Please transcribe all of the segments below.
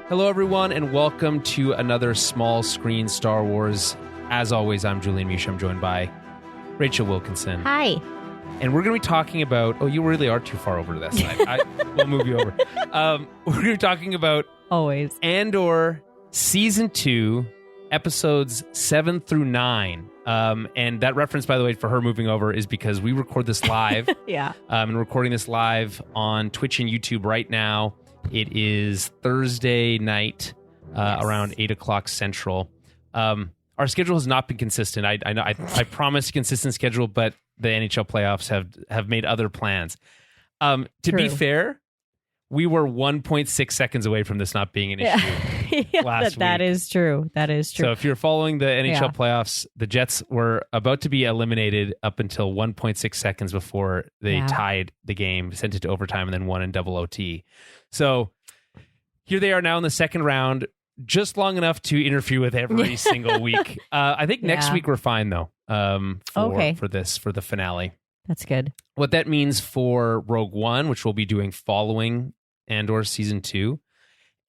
Hello, everyone, and welcome to another small screen Star Wars. As always, I'm Julian Misha. I'm joined by Rachel Wilkinson. Hi. And we're going to be talking about... Oh, you really are too far over to that side. We'll move you over. We're going to be talking about... Always. Andor Season 2, Episodes 7 through 9. And that reference, by the way, for her moving over is because we record this live. Yeah. And we're recording this live on Twitch and YouTube right now. It is Thursday night, around 8 o'clock Central. Our schedule has not been consistent. I promised a consistent schedule, but the NHL playoffs have made other plans. To be fair, we were 1.6 seconds away from this not being an issue last week. That is true. That is true. So if you're following the NHL playoffs, the Jets were about to be eliminated up until 1.6 seconds before they tied the game, sent it to overtime, and then won in double OT. So here they are now in the second round, just long enough to interfere with every single week. I think next week we're fine, though, for the finale. That's good. What that means for Rogue One, which we'll be doing following Andor Season 2,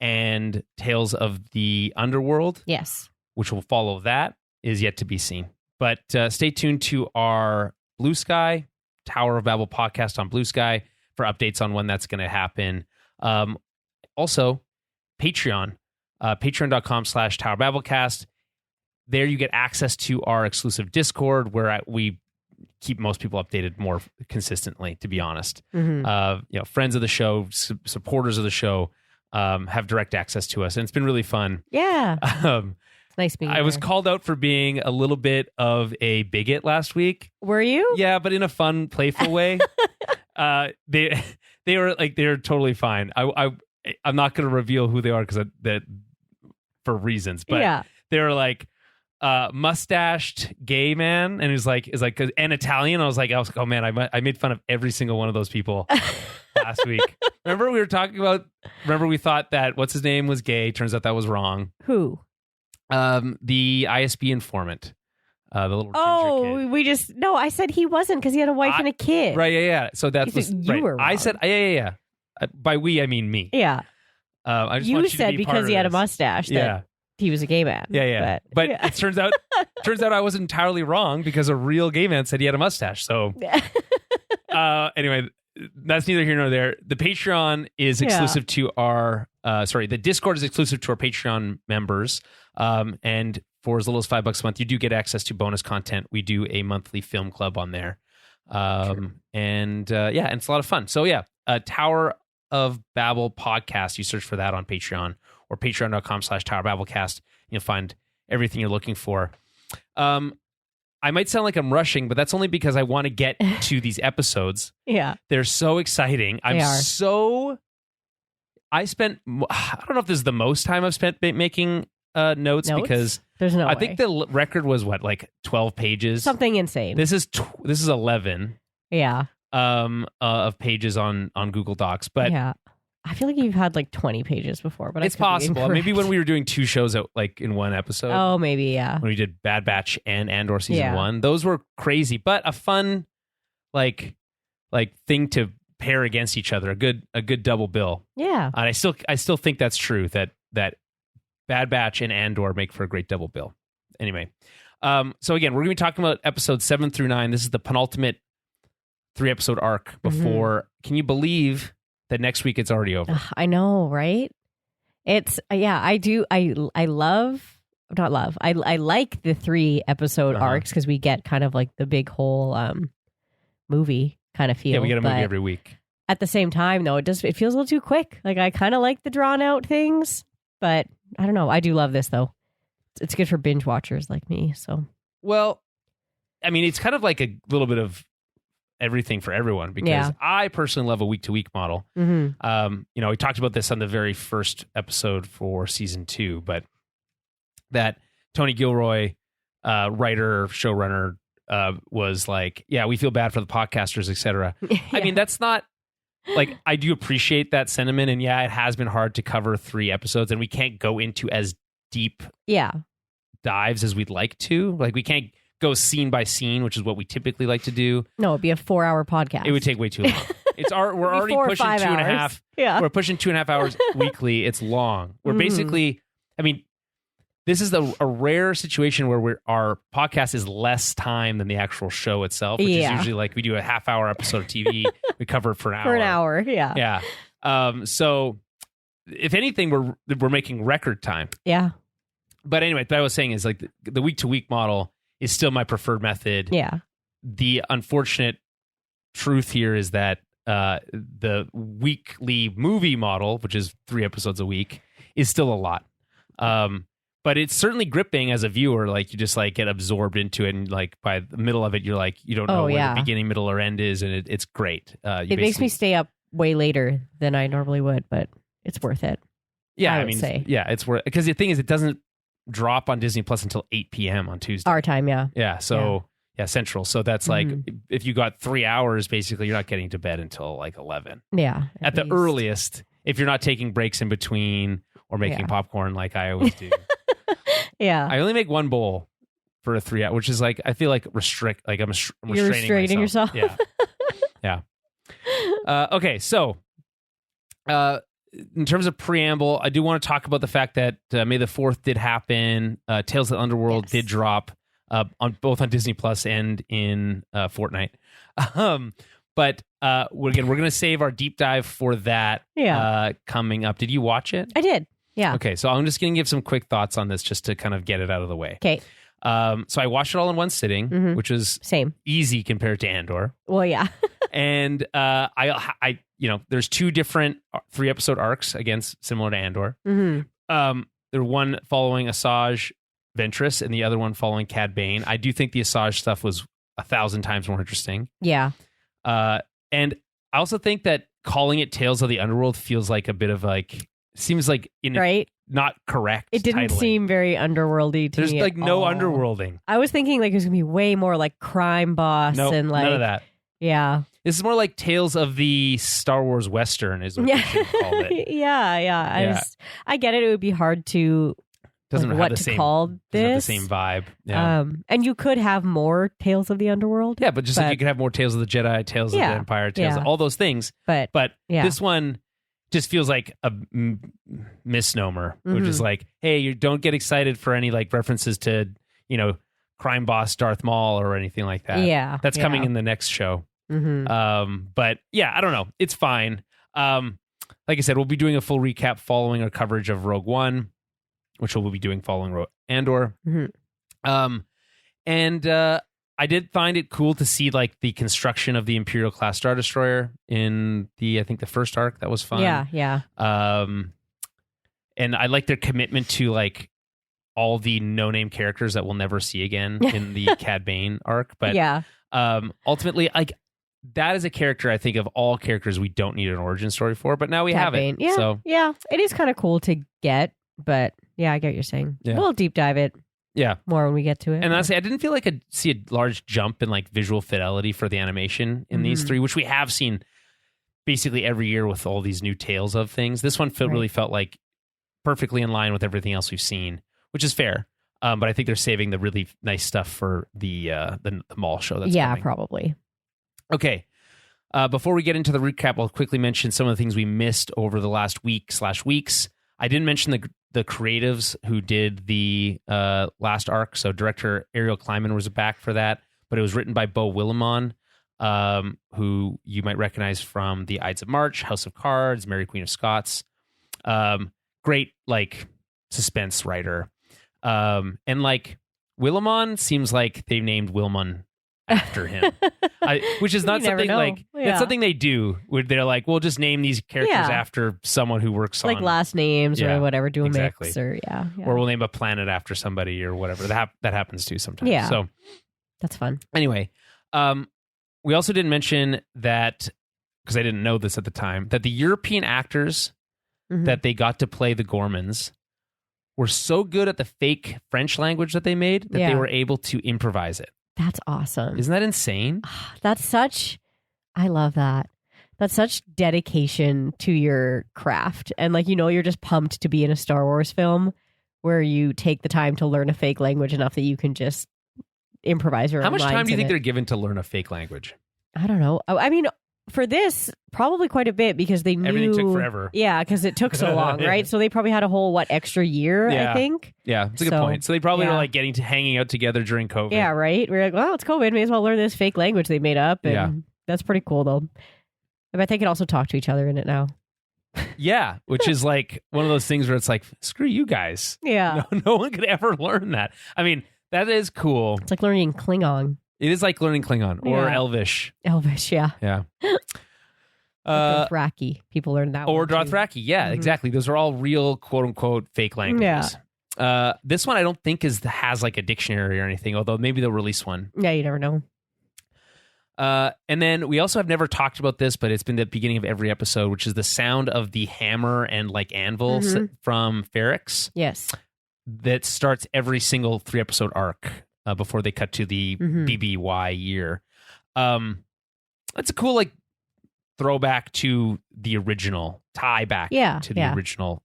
and Tales of the Underworld, which will follow that, is yet to be seen. But stay tuned to our Blue Sky, Tower of Babel podcast on Blue Sky for updates on when that's going to happen. Also, Patreon, patreon.com/Tower Babelcast. There you get access to our exclusive Discord where we keep most people updated more consistently, to be honest. Mm-hmm. Friends of the show, supporters of the show have direct access to us, and it's been really fun. Yeah. Nice being I was called out for being a little bit of a bigot last week. Were you? Yeah, but in a fun, playful way. They were totally fine. I'm not going to reveal who they are because that for reasons, but they were like mustached gay man, and is like and Italian. I was like, oh man, I made fun of every single one of those people last week. Remember we thought that what's his name was gay. Turns out that was wrong. Who? The ISB informant. The little ginger kid. I said he wasn't because he had a wife and a kid. Right, yeah. So that was you were wrong. I said, yeah. By we, I mean me. Yeah. I just you want you said to be because he had a this. mustache that he was a gay man. Yeah. But it turns out I was entirely wrong because a real gay man said he had a mustache. So anyway, that's neither here nor there. The Patreon is exclusive to our the Discord is exclusive to our Patreon members. And for as little as $5 a month, you do get access to bonus content. We do a monthly film club on there. And it's a lot of fun. So Tower of Babel podcast. You search for that on Patreon or patreon.com/Tower Babelcast. You'll find everything you're looking for. I might sound like I'm rushing, but that's only because I want to get to these episodes. Yeah. They're so exciting. I don't know if this is the most time I've spent making notes because there's no I think the record was 12 pages. Something insane. This is 11. Yeah. Of pages on Google Docs, but I feel like you've had 20 pages before, but it's possible. Maybe when we were doing two shows in one episode. Oh, maybe, yeah. When we did Bad Batch and Andor Season 1, those were crazy, but a fun thing to pair against each other. A good double bill. Yeah, and I still think that's true. That Bad Batch and Andor make for a great double bill. Anyway, so again, we're going to be talking about episodes 7 through 9. This is the penultimate 3-episode arc before. Can you believe that next week it's already over? I know, right? It's I do. I like the 3-episode arcs because we get kind of the big whole movie kind of feel. Yeah, we get a movie every week. At the same time, though, it feels a little too quick. I kind of like the drawn out things, but I don't know. I do love this though. It's good for binge watchers like me. So, well, I mean, it's kind of like a little bit of everything for everyone because I personally love a week-to-week model. Mm-hmm. We talked about this on the very first episode for season 2, but that Tony Gilroy, writer, showrunner, was like, we feel bad for the podcasters, etc. I mean, that's not I do appreciate that sentiment, and it has been hard to cover 3 episodes, and we can't go into as deep dives as we'd like to. We can't go scene by scene, which is what we typically like to do. No, it'd be a 4-hour podcast. It would take way too long. We're already pushing 2.5. Yeah. We're pushing 2.5 hours weekly. It's long. We're basically, I mean, this is a rare situation where our podcast is less time than the actual show itself, which is usually like we do a half-hour episode of TV. We cover it for an hour. For an hour, yeah. Yeah. So if anything, we're making record time. Yeah. But anyway, what I was saying is like the week-to-week model is still my preferred method. Yeah. The unfortunate truth here is that the weekly movie model, which is 3 episodes a week, is still a lot. But it's certainly gripping as a viewer. Like you just like get absorbed into it, and like by the middle of it, you're like you don't know where the beginning, middle, or end is, and it's great. It makes me stay up way later than I normally would, but it's worth it. Yeah, I mean, it's worth, because the thing is, it doesn't drop on Disney Plus until 8 p.m. on Tuesday. Our time, yeah. Yeah, so Central. So that's like if you got 3 hours, basically, you're not getting to bed until like 11. Yeah, at the earliest, if you're not taking breaks in between or making popcorn like I always do. Yeah, I only make one bowl for a 3 hour, which is like I feel like I'm restraining yourself. Yeah, yeah. Okay, so in terms of preamble, I do want to talk about the fact that May the 4th did happen. Tales of the Underworld did drop on both on Disney Plus and in Fortnite. But we're going to save our deep dive for that coming up. Did you watch it? I did. Yeah. Okay, so I'm just going to give some quick thoughts on this just to kind of get it out of the way. Okay. So I watched it all in one sitting, which was easy compared to Andor. Well, yeah. And I there's 2 different 3-episode arcs, similar to Andor. There one following Asajj Ventress and the other one following Cad Bane. I do think the Asajj stuff was 1,000 times more interesting. Yeah. And I also think that calling it Tales of the Underworld feels like a bit of like, seems like not correct. It didn't seem very underworldy to me. There's like no underworlding. I was thinking like it was gonna be way more like crime boss and like none of that. Yeah. This is more like Tales of the Star Wars Western is what we should call it. Yeah. I get it. It would be hard to doesn't like, have what the to same, call this. have the same vibe. Yeah. And you could have more Tales of the Underworld. Yeah, but like you could have more Tales of the Jedi, Tales of the Empire, Tales of all those things. But this one just feels like a misnomer, which is like, hey, you don't get excited for any like references to, crime boss Darth Maul or anything like that. Yeah. That's coming in the next show. But yeah, I don't know. It's fine. Like I said, we'll be doing a full recap following our coverage of Rogue One, which we'll be doing following Andor. And I did find it cool to see like the construction of the Imperial class Star Destroyer in I think the first arc. That was fun. Yeah. And I like their commitment to like all the no-name characters that we'll never see again in the Cad Bane arc. But ultimately, like that is a character I think of all characters we don't need an origin story for, but now we have it. Yeah, so it is kind of cool to get, but yeah, I get what you're saying. Yeah. We'll deep dive it. Yeah, more when we get to it. And honestly, I didn't feel like I'd see a large jump in like visual fidelity for the animation in these 3, which we have seen basically every year with all these new tales of things. This one really felt like perfectly in line with everything else we've seen, which is fair. But I think they're saving the really nice stuff for the mall show that's coming. Probably. Okay. Before we get into the recap, I'll quickly mention some of the things we missed over the last week/weeks. I didn't mention the creatives who did the last arc. So director Ariel Kleiman was back for that, but it was written by Beau Willimon, who you might recognize from The Ides of March, House of Cards, Mary Queen of Scots. Great like suspense writer. And like Willimon seems like they named Wilmon after him, which is not something like it's something they do where they're like, we'll just name these characters after someone who works on like last names or whatever, do a exactly. mix or or we'll name a planet after somebody or whatever. That happens too sometimes. Yeah, so that's fun. Anyway, we also didn't mention that because I didn't know this at the time that the European actors that they got to play the Gormans were so good at the fake French language that they made that they were able to improvise it. That's awesome. Isn't that insane? I love that. That's such dedication to your craft. And like, you're just pumped to be in a Star Wars film where you take the time to learn a fake language enough that you can just improvise your own lines. How much time do you think they're given to learn a fake language? I don't know. I mean, for this, probably quite a bit because they knew everything took forever. Yeah, because it took so long, right? So they probably had a whole extra year, I think. Yeah, it's a good point. So they probably were like getting to hanging out together during COVID. Yeah, right. We're like, well, it's COVID. May as well learn this fake language they made up. And that's pretty cool, though. I bet they can also talk to each other in it now. Yeah, which is like one of those things where it's like, screw you guys. Yeah, no one could ever learn that. I mean, that is cool. It's like learning Klingon. It is like learning Klingon or Elvish. Elvish, yeah. Yeah. Dothraki. People learn that or one. Dothraki. Yeah, exactly. Those are all real quote unquote fake languages. Yeah. This one I don't think has like a dictionary or anything, although maybe they'll release one. Yeah, you never know. And then we also have never talked about this, but it's been the beginning of every episode, which is the sound of the hammer and like anvils from Ferrix. Yes. That starts every single 3-episode arc before they cut to the BBY year. That's a cool like throwback to the original, tie back to the original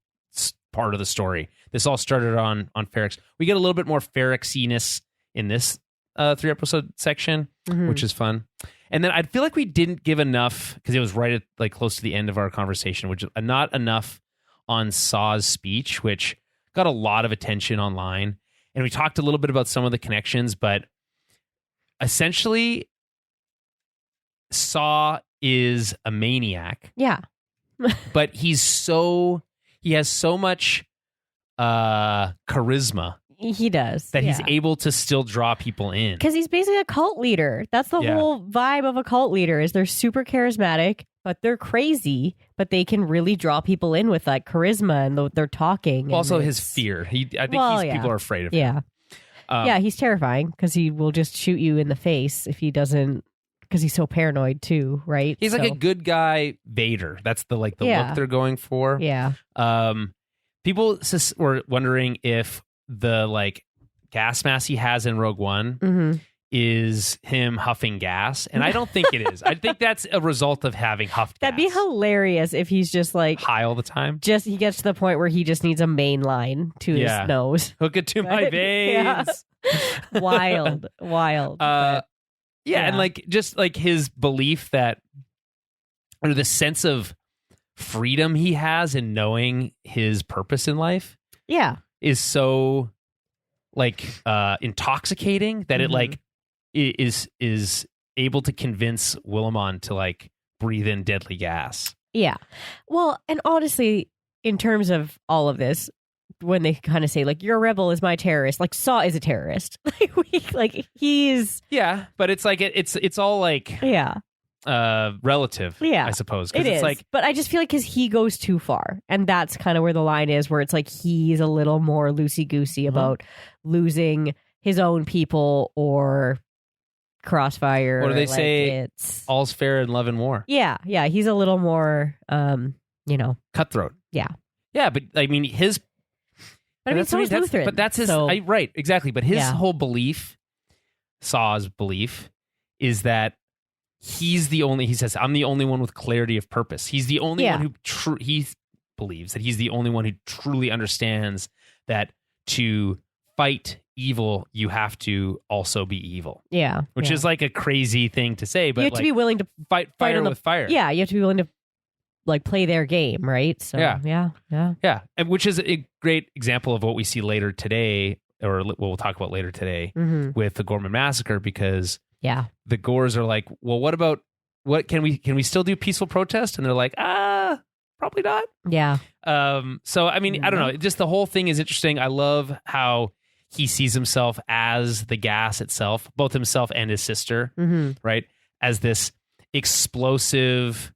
part of the story. This all started on Ferrix. We get a little bit more Ferrixiness in this 3-episode section, which is fun. And then I feel like we didn't give enough, because it was right at like close to the end of our conversation, which is not enough on Saw's speech, which got a lot of attention online. And we talked a little bit about some of the connections, but essentially Saw is a maniac. Yeah. But he has so much charisma. He does. That he's able to still draw people in. Because he's basically a cult leader. That's the whole vibe of a cult leader, is they're super charismatic, but they're crazy, but they can really draw people in with like charisma and they're talking. Well, also his fear. I think people are afraid of him. Yeah, he's terrifying because he will just shoot you in the face if he doesn't, because he's so paranoid too, right? He's like a good guy Vader. That's the look they're going for. Yeah. People were wondering if the like gas mask he has in Rogue One is him huffing gas, and I don't think it is. I think that's a result of having huffed gas. That'd be hilarious if he's just like high all the time. Just he gets to the point where he just needs a main line to his nose. Hook it to my veins. Wild. And like just like his belief that, or the sense of freedom he has in knowing his purpose in life. Yeah. Is so like intoxicating that it like is able to convince Willimon to like breathe in deadly gas. Yeah. Well, and honestly, in terms of all of this, when they kind of say like you're a rebel is my terrorist, like Saw is a terrorist. like he's but it's like it's all like relative, I suppose. It is, like, but I just feel like because he goes too far, and that's kind of where the line is, where it's like he's a little more loosey-goosey about losing his own people or Crossfire. Or they say it's all's fair in love and war. Yeah, he's a little more, cutthroat. Yeah, but I mean his. But I mean, so is Lutheran. But that's his right, exactly. But his whole belief, Saw's belief, is that. He says, I'm the only one with clarity of purpose. He's the only one who he believes that he's the only one who truly understands that to fight evil, you have to also be evil. Yeah. Which is like a crazy thing to say, but you have to be willing to fight fire with fire. Yeah. You have to be willing to like play their game, right? So yeah. And which is a great example of what we see later today, or what we'll talk about later today with the Gorman Massacre, because the Gores are like, well, what can we still do peaceful protest? And they're like, probably not. Yeah. So, I mean, I don't know. Just the whole thing is interesting. I love how he sees himself as the gas itself, both himself and his sister, right? As this explosive,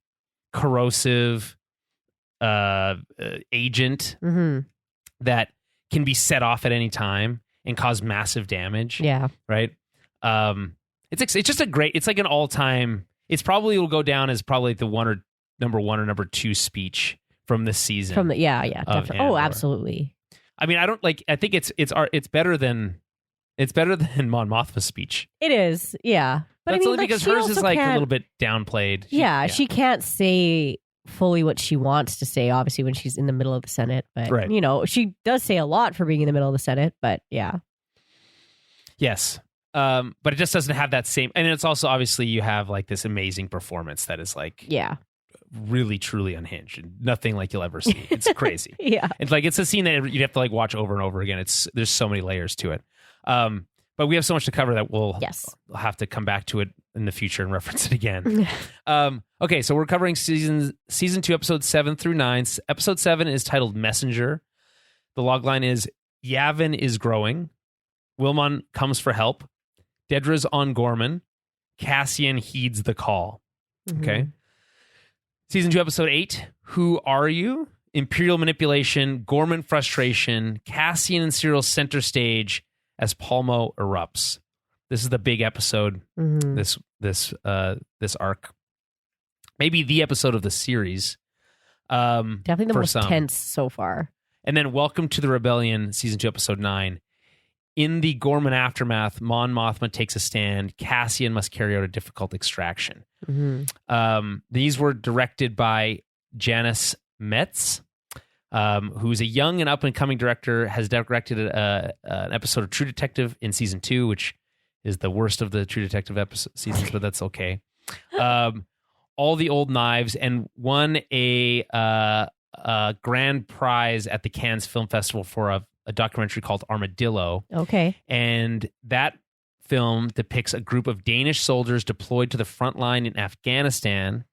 corrosive agent that can be set off at any time and cause massive damage. Yeah. Right. It's just a great. It's like an all time. It's probably will go down as probably the number one or number two speech from this season. Definitely. Oh, absolutely. I mean, I don't like. I think it's better than Mon Mothma's speech. It is, yeah. But that's I mean, only because hers is like a little bit downplayed. She can't say fully what she wants to say, obviously, when she's in the middle of the Senate. But she does say a lot for being in the middle of the Senate. But yeah. Yes. But it just doesn't have that same, and it's also obviously you have like this amazing performance that is like really truly unhinged and nothing like you'll ever see. It's crazy. It's like it's a scene that you'd have to like watch over and over again. There's so many layers to it. But we have so much to cover that we'll have to come back to it in the future and reference it again. Okay, so we're covering season 2, episodes 7 through 9. Episode 7 is titled Messenger. The logline is Yavin is growing. Wilmon comes for help. Dedra's on Gorman. Cassian heeds the call. Okay. Season 2, episode 8, Who Are You? Imperial manipulation, Gorman frustration, Cassian and Cyril center stage as Palmo erupts. This is the big episode. This arc, maybe the episode of the series. Definitely the most tense so far. And then Welcome to the Rebellion, season 2, episode 9. In the Gorman aftermath, Mon Mothma takes a stand. Cassian must carry out a difficult extraction. These were directed by Janice Metz, who's a young and up-and-coming director, has directed an episode of True Detective in season 2, which is the worst of the True Detective seasons, but that's okay. All the Old Knives, and won a grand prize at the Cannes Film Festival for a documentary called Armadillo. Okay. And that film depicts a group of Danish soldiers deployed to the front line in Afghanistan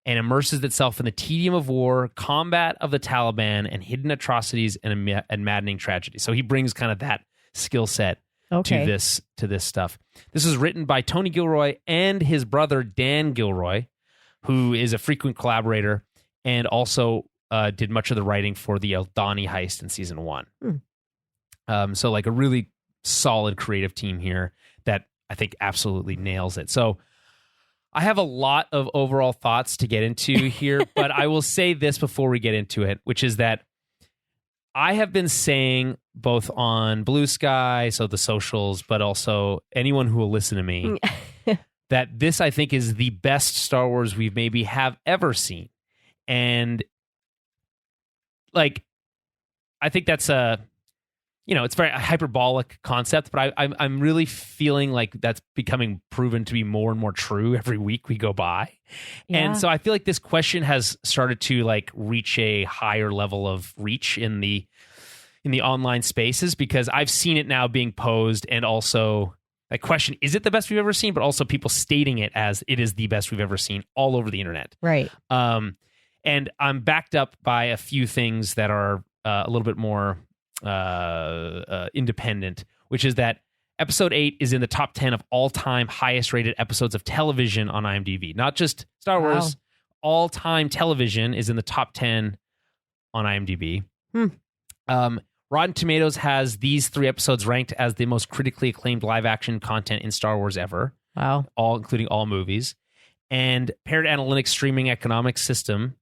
and immerses itself in the tedium of war, combat of the Taliban, and hidden atrocities and maddening tragedy. So he brings kind of that skill set to this stuff. This was written by Tony Gilroy and his brother Dan Gilroy, who is a frequent collaborator and also did much of the writing for the Eldani heist in season 1. So like a really solid creative team here that I think absolutely nails it. So I have a lot of overall thoughts to get into here, but I will say this before we get into it, which is that I have been saying both on Blue Sky, so the socials, but also anyone who will listen to me, that this, I think, is the best Star Wars we've maybe have ever seen. And like, I think that's it's very a hyperbolic concept, but I'm really feeling like that's becoming proven to be more and more true every week we go by. Yeah. And so I feel like this question has started to like reach a higher level of reach in the online spaces, because I've seen it now being posed, and also that question, is it the best we've ever seen? But also people stating it as it is the best we've ever seen all over the internet. Right. And I'm backed up by a few things that are a little bit more independent, which is that episode 8 is in the top 10 of all-time highest rated episodes of television on IMDb. Not just Star Wars, all-time television is in the top 10 on IMDb. Rotten Tomatoes has these 3 episodes ranked as the most critically acclaimed live-action content in Star Wars ever. Wow. Including all movies. And Paired Analytics Streaming Economics System,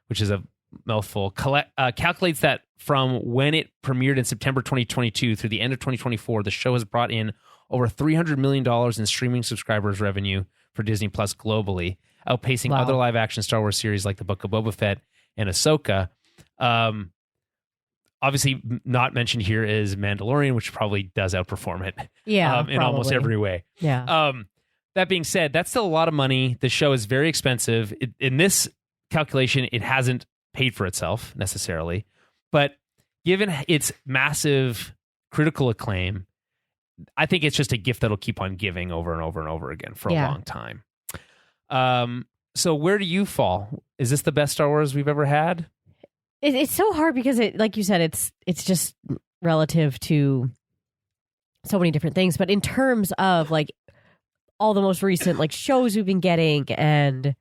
which is a mouthful, calculates that from when it premiered in September 2022 through the end of 2024, the show has brought in over $300 million in streaming subscribers revenue for Disney Plus globally, outpacing other live-action Star Wars series like The Book of Boba Fett and Ahsoka. Obviously, not mentioned here is Mandalorian, which probably does outperform it. Yeah, in almost every way. Yeah. That being said, that's still a lot of money. The show is very expensive. In this calculation, it hasn't paid for itself necessarily, but given its massive critical acclaim, I think it's just a gift that'll keep on giving over and over and over again for a long time. So where do you fall? Is this the best Star Wars we've ever had? It's so hard because like you said, it's just relative to so many different things. But in terms of like all the most recent like shows we've been getting, and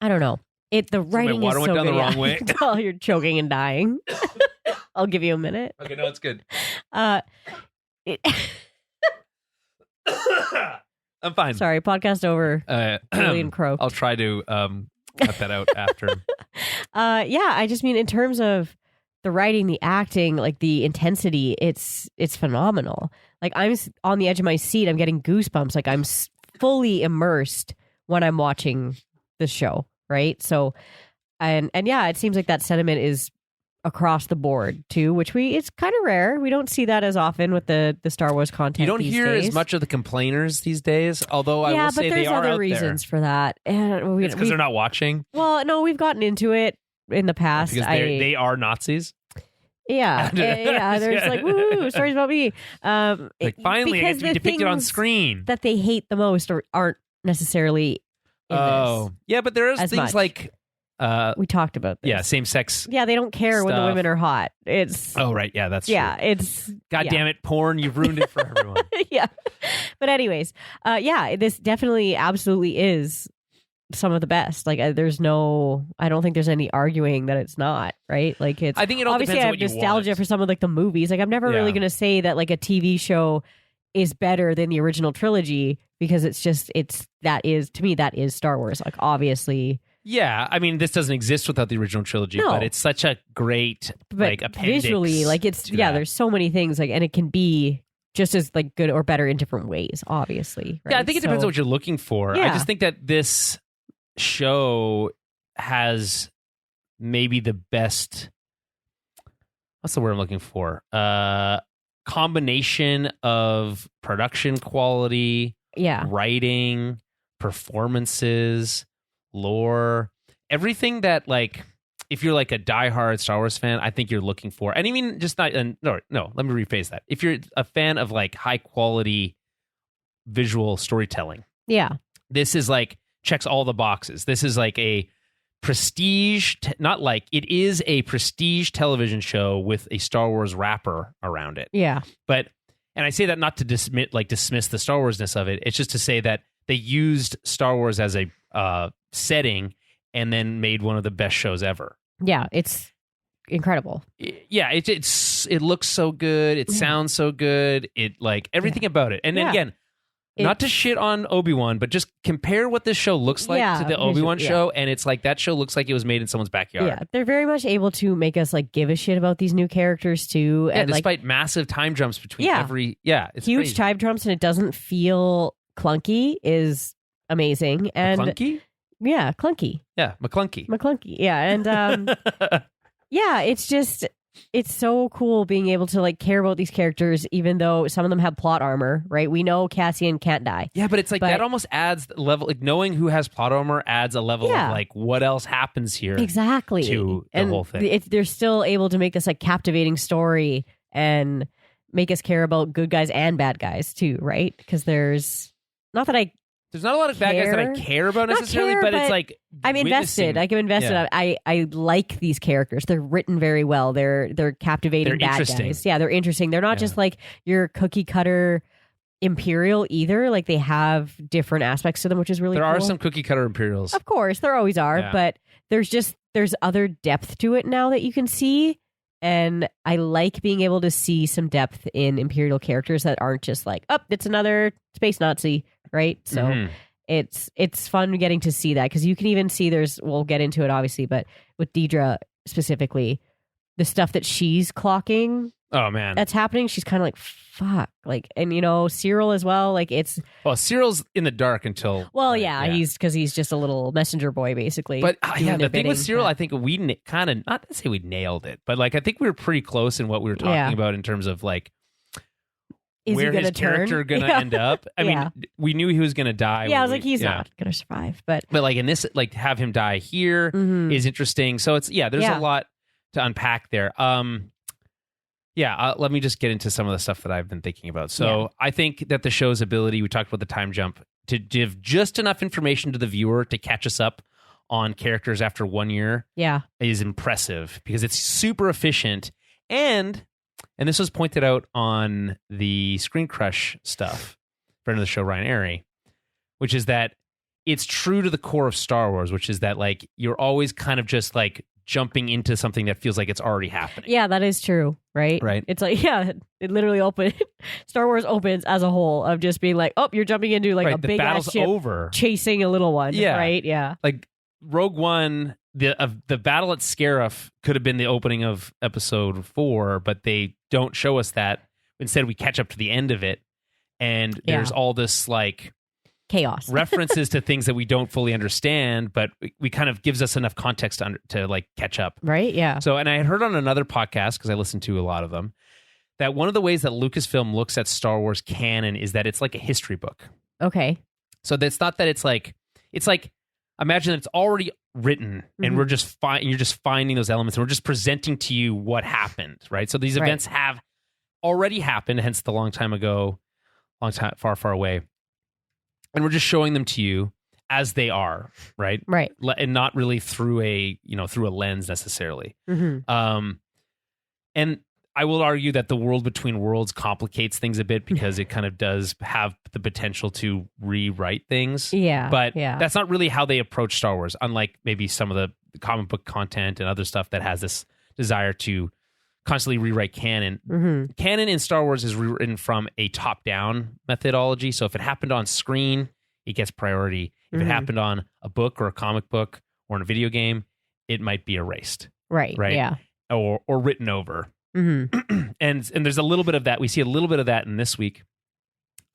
I don't know, the writing my water is went so down good. the wrong way. Oh, you're choking and dying. I'll give you a minute. Okay, no, it's good. I'm fine. Sorry, podcast over. Julian Crow. I'll try to cut that out after. I just mean in terms of the writing, the acting, like the intensity, it's phenomenal. Like I'm on the edge of my seat. I'm getting goosebumps. Like I'm fully immersed when I'm watching the show. Right. So, and yeah, it seems like that sentiment is across the board too, which it's kind of rare. We don't see that as often with the Star Wars content. You don't hear days. as much of the complainers these days, although I will say they are out there. Yeah, but there's other reasons for that. And it's because they're not watching? Well, no, we've gotten into it in the past. Because they are Nazis? Yeah, yeah. There's like, woo, stories about me. Like, finally, I get to be depicted on screen. That they hate the most aren't necessarily in this. Yeah, but there is things much. Like... we talked about this. Yeah, same sex. Yeah, they don't care stuff. when the women are hot. It's right. Yeah, that's true. Yeah, it's God damn it, porn! You've ruined it for everyone. Yeah, but anyways, this definitely, absolutely is some of the best. Like, I don't think there's any arguing that it's not, right? Like, it's. I think it all obviously depends I on have what you nostalgia want. for some of like the movies. Like, I'm never really going to say that like a TV show is better than the original trilogy because that is Star Wars. Like, obviously. Yeah, I mean, this doesn't exist without the original trilogy, but it's such a great appendix visually, like it's there's so many things like, and it can be just as like good or better in different ways, obviously. Right? Yeah, I think it depends on what you're looking for. Yeah. I just think that this show has maybe the best. What's the word I'm looking for? Combination of production quality, writing, performances, lore, everything that, like, if you're like a diehard Star Wars fan, I think you're looking for. And I mean, just not, no, let me rephrase that. If you're a fan of like high quality visual storytelling, this is like checks all the boxes. This is like a prestige, it is a prestige television show with a Star Wars wrapper around it. Yeah. But, and I say that not to dismiss the Star Warsness of it. It's just to say that they used Star Wars as a setting and then made one of the best shows ever. Yeah, it's incredible. Yeah, it looks so good. It sounds so good. It like everything about it. And then again, not to shit on Obi-Wan, but just compare what this show looks like to the Obi-Wan show, and it's like that show looks like it was made in someone's backyard. Yeah, they're very much able to make us like give a shit about these new characters too. Yeah, and despite massive time jumps between every it's huge crazy. time jumps, and it doesn't feel clunky is amazing. And clunky? Yeah, clunky. Yeah, McClunky. Yeah, and it's so cool being able to like care about these characters, even though some of them have plot armor, right? We know Cassian can't die. Yeah, but it's like that almost adds the level, like knowing who has plot armor adds a level of like what else happens here. Exactly. To the whole thing. They're still able to make this like captivating story and make us care about good guys and bad guys too, right? Because there's not a lot of bad guys that I care about necessarily, but it's like I'm invested. Like I'm invested. Yeah. I like these characters. They're written very well. They're captivating. They're bad interesting. guys. Yeah, they're interesting. They're not just like your cookie cutter Imperial either. Like they have different aspects to them, which is really there cool. are some cookie cutter Imperials. Of course, there always are, but there's other depth to it now that you can see. And I like being able to see some depth in Imperial characters that aren't just like, oh, it's another space Nazi, right? So it's fun getting to see that, because you can even see we'll get into it obviously, but with Deidre specifically, the stuff that she's clocking. Oh man, that's happening. She's kind of like, fuck, like, and Cyril as well. Like Cyril's in the dark until. Well, he's just a little messenger boy basically. But the thing with Cyril, I think we kind of, not to say we nailed it, but like I think we were pretty close in what we were talking about in terms of like where his character gonna end up. I mean, we knew he was gonna die. Yeah, I was like, he's not gonna survive. But like in this, like have him die here is interesting. So it's there's a lot to unpack there. Let me just get into some of the stuff that I've been thinking about. So I think that the show's ability, we talked about the time jump, to give just enough information to the viewer to catch us up on characters after 1 year is impressive, because it's super efficient. And this was pointed out on the Screen Crush stuff, friend of the show, Ryan Airy, which is that it's true to the core of Star Wars, which is that like you're always kind of just like jumping into something that feels like it's already happening. Yeah, that is true, right? Right. It's like, it literally Star Wars opens as a whole of just being like, oh, you're jumping into like a big ass ship over. Chasing a little one. Yeah. Right? Yeah. Like Rogue One, the battle at Scarif could have been the opening of episode 4, but they don't show us that. Instead, we catch up to the end of it, and there's all this like chaos. references to things that we don't fully understand, but we kind of gives us enough context to like catch up. Right? Yeah. So, and I had heard on another podcast, because I listened to a lot of them, that one of the ways that Lucasfilm looks at Star Wars canon is that it's like a history book. Okay. So that's not that it's like imagine that it's already written and we're just you're just finding those elements and we're just presenting to you what happened, right? So these events have already happened, hence the long time, far, far away. And we're just showing them to you as they are, right? Right. And not really through a lens necessarily. And I will argue that the world between worlds complicates things a bit because it kind of does have the potential to rewrite things. Yeah. But that's not really how they approach Star Wars, unlike maybe some of the comic book content and other stuff that has this desire to constantly rewrite canon. Canon in Star Wars is rewritten from a top-down methodology. So if it happened on screen, it gets priority. If it happened on a book or a comic book or in a video game, it might be erased. Right. Yeah. Or written over. And there's a little bit of that. We see a little bit of that in this week,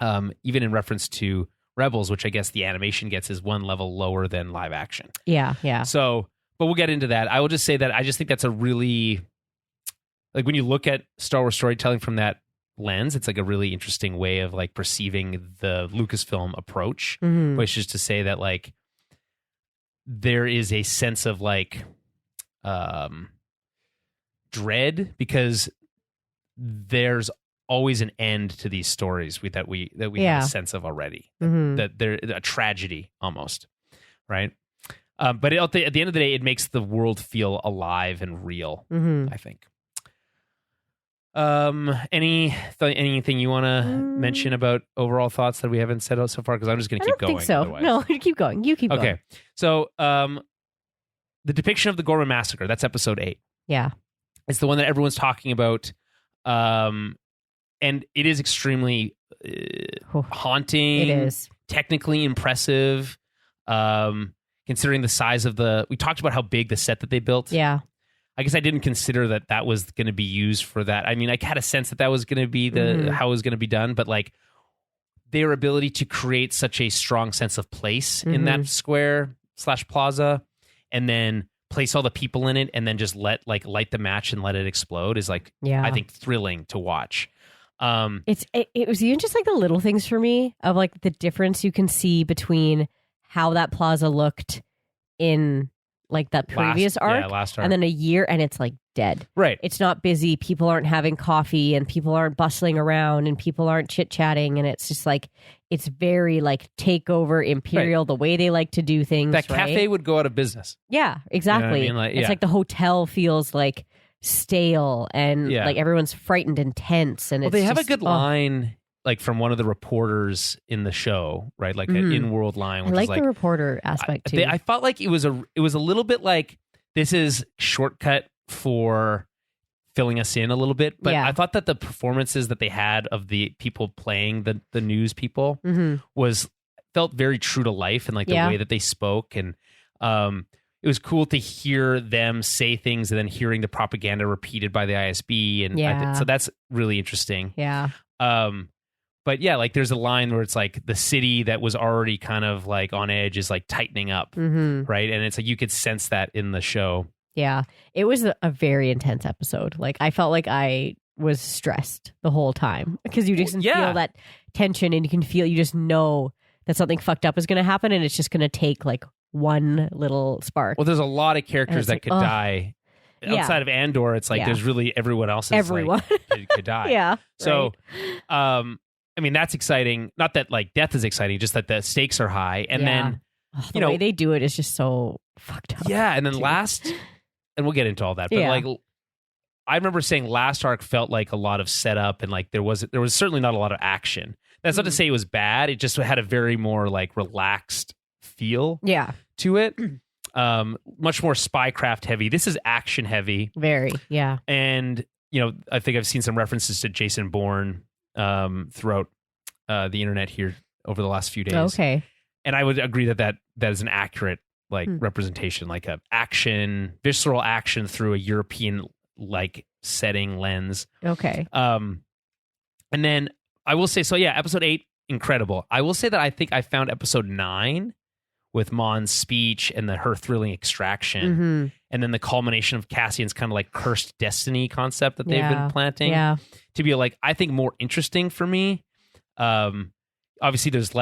even in reference to Rebels, which I guess the animation gets is one level lower than live action. Yeah. So, but we'll get into that. I will just say that I just think that's a really, like when you look at Star Wars storytelling from that lens, it's like a really interesting way of like perceiving the Lucasfilm approach, which is to say that like there is a sense of like dread because there's always an end to these stories that we have a sense of already, that they're a tragedy almost, right? But at the end of the day, it makes the world feel alive and real, I think. Anything you want to mention about overall thoughts that we haven't said so far? Because I'm just going to keep going. I don't think so. Otherwise. No, keep going. You keep going. Okay. So, the depiction of the Gorman Massacre, that's episode 8. Yeah. It's the one that everyone's talking about. And it is extremely haunting. It is. Technically impressive. Considering the size of we talked about how big the set that they built. Yeah. I guess I didn't consider that was going to be used for that. I mean, I had a sense that was going to be how it was going to be done, but like their ability to create such a strong sense of place in that square / plaza, and then place all the people in it, and then just light the match and let it explode is like, I think thrilling to watch. It was even just like the little things for me of like the difference you can see between how that plaza looked in like that previous arc, last arc, and then a year and it's like dead. Right. It's not busy. People aren't having coffee and people aren't bustling around and people aren't chit-chatting. And it's just like, it's very like takeover imperial, the way they like to do things. That cafe would go out of business. Yeah, exactly. You know what I mean? It's like the hotel feels like stale and like everyone's frightened and tense. And they have a good line like from one of the reporters in the show, right? Like an in-world line. Which I like is like the reporter aspect too. I felt like it was a little bit like this is shortcut for filling us in a little bit. But I thought that the performances that they had of the people playing the news people felt very true to life and like the way that they spoke. And it was cool to hear them say things and then hearing the propaganda repeated by the ISB. And so that's really interesting. Yeah. But yeah, like there's a line where it's like the city that was already kind of like on edge is like tightening up, right? And it's like you could sense that in the show. Yeah, it was a very intense episode. Like I felt like I was stressed the whole time because you just feel that tension and you just know that something fucked up is going to happen and it's just going to take like one little spark. Well, there's a lot of characters that could die. Outside of Andor, it's like there's really everyone else could die. Yeah. So, I mean, that's exciting. Not that like death is exciting, just that the stakes are high. And then, the way they do it is just so fucked up. Yeah. And then and we'll get into all that. But like, I remember saying last arc felt like a lot of setup and like there was certainly not a lot of action. That's not to say it was bad. It just had a very more like relaxed feel to it. Much more spycraft heavy. This is action heavy. Very, yeah. And, I think I've seen some references to Jason Bourne throughout the internet here over the last few days. Okay. And I would agree that is an accurate like representation, like a visceral action through a European like setting lens. Okay. And then I will say, so yeah, episode 8, incredible. I will say that I think I found episode 9 with Mon's speech and her thrilling extraction, and then the culmination of Cassian's kind of like cursed destiny concept that they've been planting to be like, I think, more interesting for me. Obviously, there's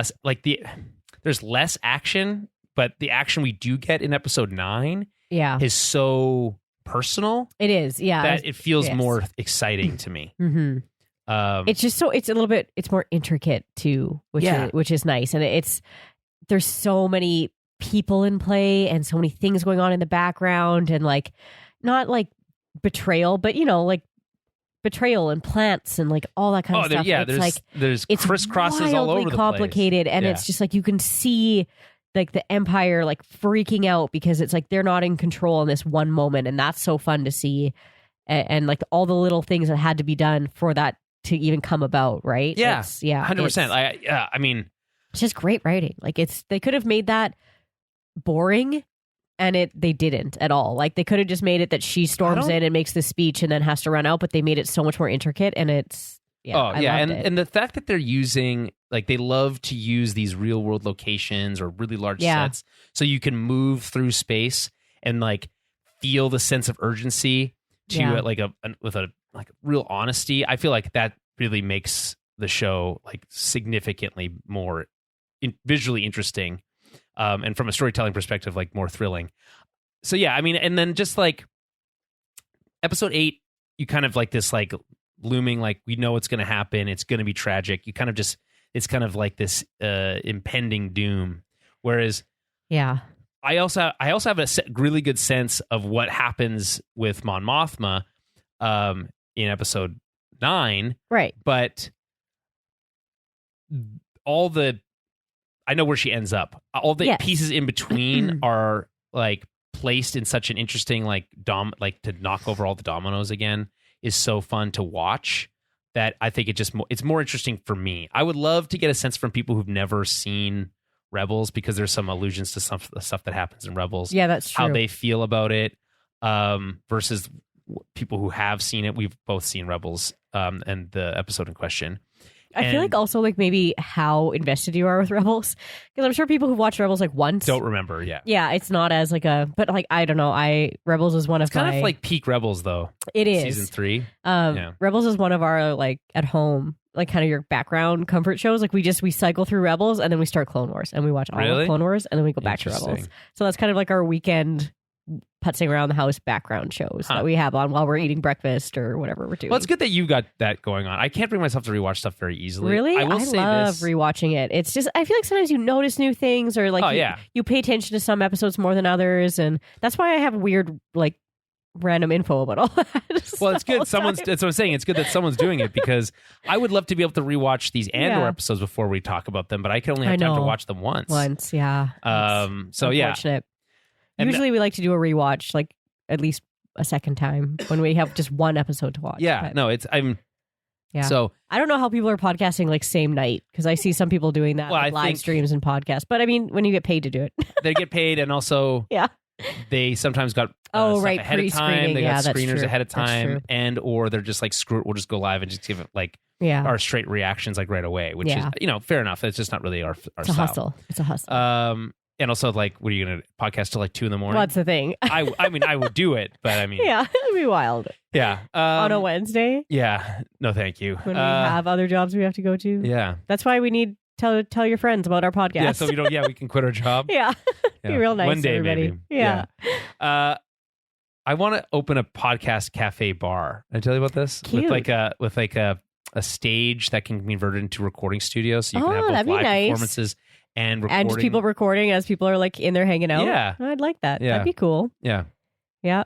less action, but the action we do get in episode 9 is so personal. It is, that it feels more exciting to me. It's just it's more intricate too, which is nice, and there's so many people in play and so many things going on in the background, and like not like betrayal, but like betrayal and plants and like all that kind of stuff. There's crisscrosses all over the complicated, place. And it's just like you can see like the Empire like freaking out because it's like they're not in control in this one moment, and that's so fun to see, and like all the little things that had to be done for that to even come about, right? 100%. I mean, it's just great writing. Like they could have made that boring, and they didn't at all. Like they could have just made it that she storms in and makes the speech and then has to run out, but they made it so much more intricate, and it's and the fact that they're using, like, they love to use these real world locations or really large sets, so you can move through space and like feel the sense of urgency to with a real honesty. I feel like that really makes the show like significantly more visually interesting, and from a storytelling perspective, like more thrilling. So I mean, and then just like episode 8, you kind of like this like looming, like we know what's going to happen. It's going to be tragic. You kind of just, it's kind of like this impending doom. Whereas, I also have a really good sense of what happens with Mon Mothma in episode 9, right? But I know where she ends up. All the pieces in between are like placed in such an interesting like to knock over all the dominoes again is so fun to watch that I think it's more interesting for me. I would love to get a sense from people who've never seen Rebels, because there's some allusions to some of the stuff that happens in Rebels. Yeah, that's true. How they feel about it versus people who have seen it. We've both seen Rebels and the episode in question. I feel like also like maybe how invested you are with Rebels, because I'm sure people who watch Rebels like once don't remember. Yeah, it's not as like but like I don't know. Rebels is one of kind of like peak Rebels though. It is season 3. Rebels is one of our like at home, like kind of your background comfort shows. Like we cycle through Rebels and then we start Clone Wars and we watch all of Clone Wars and then we go back to Rebels. So that's kind of like our weekend putzing around the house background shows that we have on while we're eating breakfast or whatever we're doing. Well, it's good that you got that going on. I can't bring myself to rewatch stuff very easily. Really? I love rewatching it. It's just, I feel like sometimes you notice new things, or like you pay attention to some episodes more than others, and that's why I have weird like random info about all that. Well, it's good. That's what I'm saying. It's good that someone's doing it, because I would love to be able to rewatch these Andor episodes before we talk about them, but I can only have time to watch them once. Yeah. So unfortunate. Usually we like to do a rewatch, like at least a second time when we have just one episode to watch. Yeah, So I don't know how people are podcasting like same night, because I see some people doing that, like live streams and podcasts. But I mean, when you get paid to do it, they get paid, and also they sometimes got ahead of time. They got screeners ahead of time, and or they're just like, screw it, we'll just go live and just give it like our straight reactions like right away, which is fair enough. It's just not really our it's style. It's a hustle. And also, like, what are you going to podcast till like 2 a.m? Well, that's the thing. I mean, I would do it, but I mean, it'd be wild. Yeah, on a Wednesday. Yeah, no, thank you. When we have other jobs we have to go to. Yeah, that's why we need tell your friends about our podcast. Yeah, so we don't. Yeah, we can quit our job. Be real nice. One day, everybody. maybe. Yeah. I want to open a podcast cafe bar. Did I tell you about this? Cute. With like a stage that can be converted into recording studio, so you can have both live performances and recording. And just people recording as people are like in there hanging out. Yeah. I'd like that. Yeah. That'd be cool. Yeah. Yeah.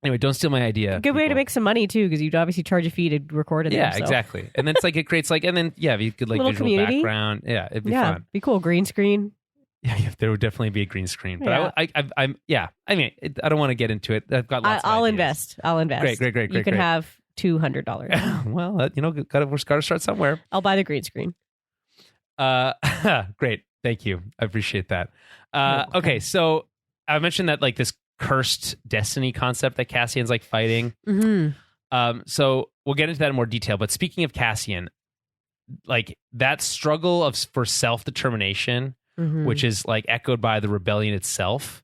Anyway, don't steal my idea. Good way to make some money too, because you'd obviously charge a fee to record it. Yeah, exactly. And then it's like it creates like, and then you could like little visual community. Background. Yeah, it'd be fun. Be cool. Green screen. Yeah, there would definitely be a green screen. But I'm I mean, I don't want to get into it. I've got lots. I'll of invest. I'll invest. Great. You can have $200. Well, we've got to start somewhere. I'll buy the green screen. Great. Thank you. I appreciate that. Okay, so I mentioned that like this cursed destiny concept that Cassian's like fighting. Mm-hmm. So we'll get into that in more detail. But speaking of Cassian, like that struggle for self-determination, which is like echoed by the rebellion itself,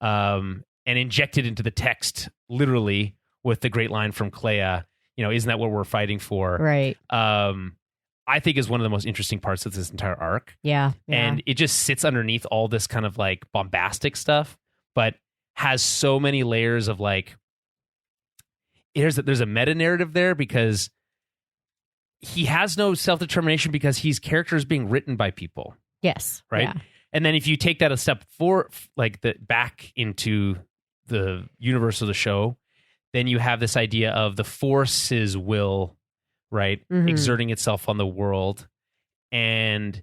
and injected into the text literally with the great line from Clea, isn't that what we're fighting for? Right. I think is one of the most interesting parts of this entire arc. Yeah. And it just sits underneath all this kind of like bombastic stuff, but has so many layers of like, there's a meta narrative there because he has no self-determination because his character is being written by people. Yes. Right. Yeah. And then if you take that a step back into the universe of the show, then you have this idea of the Force's will, right, exerting itself on the world, and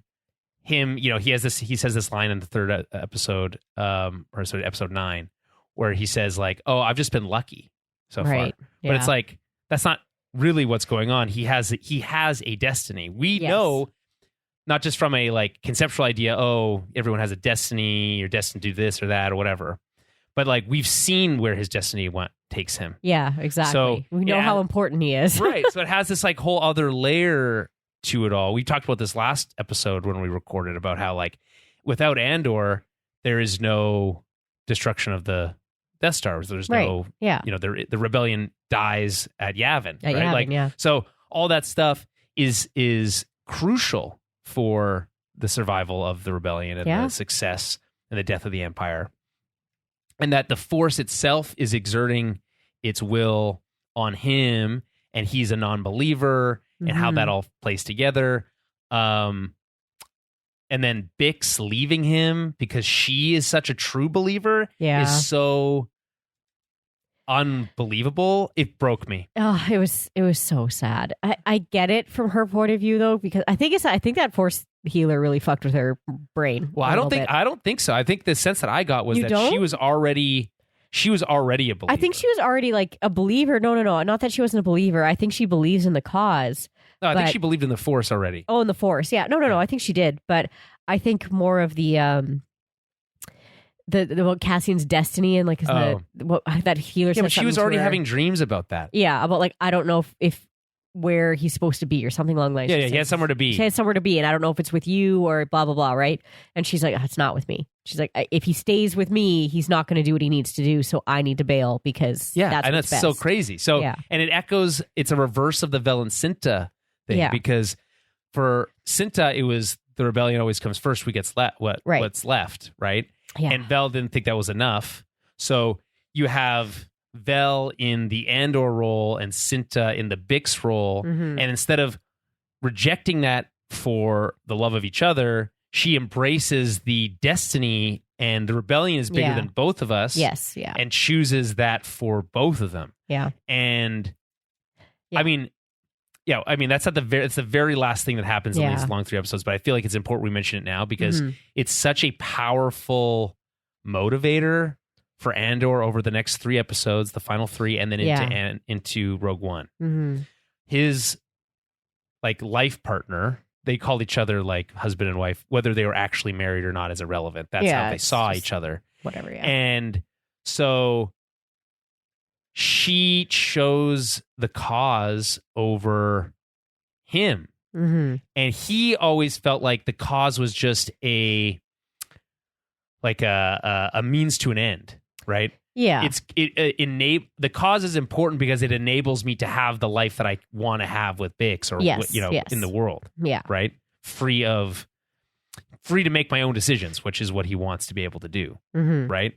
him, he says this line in the third episode, episode 9, where he says like, "Oh, I've just been lucky so far," but it's like that's not really what's going on. He has a destiny. We know. Not just from a like conceptual idea, everyone has a destiny, you're destined to do this or that or whatever. But like we've seen where his destiny takes him. Yeah, exactly. So we know how important he is. Right. So it has this like whole other layer to it all. We talked about this last episode when we recorded about how like without Andor, there is no destruction of the Death Stars. There's no, the rebellion dies at Yavin. At right? Yavin, So all that stuff is crucial for the survival of the rebellion and the success and the death of the Empire. And that the Force itself is exerting its will on him, and he's a non-believer, and how that all plays together. And then Bix leaving him because she is such a true believer is so unbelievable. It broke me. Oh, it was so sad. I get it from her point of view though, because I think that Force healer really fucked with her brain. Well, I don't think so. I think the sense that I got was she was already a believer. I think she was already like a believer. No, not that she wasn't a believer. I think she believes in the cause. No, I think she believed in the Force already. Oh, in the Force. Yeah. No. I think she did, but I think more of the Cassian's destiny and like that healer. Yeah, but she was already having dreams about that. Yeah, about like I don't know if where he's supposed to be or something along the lines. Yeah, he has somewhere to be. She has somewhere to be, and I don't know if it's with you or blah blah blah, right? And she's like, it's not with me. She's like, if he stays with me, he's not going to do what he needs to do, so I need to bail because that's so crazy. So and it echoes. It's a reverse of the Vel and Cinta thing because for Cinta it was the rebellion always comes first. What's left, right? Yeah. And Vel didn't think that was enough. So you have Vel in the Andor role and Cinta in the Bix role. And instead of rejecting that for the love of each other, she embraces the destiny and the rebellion is bigger than both of us. Yes, yeah. And chooses that for both of them. Yeah. And I mean, that's it's the very last thing that happens in these long 3 episodes, but I feel like it's important we mention it now because it's such a powerful motivator for Andor over the next 3 episodes, the final 3, and then into Rogue One. His like life partner, they called each other like husband and wife. Whether they were actually married or not is irrelevant. That's how they saw each other. Whatever, yeah. And so she chose the cause over him. And he always felt like the cause was just a means to an end, right? Yeah. The cause is important because it enables me to have the life that I want to have with Bix or in the world. Yeah. Right? Free to make my own decisions, which is what he wants to be able to do. Right?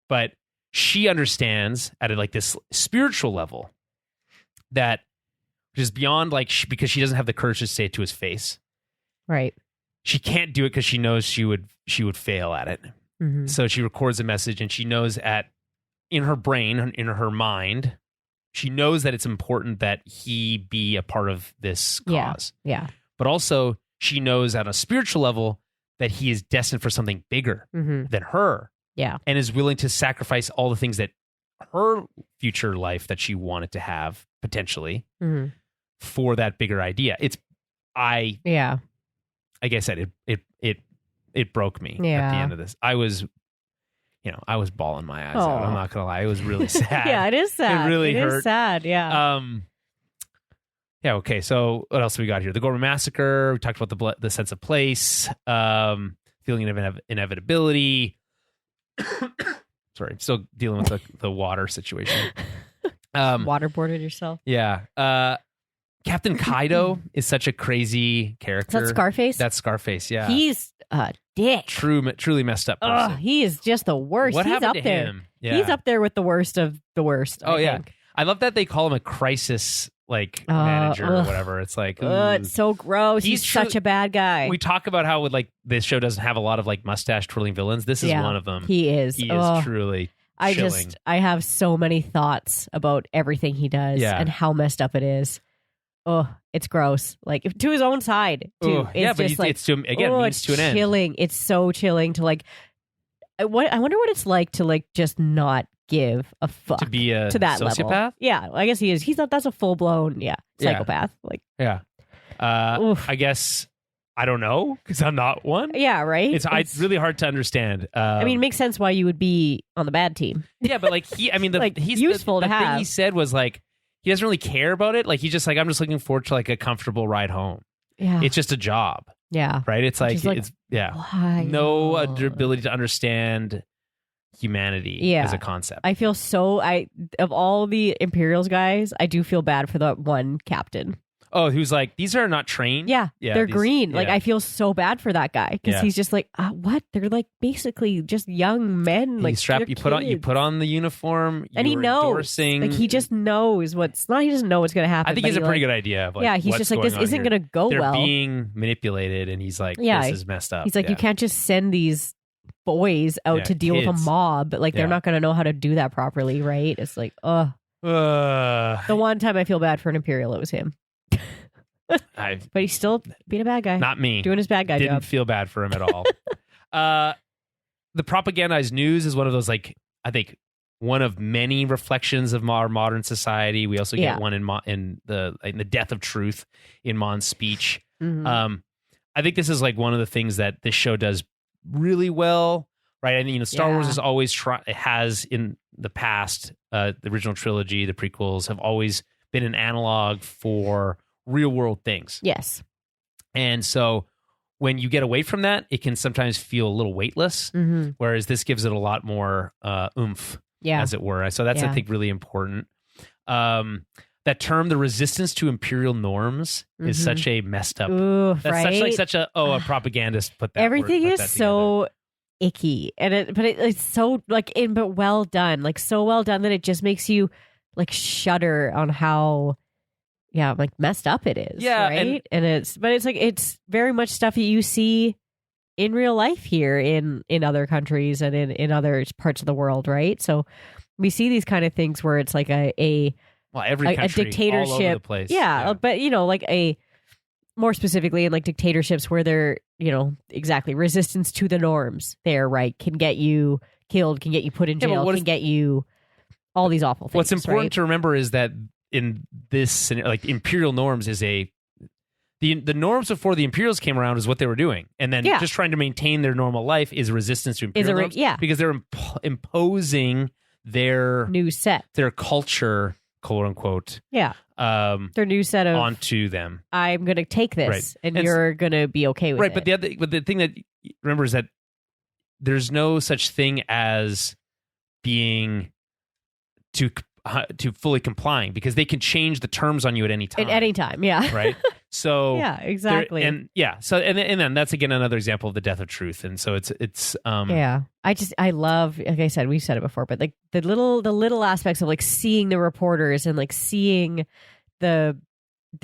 But she understands at like this spiritual level that which is beyond like because she doesn't have the courage to say it to his face. Right. She can't do it because she knows she would fail at it. So she records a message and she knows in her brain, in her mind, she knows that it's important that he be a part of this cause. Yeah. But also she knows at a spiritual level that he is destined for something bigger than her. Yeah. And is willing to sacrifice all the things that her future life that she wanted to have potentially for that bigger idea. Like I said, it broke me at the end of this. I was bawling my eyes out. I'm not going to lie. It was really sad. Yeah, it is sad. It really hurt. It is sad. Yeah. Yeah. Okay. So what else have we got here? The Gorman Massacre. We talked about the sense of place, feeling of inevitability. Sorry, still dealing with the water situation. Waterboarded yourself. Yeah. Captain Kaido is such a crazy character. Is that Scarface? That's Scarface. Yeah. He's a dick. Truly messed up person. He is just the worst. What He's happened up to there. him? Yeah. He's up there with the worst of the worst. Oh, I yeah. think. I love that they call him a crisis manager or whatever. It's like, it's so gross. He's such a bad guy. We talk about how this show doesn't have a lot of mustache twirling villains. This is one of them. He is. He is truly chilling. I have so many thoughts about everything he does and how messed up it is. Oh, it's gross. To his own side too. But it's to means to an end. Chilling. It's so chilling to I wonder what it's like to just not give a fuck to be a to that sociopath. Level. Yeah, I guess he is. He's not. That's a full blown psychopath. I guess I don't know because I'm not one. Yeah, right. It's really hard to understand. It makes sense why you would be on the bad team. Yeah, but he's useful to have. The thing he said was he doesn't really care about it. He's just I'm just looking forward to a comfortable ride home. Yeah, it's just a job. Yeah, right. It's why? No ability to understand humanity as a concept. I feel of all the Imperials guys, I do feel bad for the one captain. Oh, who's these are not trained? Yeah, they're green. I feel so bad for that guy because he's just what? They're basically just young men. You put on the uniform, and he knows. Endorsing. He just knows what's not. He doesn't know what's going to happen. I think he's a pretty good idea. Of he's just this isn't going to go they're well. They're being manipulated, and he's this is messed up. He's you can't just send these boys out to deal with a mob, but they're not going to know how to do that properly, right? It's the one time I feel bad for an Imperial, it was him. But he's still being a bad guy. Not me. Doing his bad guy job. Didn't feel bad for him at all. The propagandized news is one of those, I think, one of many reflections of our modern society. We also get one in the death of truth in Mon's speech. Mm-hmm. I think this is one of the things that this show does really well, right? And Star Wars has always has in the past, the original trilogy, the prequels have always been an analog for real world things. Yes. And so when you get away from that, it can sometimes feel a little weightless, whereas this gives it a lot more oomph, as it were. So that's, I think, really important. That term, the resistance to imperial norms, is such a messed up. Ooh, that's such a propagandist put that. Everything is so icky, and it's so but well done, so well done that it just makes you shudder on how messed up it is. Yeah, right. And it's very much stuff that you see in real life here in other countries and in other parts of the world, right? So we see these kind of things where it's every country, a dictatorship, all over the place. But a more specifically in dictatorships where they're exactly resistance to the norms there, right, can get you killed, can get you put in jail, can get you all these awful things. What's important to remember is that in this scenario, imperial norms is the norms before the Imperials came around is what they were doing, and then just trying to maintain their normal life is resistance to imperial norms. Because they're imposing their new set, their culture, quote unquote. Their new set of onto them. I'm going to take this, and you're going to be okay with it. Right, but the thing that remember is that there's no such thing as being to fully complying, because they can change the terms on you at any time. At any time, right. So exactly, and then that's again another example of the death of truth. And so it's I love, like I said, we've said it before, but the little aspects of seeing the reporters and seeing the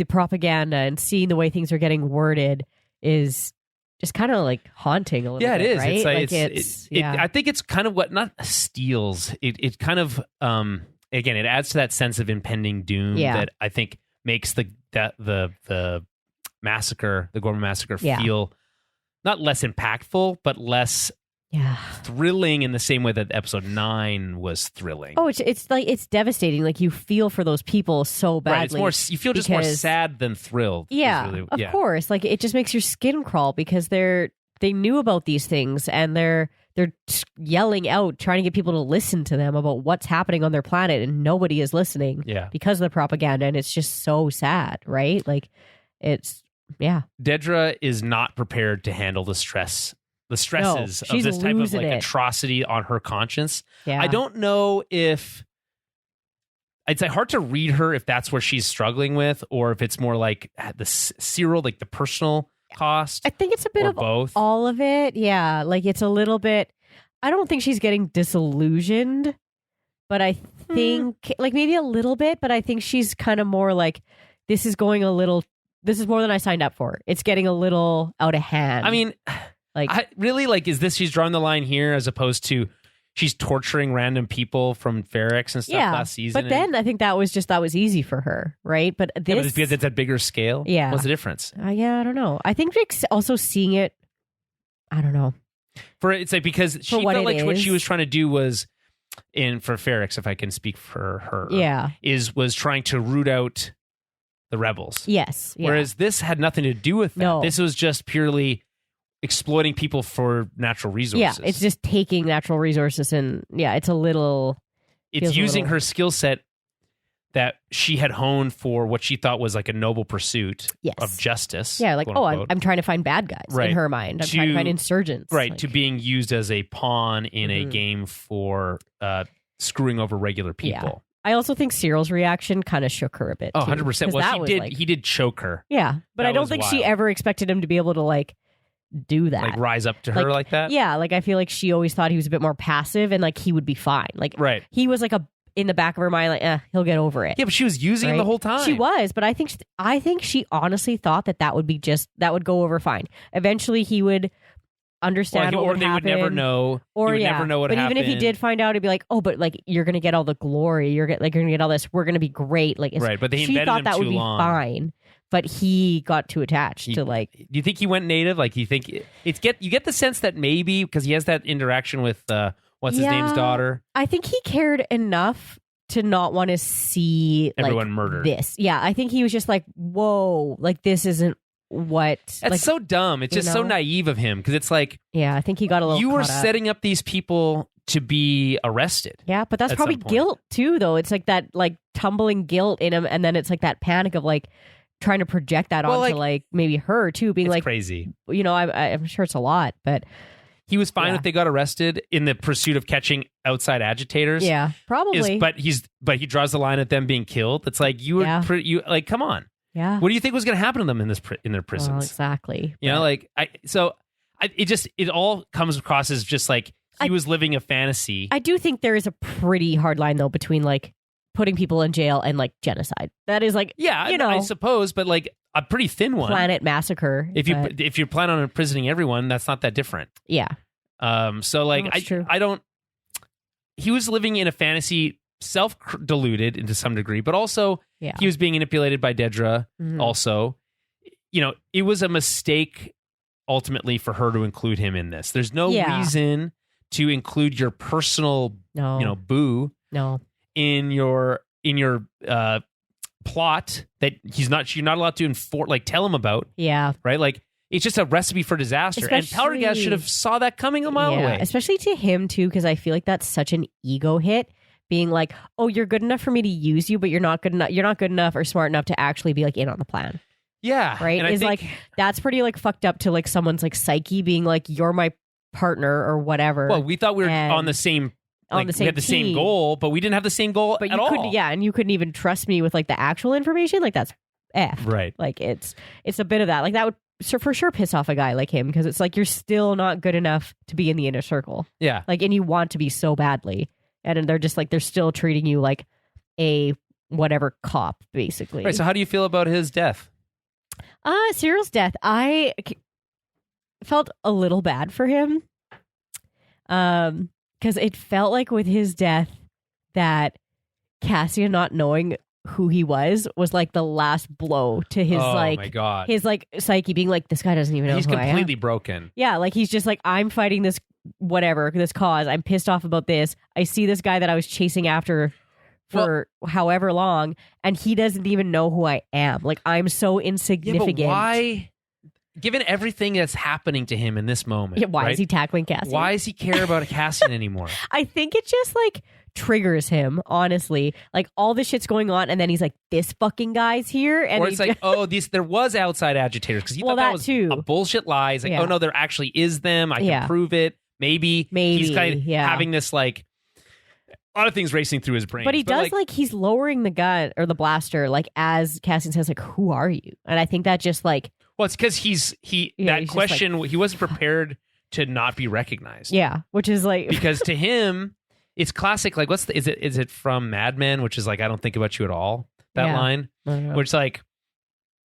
propaganda and seeing the way things are getting worded is just kind of haunting a little bit. Yeah, it is. Right? I think it's kind of what not steals. It kind of again, it adds to that sense of impending doom that I think makes the massacre, the Gorman Massacre, feel not less impactful, but less thrilling in the same way that episode 9 was thrilling. Oh, it's devastating. You feel for those people so badly. Right, it's more, you feel just more sad than thrilled. Yeah, of course. It just makes your skin crawl because they knew about these things and they're they're yelling out, trying to get people to listen to them about what's happening on their planet, and nobody is listening because of the propaganda, and it's just so sad, right? Like, it's, Dedra is not prepared to handle the stresses of this type of like atrocity on her conscience. I don't know if it's like hard to read her if that's where she's struggling with, or if it's more like the Cyril, like the personal cost. I think it's a bit of both. All of it. Yeah. Like it's a little bit, I don't think she's getting disillusioned, but I think like maybe a little bit, but I think she's kind of more like, this is more than I signed up for. It's getting a little out of hand. I mean, like really, like, is this, she's drawing the line here as opposed to she's torturing random people from Ferrex and stuff last season. But then I think that was easy for her, right? But this, but it's because it's at bigger scale. Yeah. What's the difference? I don't know. I think also seeing it, I don't know. It's like because she felt like what she was trying to do was, for Ferrex, if I can speak for her, was trying to root out the rebels. Yes. Yeah. Whereas this had nothing to do with that. No. This was just purely exploiting people for natural resources. Yeah, it's just taking natural resources and it's a little... It's using her skill set that she had honed for what she thought was like a noble pursuit of justice. Yeah, like, I'm trying to find bad guys in her mind. I'm trying to find insurgents. Right, like, to being used as a pawn in a game for screwing over regular people. I also think Cyril's reaction kind of shook her a bit. Oh, 100%. Well, he did choke her. Yeah, but I don't think she ever expected him to be able to like do that, like rise up to her like that. Yeah, like I feel like she always thought he was a bit more passive and like he would be fine. Like he was like in the back of her mind, like he'll get over it. Yeah, but she was using him the whole time. She was, but I think she honestly thought that would go over fine. Eventually, he would understand what would happen. Or they would never know. Or he would never know what happened. But even if he did find out, he'd be like, "Oh, but like you're gonna get all the glory. You're gonna get all this. We're gonna be great." Like, but they she embedded thought him that too would be long. fine. But he got too attached to like. Do you think he went native? Like, you think you get the sense that maybe because he has that interaction with what's his name's daughter. I think he cared enough to not want to see everyone murdered. This, I think he was just like, whoa, like this isn't what. That's like, so dumb. It's just so naive of him because it's like, I think he got a little. You were setting up these people to be arrested. Yeah, but that's probably guilt too, though. It's like that, like tumbling guilt in him, and then it's like that panic of like. Trying to project that onto like maybe her too, being like crazy. You know, I'm sure it's a lot, but he was fine if they got arrested in the pursuit of catching outside agitators. Yeah, probably. But he draws the line at them being killed. It's like you like, come on. Yeah. What do you think was going to happen to them in their prisons? Well, exactly. You know, like it all comes across as just like he was living a fantasy. I do think there is a pretty hard line though between like. Putting people in jail and like genocide. That is like, I suppose, but like a pretty thin one. Planet massacre. If you plan on imprisoning everyone, that's not that different. Yeah. So like, I don't. He was living in a fantasy, self-deluded to some degree, but also he was being manipulated by Dedra. Mm-hmm. Also, you know, it was a mistake ultimately for her to include him in this. There's no reason to include your personal, boo. No. In your plot that you're not allowed to tell him about. Yeah. Right? Like it's just a recipe for disaster. And Powdergas should have saw that coming a mile away. Especially to him too, because I feel like that's such an ego hit. Being like, oh, you're good enough for me to use you, but you're not good enough or smart enough to actually be like in on the plan. Yeah. Right? It's like that's pretty like fucked up to like someone's like psyche being like, you're my partner or whatever. Well, we thought we were on the same we had the same goal, but we didn't have the same goal at all. And you couldn't even trust me with like the actual information. Like that's F. Right. Like it's a bit of that. Like that would for sure piss off a guy like him because it's like you're still not good enough to be in the inner circle. Yeah. Like and you want to be so badly, and they're just like they're still treating you like a whatever cop basically. Right. So how do you feel about his death? Cyril's death. I felt a little bad for him. Because it felt like with his death that Cassian not knowing who he was like the last blow to his my God. His like psyche being like, this guy doesn't even know he's who I am. He's completely broken. Yeah, like he's just like, I'm fighting this this cause. I'm pissed off about this. I see this guy that I was chasing after for however long, and he doesn't even know who I am. Like I'm so insignificant. Yeah, but why? Given everything that's happening to him in this moment, why is he tackling Cassian? Why does he care about Cassian anymore? I think it just like triggers him, honestly. Like all this shit's going on, and then he's like, "This fucking guy's here," and or it's like, "Oh, there was outside agitators," because he thought that was too. a bullshit lie. He's like, "Oh no, there actually is them. I can prove it. Maybe he's kind of having this like." A lot of things racing through his brain. But he does like he's lowering the gun or the blaster like as Cassian says like, "Who are you?" And I think that just like it's because he's question like, he wasn't prepared to not be recognized. Yeah, which is like because to him it's classic. Like is it from Mad Men, which is like I don't think about you at all. That line, which like.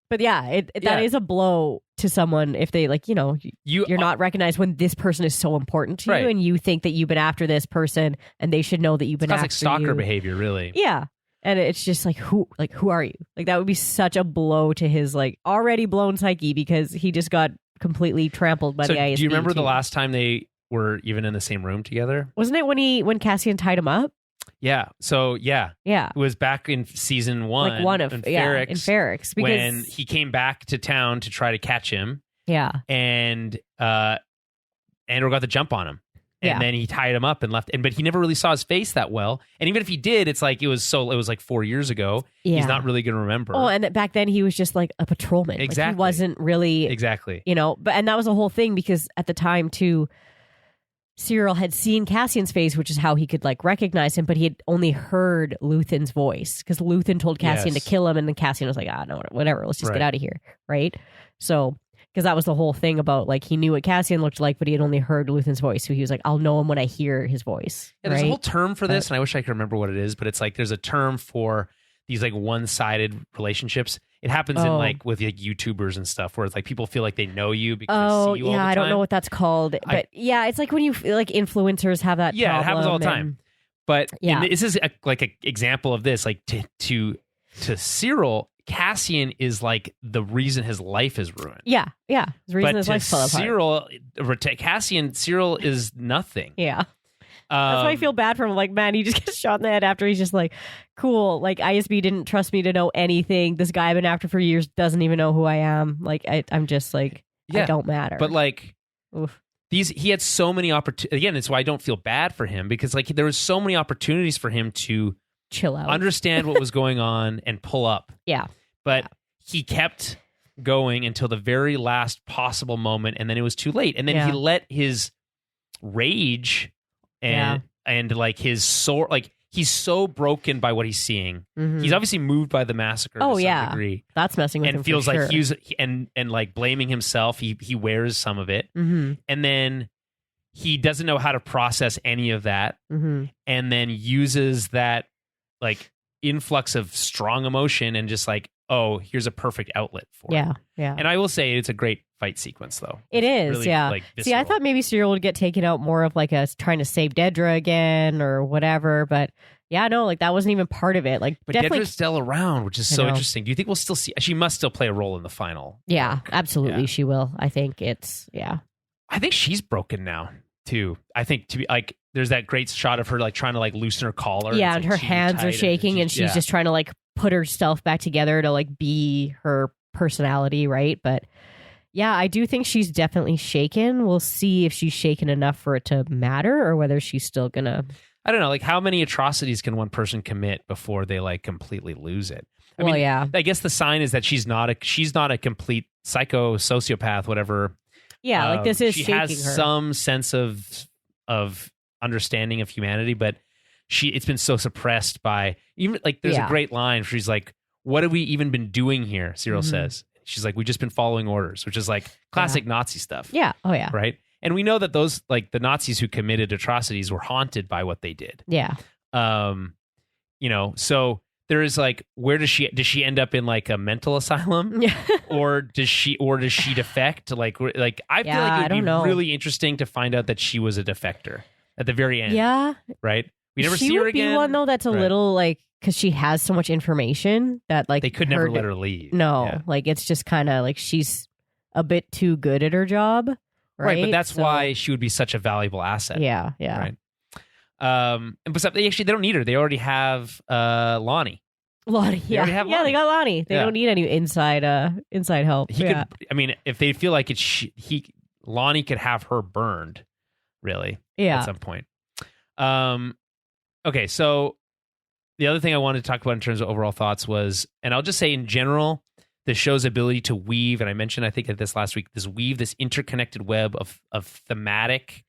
But that is a blow to someone if they like, you're not recognized when this person is so important to you, and you think that you've been after this person and they should know that you've been after like stalker behavior, really. Yeah. And it's just like, who are you? Like that would be such a blow to his like already blown psyche because he just got completely trampled by the ISB. Do you remember the last time they were even in the same room together? Wasn't it when Cassian tied him up? Yeah. So it was back in season 1, like one of in Ferrix, because when he came back to town to try to catch him. Yeah, and Andor got the jump on him, and then he tied him up and left. But he never really saw his face that well. And even if he did, it's like it was like 4 years ago. Yeah. He's not really going to remember. Oh, and back then he was just like a patrolman. Exactly, like, he wasn't really and that was the whole thing because at the time too. Cyril had seen Cassian's face, which is how he could like recognize him, but he had only heard Luthen's voice because Luthen told Cassian to kill him, and then Cassian was like, no, whatever, let's just get out of here, right? So, because that was the whole thing about like he knew what Cassian looked like, but he had only heard Luthen's voice, so he was like, I'll know him when I hear his voice. Yeah, there's a whole term for this, and I wish I could remember what it is, but it's like there's a term for these like one-sided relationships. It happens in like with like YouTubers and stuff where it's like people feel like they know you because they see you all the time. I don't know what that's called, but it's like when you like influencers have that. Yeah, it happens all the time. But this is like an example of this. Like to Cyril, Cassian is like the reason his life is ruined. Yeah, the reason his life fell apart. Cyril is nothing. Yeah. That's why I feel bad for him. Like, man, he just gets shot in the head after he's just like, cool. Like, ISB didn't trust me to know anything. This guy I've been after for years doesn't even know who I am. Like, I'm just like, I don't matter. But like, he had so many opportunities. Again, it's why I don't feel bad for him because like there was so many opportunities for him to chill out, understand what was going on, and pull up. Yeah, but he kept going until the very last possible moment, and then it was too late. And then he let his rage. And like his soul, like he's so broken by what he's seeing. Mm-hmm. He's obviously moved by the massacre to some degree. That's messing with him. And feels for like sure. and like blaming himself. He wears some of it, and then he doesn't know how to process any of that, and then uses that like influx of strong emotion and just like, oh, here's a perfect outlet for it. Yeah. And I will say it's a great fight sequence, though. It is, really, yeah. like, see, I thought maybe Cyril would get taken out more of like a trying to save Dedra again or whatever, but like that wasn't even part of it. Like, but definitely Dedra's still around, which is so interesting. Do you think we'll still see? She must still play a role in the final. Yeah, arc. absolutely, she will. I think I think she's broken now too. I think to be like, there's that great shot of her like trying to like loosen her collar. Yeah, and her hands are shaking, and she's just trying to like put herself back together to like be her personality, right? But yeah, I do think she's definitely shaken. We'll see if she's shaken enough for it to matter or whether she's still gonna. I don't know, like how many atrocities can one person commit before they like completely lose it? I mean, I guess the sign is that she's not a complete psycho sociopath, whatever. Yeah, like this is she shaking has her. some sense of understanding of humanity, but it's been so suppressed by even like there's a great line where she's like, what have we even been doing here? Cyril says. She's like, we've just been following orders, which is like classic Nazi stuff. Yeah. Oh yeah. Right. And we know that those like the Nazis who committed atrocities were haunted by what they did. Yeah. So there is like, where does she end up in like a mental asylum? Yeah. or does she defect? Like I feel like it would be really interesting to find out that she was a defector at the very end. Yeah. Right. We never she see her would again. Be one though that's a little like, because she has so much information that like they could never let her leave. No, like it's just kind of like she's a bit too good at her job. Right. But that's why she would be such a valuable asset. Yeah. Right. And besides, they don't need her. They already have Lonnie. Lonnie, They already have yeah, Lonnie. they got Lonnie. They don't need any inside help. He could. I mean, if they feel like Lonnie could have her burned, really, at some point. Okay, so the other thing I wanted to talk about in terms of overall thoughts was, and I'll just say in general, the show's ability to weave, and I mentioned I think at this last week, this interconnected web of thematic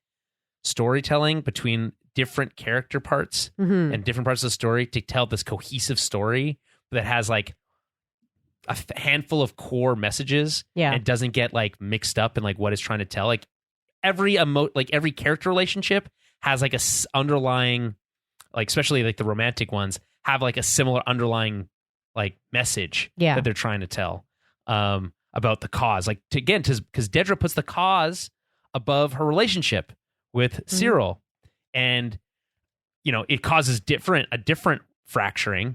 storytelling between different character parts and different parts of the story to tell this cohesive story that has like a handful of core messages and doesn't get like mixed up in like what it's trying to tell. Like every character relationship has like a underlying, like especially like the romantic ones have like a similar underlying like message that they're trying to tell about the cause. Like because Dedra puts the cause above her relationship with Cyril. And, you know, it causes a different fracturing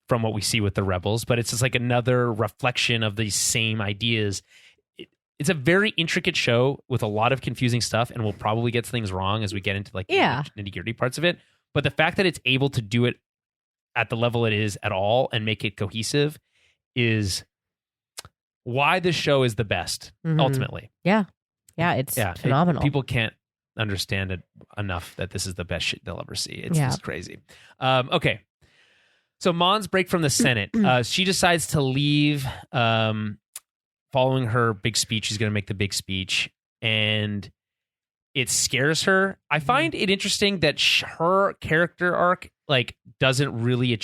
from what we see with the rebels, but it's just like another reflection of these same ideas. It's a very intricate show with a lot of confusing stuff, and we'll probably get things wrong as we get into like the nitty-gritty parts of it. But the fact that it's able to do it at the level it is at all and make it cohesive is why this show is the best, ultimately. Yeah. Yeah, it's phenomenal. People can't understand it enough that this is the best shit they'll ever see. It's just crazy. Okay. So Mon's break from the Senate. She decides to leave following her big speech. She's going to make the big speech, and it scares her. I find it interesting that her character arc like doesn't really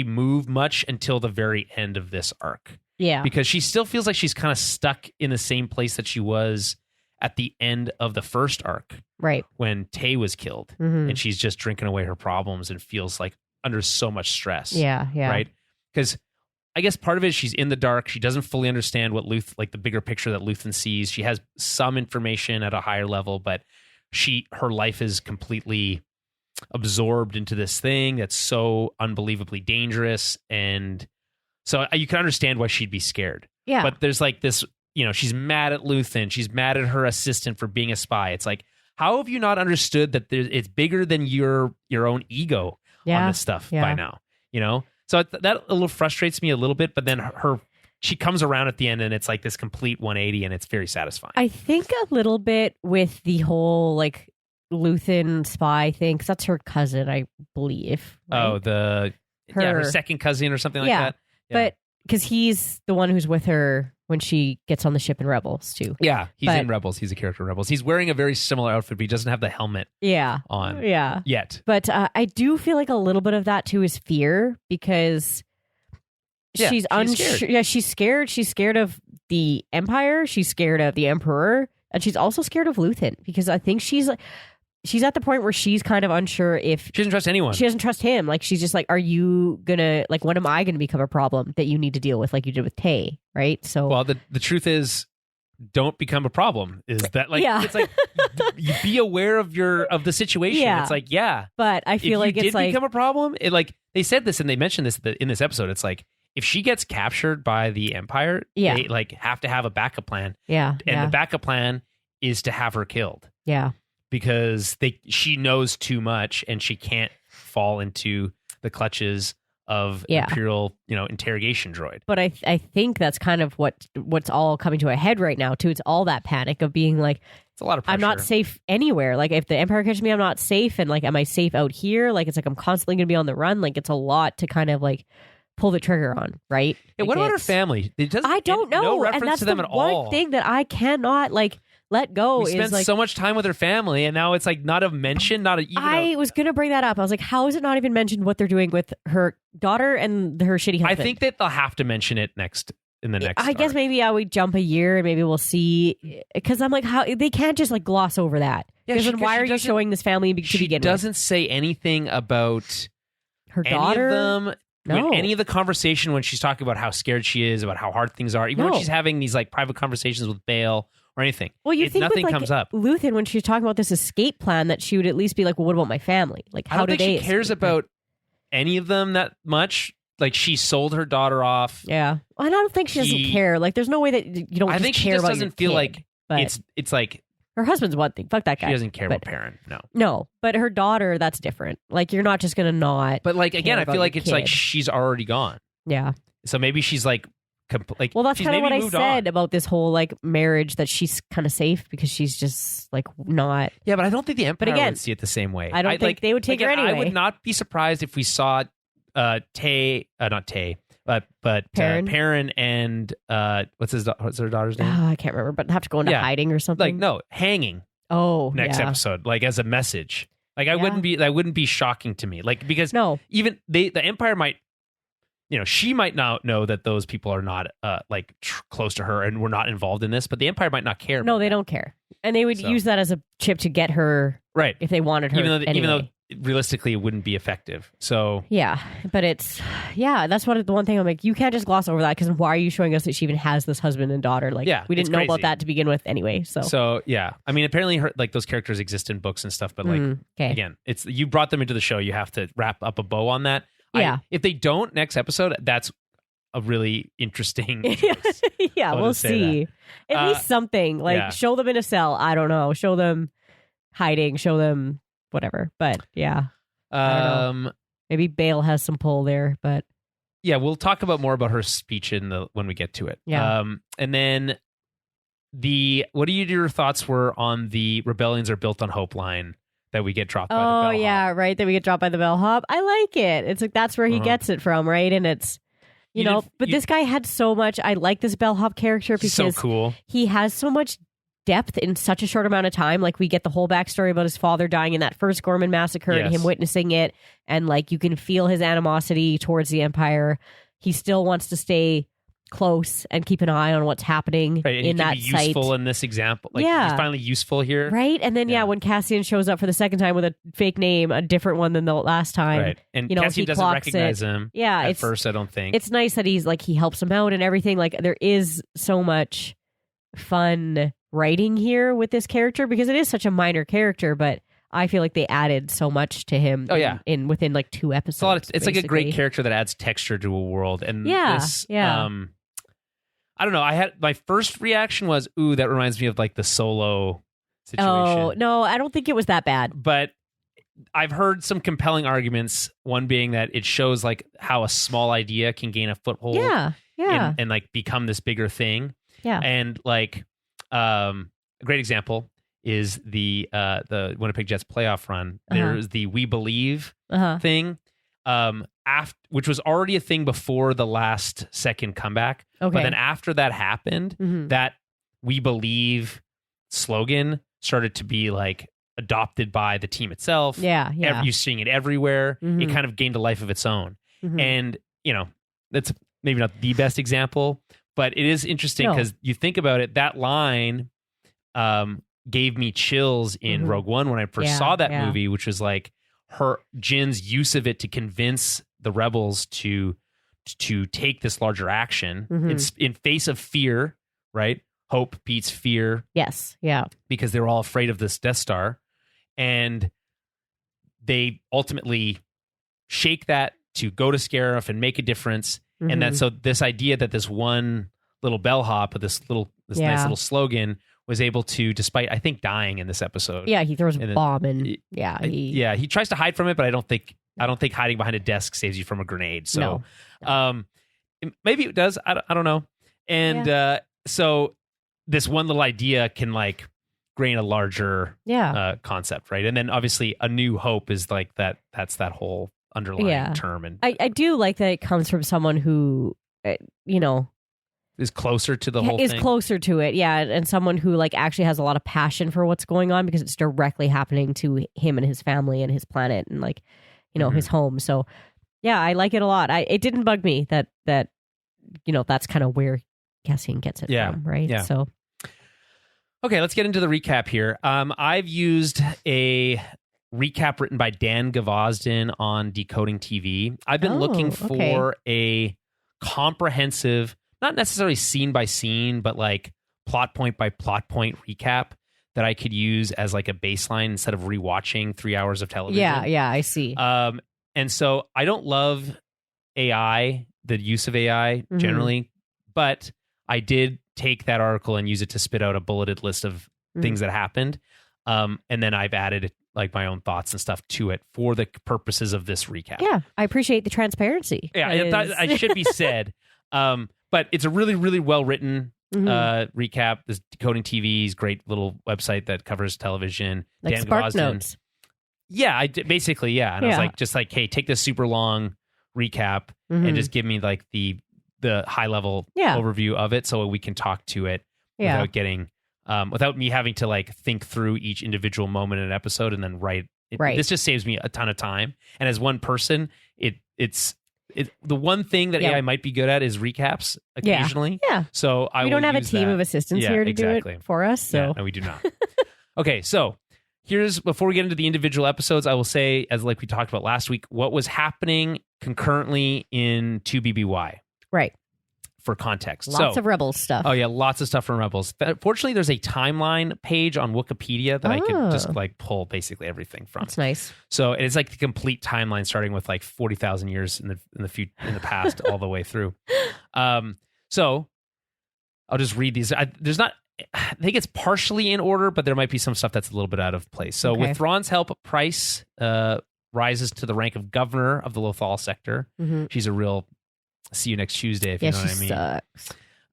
move much until the very end of this arc. Yeah. Because she still feels like she's kind of stuck in the same place that she was at the end of the first arc. Right. When Tay was killed and she's just drinking away her problems and feels like under so much stress. Yeah. Yeah. Right. Because I guess part of it is she's in the dark. She doesn't fully understand what like the bigger picture that Luthen sees. She has some information at a higher level, but her life is completely absorbed into this thing that's so unbelievably dangerous. And so you can understand why she'd be scared. Yeah. But there's like this, you know, she's mad at Luthen. She's mad at her assistant for being a spy. It's like, how have you not understood that it's bigger than your own ego on this stuff by now? You know? So that a little frustrates me a little bit, but then she comes around at the end and it's like this complete 180 and it's very satisfying. I think a little bit with the whole like Luthen spy thing, 'cause that's her cousin, I believe. Right? Oh, her second cousin or something like that. Yeah. But because he's the one who's with her when she gets on the ship in Rebels too. Yeah, he's in Rebels. He's a character in Rebels. He's wearing a very similar outfit, but he doesn't have the helmet on yet. But I do feel like a little bit of that too is fear, because she's unsure. Yeah, she's scared. She's scared of the Empire. She's scared of the Emperor. And she's also scared of Luthen, because I think she's at the point where she's kind of unsure if she doesn't trust anyone. She doesn't trust him. Like, she's just like, are you gonna, like, when am I gonna become a problem that you need to deal with, like you did with Tay, right? So, well, the truth is, don't become a problem. Is that like it's like you be aware of the situation. Yeah. It's like but I feel like it's like become a problem. It like they said this and they mentioned this in this episode. It's like if she gets captured by the Empire, they like have to have a backup plan. Yeah, and the backup plan is to have her killed. Yeah. Because she knows too much and she can't fall into the clutches of Imperial, interrogation droid. But I think that's kind of what's all coming to a head right now too. It's all that panic of being like, it's a lot of pressure. I'm not safe anywhere. Like, if the Empire catches me, I'm not safe. And like, am I safe out here? Like, it's like I'm constantly going to be on the run. Like, it's a lot to kind of like pull the trigger on, right? Yeah, what about her family? I don't know. No reference and that's to them the at all. one thing that I cannot like let go. We spent so much time with her family, and now it's like not a mention, I was going to bring that up. I was like, how is it not even mentioned what they're doing with her daughter and her shitty husband? I think that they'll have to mention it in the next. I guess maybe I would jump a year and maybe we'll see, because I'm like, how they can't just like gloss over that. Because then why are you showing this family to begin with? She doesn't say anything about her daughter. Any of them. No. Any of the conversation when she's talking about how scared she is, about how hard things are, even when she's having these like private conversations with Bale or anything. Well, you think nothing with, like, comes up. Luthen, when she's talking about this escape plan, that she would at least be like, well, what about my family? Like, how do they? I don't think she cares about any of them that much. Like, she sold her daughter off. Yeah, I don't think she doesn't care. Like, there's no way that you don't. I think she care just about doesn't feel like but it's like Her husband's one thing. Fuck that guy. She doesn't care about Perrin. No. No, but her daughter, that's different. Like, you're not just going to not. But like, again, I feel like it's kid. like she's already gone. Yeah. So maybe she's like, well, that's kind of what I said on. about this whole like marriage, that she's kind of safe because she's just like not. Yeah, but I don't think the Empire again, would see it the same way. I don't think they would take her anyway. I would not be surprised if we saw not Tay, but Perrin and what's her daughter's name? I can't remember, but have to go into hiding or something. Like, no, hanging. Oh, next episode, like as a message. Like that wouldn't be shocking to me. Like, because even the Empire might, she might not know that those people are not close to her and we're not involved in this, but the Empire might not care. No, they don't care, and they would use that as a chip to get her right if they wanted her. Even though realistically it wouldn't be effective. So yeah, but that's the one thing I'm like, you can't just gloss over that, because why are you showing us that she even has this husband and daughter? Like, we didn't know about that to begin with anyway. So yeah, I mean, apparently those characters exist in books and stuff, but like again, it's you brought them into the show, you have to wrap up a bow on that. Yeah, if they don't next episode, that's a really interesting choice. Yeah, we'll see. At least something, like show them in a cell. I don't know. Show them hiding. Show them whatever. But yeah, I don't know. Maybe Bale has some pull there. But yeah, we'll talk more about her speech when we get to it. Yeah. And then what your thoughts were on the rebellions are built on hope line that we get dropped by the bellhop? Oh yeah, right. That we get dropped by the bellhop. I like it. It's like that's where he gets it from, right? And it's this guy had so much. I like this bellhop character because so cool. He has so much depth in such a short amount of time. Like, we get the whole backstory about his father dying in that first Gorman massacre and him witnessing it, and like you can feel his animosity towards the Empire. He still wants to stay close and keep an eye on what's happening in that site. Useful in this example. Like, he's finally useful here. Right? And then, when Cassian shows up for the second time with a fake name, a different one than the last time. Right. And Cassian doesn't recognize him at first, I don't think. It's nice that he's like, he helps him out and everything. Like, there is so much fun writing here with this character, because it is such a minor character, but I feel like they added so much to him within like 2 episodes. It's like a great character that adds texture to a world. And I don't know. My first reaction was, ooh, that reminds me of like the Solo situation. Oh, no, I don't think it was that bad. But I've heard some compelling arguments, one being that it shows like how a small idea can gain a foothold and like become this bigger thing. Yeah. And like a great example is the Winnipeg Jets playoff run. There's the We Believe thing. Which was already a thing before the last second comeback. Okay. But then after that happened, that We Believe slogan started to be like adopted by the team itself. Yeah. You're seeing it everywhere. It kind of gained a life of its own. And, that's maybe not the best example, but it is interesting because you think about it, that line gave me chills in Rogue One when I first saw that movie, which was like Jin's use of it to convince the rebels to take this larger action. It's in face of fear, right? Hope beats fear. Yes. Yeah. Because they're all afraid of this Death Star, and they ultimately shake that to go to Scarif and make a difference. And that, so this idea that this one little bellhop with this nice little slogan was able to, despite I think dying in this episode. Yeah, he throws a bomb and he tries to hide from it, but I don't think hiding behind a desk saves you from a grenade. So maybe it does. I don't know. And so this one little idea can like gain a larger concept, right? And then obviously A New Hope is like that. That's that whole underlying term. And I do like that it comes from someone who is closer to the whole thing. Is closer to it, and someone who like actually has a lot of passion for what's going on because it's directly happening to him and his family and his planet and like his home. So I like it a lot. It didn't bug me that that's kind of where Cassian gets it from, right? Yeah. So okay, let's get into the recap here. I've used a recap written by Dan Gavosdin on Decoding TV. I've been looking for a comprehensive, not necessarily scene by scene, but like plot point by plot point recap that I could use as like a baseline instead of rewatching 3 hours of television. Yeah, I see. And so I don't love AI, the use of AI generally, but I did take that article and use it to spit out a bulleted list of things that happened. And then I've added like my own thoughts and stuff to it for the purposes of this recap. Yeah, I appreciate the transparency. Yeah, I should be said. But it's a really, really well-written recap. This Decoding TV's great little website that covers television. Like Dan Spark Gosden. Notes. Yeah, basically, yeah. And I was like, hey, take this super long recap and just give me like the high-level overview of it so we can talk to it without getting... without me having to like think through each individual moment in an episode and then write it. Right. This just saves me a ton of time. And as one person, it's the one thing that AI might be good at is recaps occasionally. Yeah. So we don't have a team of assistants here to do it for us. So no, we do not. Okay, so before we get into the individual episodes, I will say, as like we talked about last week, what was happening concurrently in 2BBY. Right. For context. Lots of Rebels stuff. Oh, yeah, lots of stuff from Rebels. Fortunately, there's a timeline page on Wikipedia that I could just like pull basically everything from. That's nice. So it's like the complete timeline starting with like 40,000 years in the past all the way through. So I'll just read these. I think it's partially in order, but there might be some stuff that's a little bit out of place. So with Thrawn's help, Price rises to the rank of governor of the Lothal sector. She's a real... See you next Tuesday, if you know what I mean.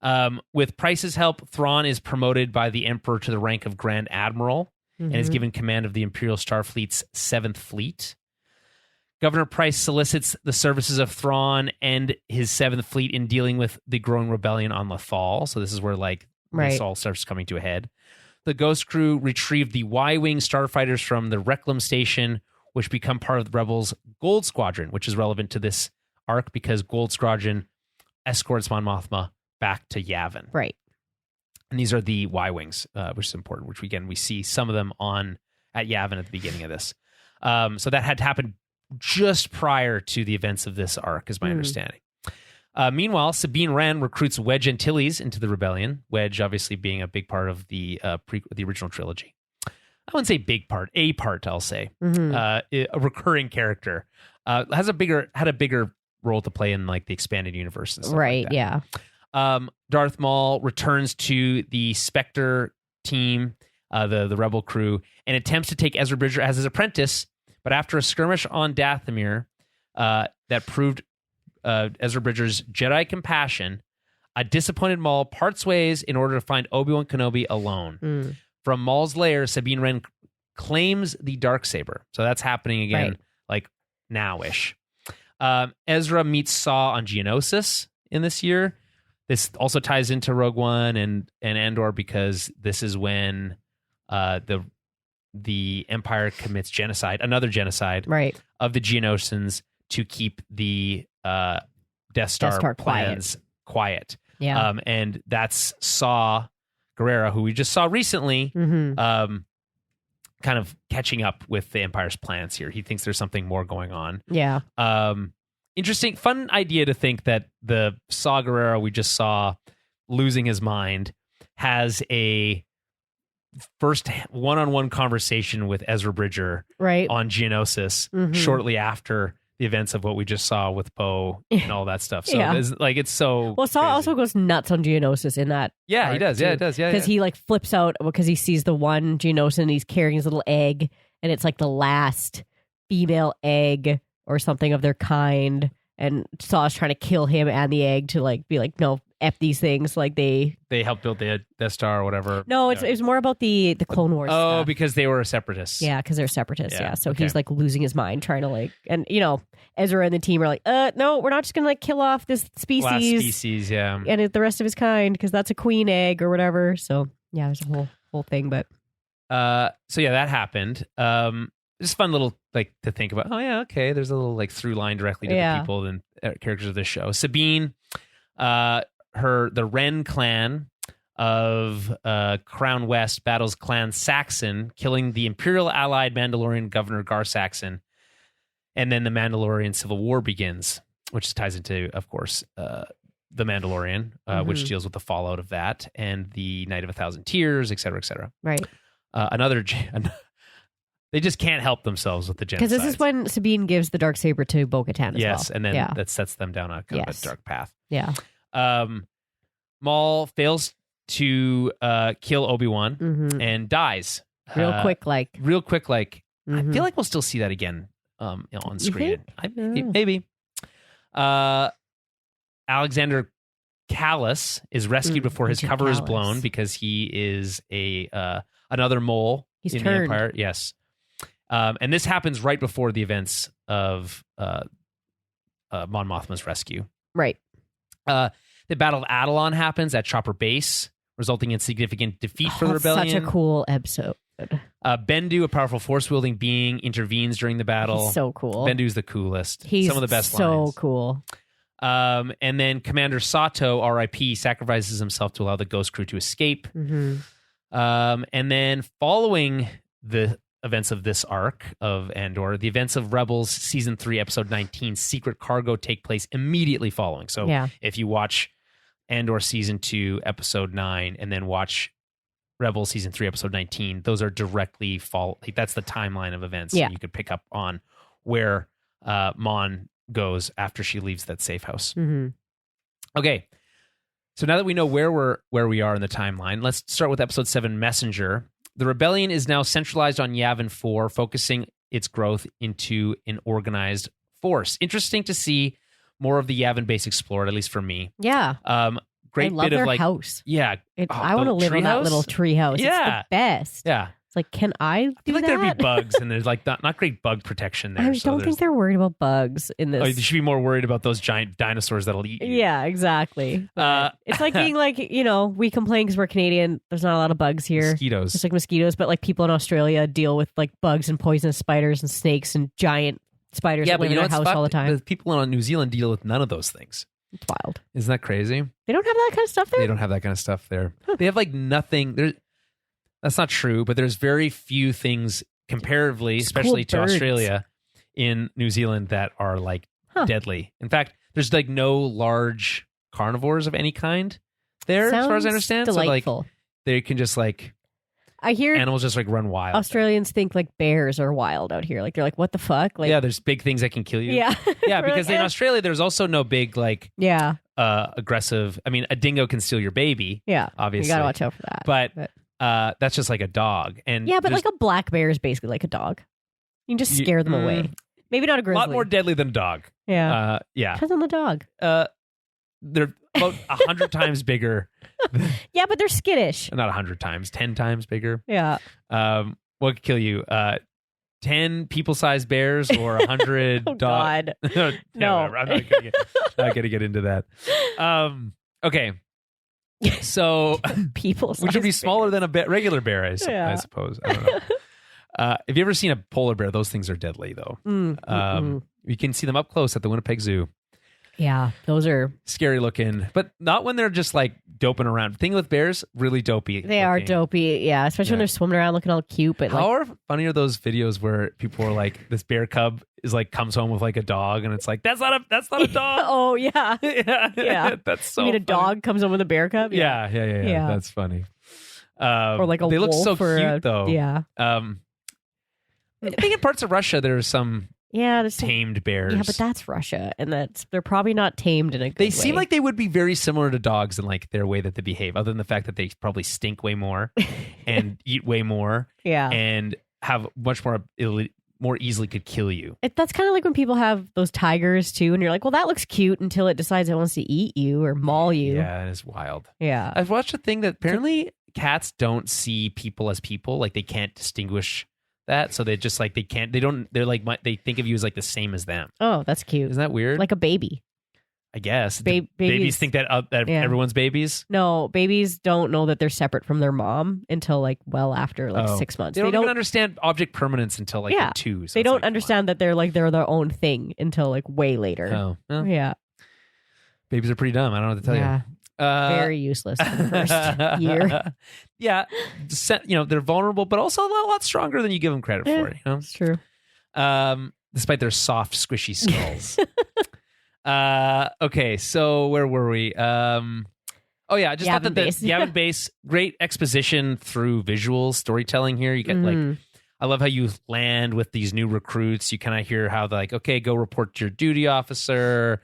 Sucks. With Price's help, Thrawn is promoted by the Emperor to the rank of Grand Admiral and is given command of the Imperial Starfleet's 7th Fleet. Governor Price solicits the services of Thrawn and his 7th Fleet in dealing with the growing rebellion on Lothal. So this is where like this all starts coming to a head. The Ghost Crew retrieve the Y-Wing starfighters from the Reclam Station, which become part of the Rebels' Gold Squadron, which is relevant to this arc because Gold Squadron escorts Mon Mothma back to Yavin. Right. And these are the Y-Wings, which is important, which we see some of them at Yavin at the beginning of this. So that had happened just prior to the events of this arc, is my understanding. Meanwhile, Sabine Wren recruits Wedge Antilles into the rebellion. Wedge obviously being a big part of the original trilogy. I wouldn't say big part, a part, I'll say. A recurring character. Had a bigger role to play in like the expanded universe and stuff like that. Darth Maul returns to the Spectre team, the Rebel crew, and attempts to take Ezra Bridger as his apprentice, but after a skirmish on Dathomir that proved Ezra Bridger's Jedi compassion, a disappointed Maul parts ways in order to find Obi-Wan Kenobi alone. From Maul's lair, Sabine Wren claims the Darksaber. So that's happening again, like now-ish. Ezra meets Saw on Geonosis in this year. This also ties into Rogue One and Andor because this is when the Empire commits another genocide of the Geonosians to keep the Death Star plans quiet. Yeah. And that's Saw Gerrera, who we just saw recently, kind of catching up with the Empire's plans here. He thinks there's something more going on. Yeah. Interesting, fun idea to think that the Saw Gerrera we just saw losing his mind has a first one-on-one conversation with Ezra Bridger on Geonosis shortly after the events of what we just saw with Poe and all that stuff. So it's so well. Saw crazy. Also goes nuts on Geonosis in that. Yeah, he does. Too. Yeah, it does. Yeah, because he like flips out because he sees the one Geonosis and he's carrying his little egg, and it's like the last female egg or something of their kind. And Saw's trying to kill him and the egg to like be like, no, F these things. Like they helped build the Death Star or whatever. No, it's more about the Clone Wars. Oh, stuff. Because they were separatists. Yeah, because they're separatists. Yeah. So he's like losing his mind trying to like, and Ezra and the team are like, no, we're not just gonna like kill off this species. Last species, yeah. And the rest of his kind because that's a queen egg or whatever. So yeah, there's a whole thing, but. So yeah, that happened. Just fun little like to think about. Oh yeah, okay. There's a little like through line directly to the people and characters of this show. Sabine, the Wren clan of Crown West battles Clan Saxon, killing the Imperial allied Mandalorian Governor Gar Saxon, and then the Mandalorian Civil War begins, which ties into, of course, the Mandalorian, which deals with the fallout of that and the Night of 1,000 Tears, et cetera, et cetera. Right. They just can't help themselves with the genocide. Because this is when Sabine gives the Darksaber to Bo-Katan as well. Yes, and then that sets them down a kind of a dark path. Yeah. Maul fails to kill Obi-Wan and dies. Real quick. I feel like we'll still see that again on screen. Maybe. Alexander Callus is rescued before his cover is blown because he is another mole in the Empire. Yes. And this happens right before the events of Mon Mothma's rescue. Right. The Battle of Atollon happens at Chopper Base, resulting in significant defeat for the rebellion. Such a cool episode. Bendu, a powerful force-wielding being, intervenes during the battle. He's so cool. Bendu's the coolest. He's some of the best so lines. Cool. And then Commander Sato, R.I.P., sacrifices himself to allow the Ghost Crew to escape. And then following the events of this arc of Andor, the events of Rebels Season 3, Episode 19, Secret Cargo, take place immediately following. So if you watch Andor Season 2, Episode 9, and then watch Rebels Season 3, Episode 19, those are directly that's the timeline of events. Yeah. And you could pick up on where Mon goes after she leaves that safe house. Okay. So now that we know where we are in the timeline, let's start with Episode 7, Messenger. The rebellion is now centralized on Yavin 4, focusing its growth into an organized force. Interesting to see more of the Yavin base explored, at least for me. Yeah. Great I love bit their of like house. Yeah. I want to live on that little tree house. Yeah. It's the best. Yeah. It's like, can I do feel like that? there'd be bugs and there's like not great bug protection there. I don't think they're worried about bugs in this. Oh, you should be more worried about those giant dinosaurs that'll eat you. Yeah, exactly. It's like being like, we complain because we're Canadian. There's not a lot of bugs here. Mosquitoes. It's like mosquitoes, but like people in Australia deal with like bugs and poisonous spiders and snakes and giant spiders that live in their house all the time. The people in New Zealand deal with none of those things. It's wild. Isn't that crazy? They don't have that kind of stuff there? They don't have that kind of stuff there. They have like nothing. That's not true, but there's very few things comparatively, especially to Australia, in New Zealand that are like deadly. In fact, there's like no large carnivores of any kind there, as far as I understand. Delightful. So like they can just like, I hear animals just like run wild. Australians think like bears are wild out here. Like they're like, what the fuck? Like, yeah, there's big things that can kill you. Yeah. Yeah, because in Australia, there's also no big like aggressive. I mean, a dingo can steal your baby. Yeah. Obviously. You gotta watch out for that. But that's just like a dog. And yeah, but like a black bear is basically like a dog. You can just scare them away. Maybe not a grizzly. A lot more deadly than a dog. Yeah. Yeah. Depends on the dog. They're about 100 times bigger. Yeah, but they're skittish. Not 100 times, 10 times bigger. Yeah. What could kill you? 10 people-sized bears or 100 oh, God. No. I'm not going to get into that. Okay. So, which would be smaller than a regular bear, I suppose. I don't know. Have you ever seen a polar bear? Those things are deadly, though. You can see them up close at the Winnipeg Zoo. Yeah, those are scary looking, but not when they're just like doping around. The thing with bears, really dopey. They are dopey, yeah. Especially when they're swimming around looking all cute. But how funny are those videos where people are like, this bear cub is like comes home with like a dog, and it's like that's not a dog. Oh yeah, yeah. That's so. You mean funny. A dog comes home with a bear cub? Yeah. That's funny. Or like a they wolf look so cute though. Yeah. I think in parts of Russia there are some. Yeah, there's tamed bears. Yeah, but that's Russia, and they're probably not tamed in a good way. They seem like they would be very similar to dogs in like their way that they behave, other than the fact that they probably stink way more and eat way more. Yeah, and have much more easily could kill you. That's kind of like when people have those tigers too, and you're like, well, that looks cute until it decides it wants to eat you or maul you. Yeah, it's wild. Yeah, I've watched a thing that apparently cats don't see people as people, like they can't distinguish that, so they just like they think of you as like the same as them. Oh, that's cute. Isn't that weird? Like a baby, I guess. Babies think that everyone's babies. No, babies don't know that they're separate from their mom until like well after 6 months. They don't even understand object permanence until like 2. So they don't understand that they're their own thing until like way later. Oh, well, yeah. Babies are pretty dumb. I don't know what to tell you. Very useless for the first year. Yeah, they're vulnerable, but also a lot stronger than you give them credit for. It's true. Despite their soft, squishy skulls. Okay, so where were we? Oh yeah, I just thought that the Yavin base, great exposition through visuals, storytelling here. You get I love how you land with these new recruits. You kind of hear how they're like, okay, go report to your duty officer.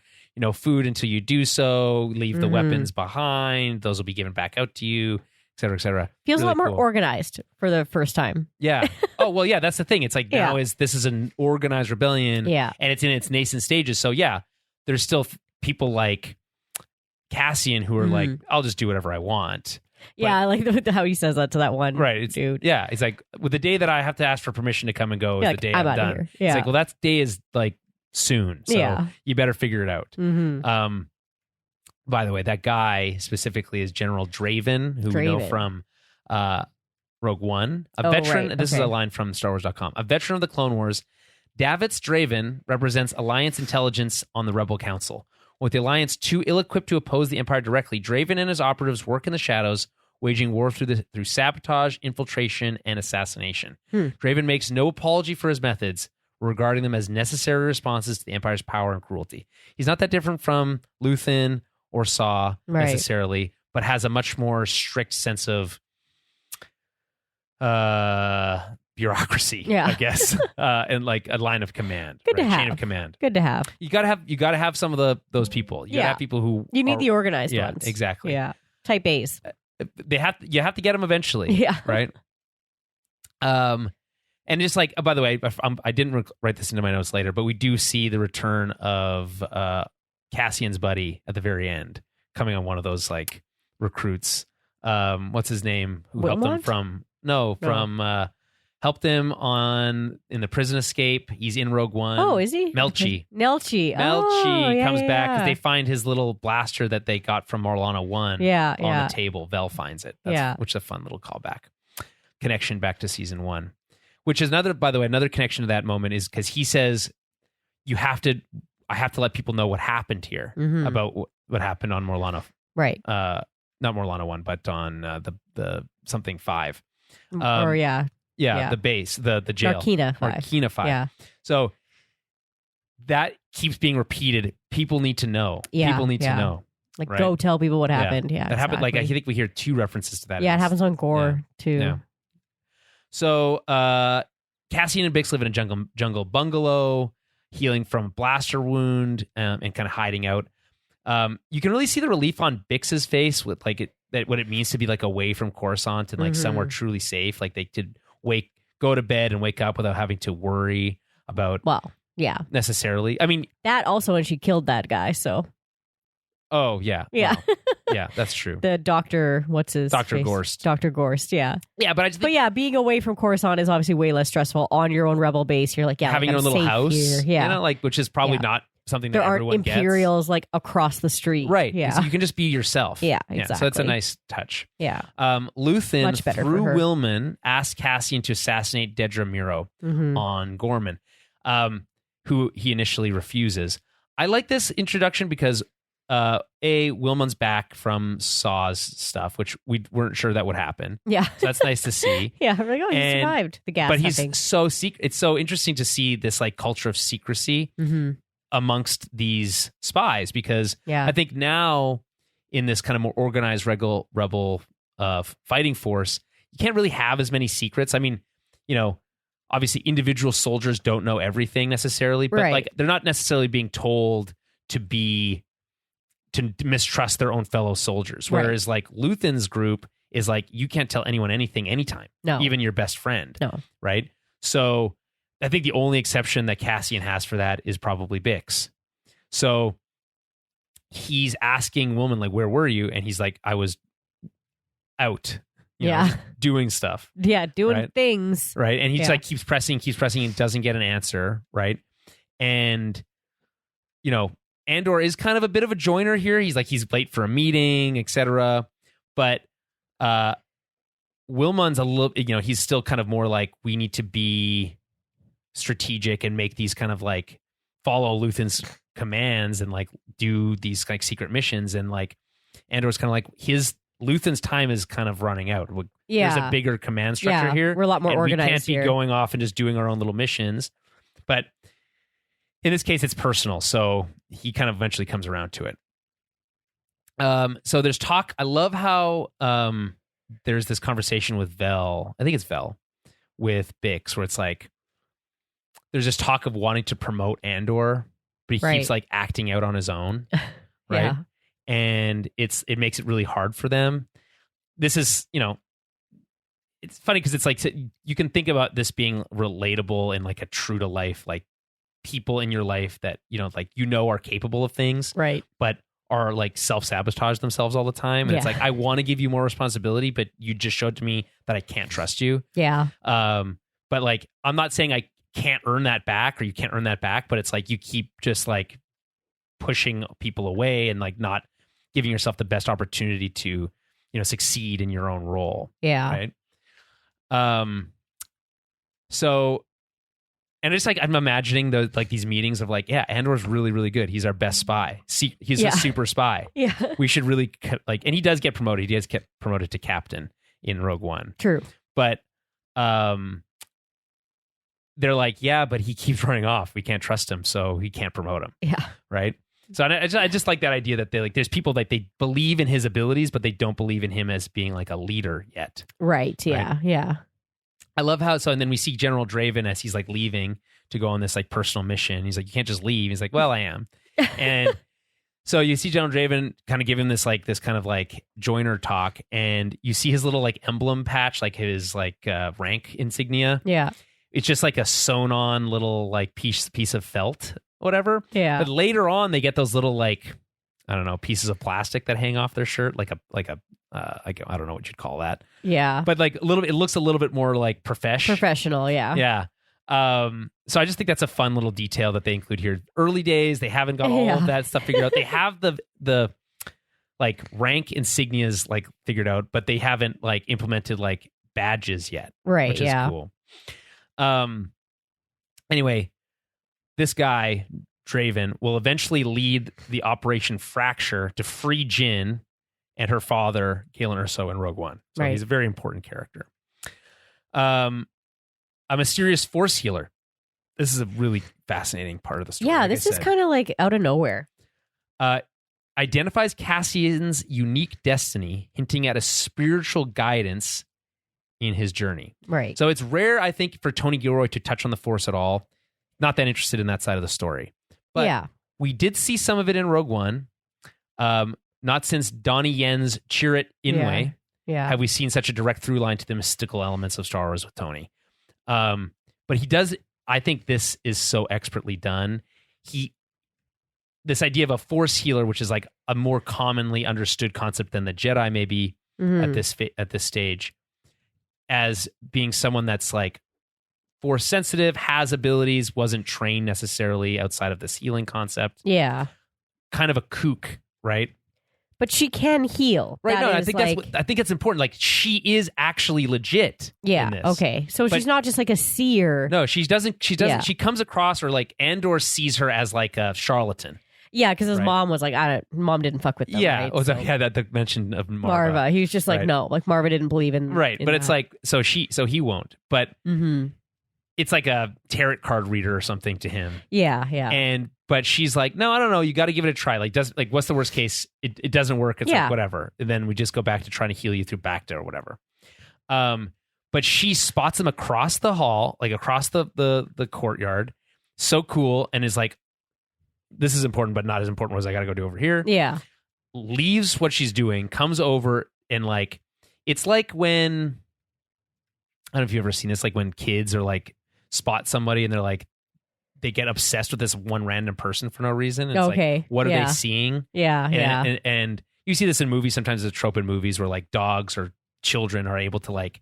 food until you do so, leave the weapons behind. Those will be given back out to you, et cetera, et cetera. Feels really a lot more organized for the first time. Yeah. Oh, well, yeah, that's the thing. It's like now this is an organized rebellion and it's in its nascent stages. So yeah, there's still people like Cassian who are like, I'll just do whatever I want. Yeah, I like how he says that to that one dude. Yeah, it's like, with the day that I have to ask for permission to come and go is the day I'm done. Here. Yeah. It's like, well, that day is like soon, so you better figure it out. By the way, that guy specifically is General Draven, who we know from Rogue One. A veteran, this is a line from StarWars.com. A veteran of the Clone Wars, Davitz Draven represents Alliance intelligence on the Rebel Council. With the Alliance too ill-equipped to oppose the Empire directly, Draven and his operatives work in the shadows, waging war through sabotage, infiltration, and assassination. Draven makes no apology for his methods, regarding them as necessary responses to the Empire's power and cruelty. He's not that different from Luthen or Saw necessarily, but has a much more strict sense of bureaucracy, I guess, and like a line of command, chain of command. Good to have. You gotta have some of those people. You gotta have people who need the organized ones. Exactly. Yeah, type A's. You have to get them eventually. Yeah. Right. And just like, by the way, I didn't write this into my notes later, but we do see the return of Cassian's buddy at the very end, coming on one of those like recruits. What's his name? Who helped them from? Helped him in the prison escape. He's in Rogue One. Oh, is he? Melchi. Melchi comes back because they find his little blaster that they got from Morlana 1 on the table. Vel finds it. Which is a fun little callback. Connection back to season 1. Which is another connection to that moment is because he says, I have to let people know what happened here about what happened on Morlana. Right. Not Morlana 1, but on the something 5. The base, the jail. Narkina 5. Yeah. So that keeps being repeated. People need to know. Yeah. People need to know. Like, go tell people what happened. Yeah. That happened. Like, I think we hear 2 references to that. Yeah, it happens on Gore too. Yeah. So Cassian and Bix live in a jungle bungalow, healing from a blaster wound and kind of hiding out. You can really see the relief on Bix's face with like what it means to be like away from Coruscant and like somewhere truly safe. Like they could go to bed and wake up without having to worry about necessarily. I mean, that also when she killed that guy. So oh yeah. Wow. Yeah, that's true. The doctor, what's his Dr. face? Gorst. Dr. Gorst, yeah. Yeah, but being away from Coruscant is obviously way less stressful. On your own rebel base, you're like, having your own little house, here. Yeah, like which is probably not something that everyone gets. There aren't Imperials like across the street, right? Yeah, so you can just be yourself. Yeah, exactly. So that's a nice touch. Yeah. Luthen much better through Willman asked Cassian to assassinate Dedra Miro on Gorman, who he initially refuses. I like this introduction because Willman's back from Saw's stuff, which we weren't sure that would happen. Yeah. So that's nice to see. Yeah. We're like, he survived the gas. But he's so secret. It's so interesting to see this like culture of secrecy amongst these spies because I think now in this kind of more organized rebel fighting force, you can't really have as many secrets. I mean, obviously individual soldiers don't know everything necessarily, but like they're not necessarily being told to mistrust their own fellow soldiers. Whereas like Luthen's group is like, you can't tell anyone anything anytime. No. Even your best friend. No. Right? So I think the only exception that Cassian has for that is probably Bix. So he's asking Willman, like, where were you? And he's like, I was out. Doing stuff. Yeah, doing things. Right. And he's like keeps pressing and doesn't get an answer. Right. And Andor is kind of a bit of a joiner here. He's late for a meeting, etc. But Willman's a little, he's still kind of more like, we need to be strategic and make these kind of like follow Luthen's commands and like do these like secret missions. And like Andor's kind of like Luthen's time is kind of running out. There's a bigger command structure here. We're a lot more organized. We can't be going off and just doing our own little missions. But in this case, it's personal, so he kind of eventually comes around to it. So there's talk. I love how there's this conversation with Vel. I think it's Vel with Bix, where it's like there's this talk of wanting to promote Andor but he keeps like acting out on his own, right? Yeah. And it makes it really hard for them. This is, it's funny because it's like you can think about this being relatable and like a true to life, like people in your life that are capable of things, right? But are like self-sabotage themselves all the time, and it's like, I want to give you more responsibility, but you just showed to me that I can't trust you. Yeah. But like, I'm not saying I can't earn that back or you can't earn that back, but it's like you keep just like pushing people away and like not giving yourself the best opportunity to succeed in your own role. Yeah. Right. So, and it's like, I'm imagining these meetings of like, yeah, Andor's really, really good. He's our best spy. He's a super spy. Yeah. We should really and he does get promoted. He does get promoted to captain in Rogue One. True. But, they're like, yeah, but he keeps running off. We can't trust him, so he can't promote him. Yeah. Right. So I just like that idea that there's people that they believe in his abilities, but they don't believe in him as being like a leader yet. Right. Yeah. Right? Yeah. I love how, and then we see General Draven as he's like leaving to go on this like personal mission. He's like, you can't just leave. He's like, well, I am. And so you see General Draven kind of give him this kind of like joiner talk, and you see his little like emblem patch, like his like rank insignia. Yeah. It's just like a sewn on little like piece of felt, whatever. Yeah. But later on, they get those little like, I don't know, pieces of plastic that hang off their shirt, like I don't know what you'd call that. Yeah. But like it looks a little bit more like professional. Yeah. Yeah. So I just think that's a fun little detail that they include here. Early days, they haven't got all of that stuff figured out. They have the like rank insignias like figured out, but they haven't like implemented like badges yet. Right. Which is cool. Anyway, this guy, Draven, will eventually lead the Operation Fracture to free Jyn and her father, Galen Erso, in Rogue One. So he's a very important character. A mysterious force healer. This is a really fascinating part of the story. Yeah, this is kind of like out of nowhere. Identifies Cassian's unique destiny, hinting at a spiritual guidance in his journey. Right. So it's rare, I think, for Tony Gilroy to touch on the Force at all. Not that interested in that side of the story. But we did see some of it in Rogue One. Not since Donnie Yen's Chirrut Inway have we seen such a direct through line to the mystical elements of Star Wars with Tony. But he does, I think this is so expertly done. This idea of a Force healer, which is like a more commonly understood concept than the Jedi maybe at this stage, as being someone that's like Force sensitive, has abilities, wasn't trained necessarily outside of this healing concept. Yeah. Kind of a kook, right? But she can heal. Right. That I think it's important. Like, she is actually legit. Yeah. In this. Okay. So she's not just like a seer. No, she doesn't. She comes across, or like Andor sees her as like a charlatan. Yeah, because his mom was like, mom didn't fuck with them. Yeah. Right? That the mention of Marva. Marva. He was just like, no, like Marva didn't believe in. Right. In but that. it's like, so he won't. But it's like a tarot card reader or something to him. Yeah. Yeah. But she's like, no, I don't know. You got to give it a try. Like, what's the worst case? It doesn't work. It's like, whatever. And then we just go back to trying to heal you through Bacta or whatever. But she spots him across the hall, like across the courtyard. So cool. And is like, this is important, but not as important as I got to go do over here. Yeah. Leaves what she's doing, comes over, and like, it's like when, I don't know if you've ever seen this, like when kids are like, spot somebody and they're like, they get obsessed with this one random person for no reason. And it's like, what are they seeing? Yeah. And you see this in movies. Sometimes it's a trope in movies where like dogs or children are able to like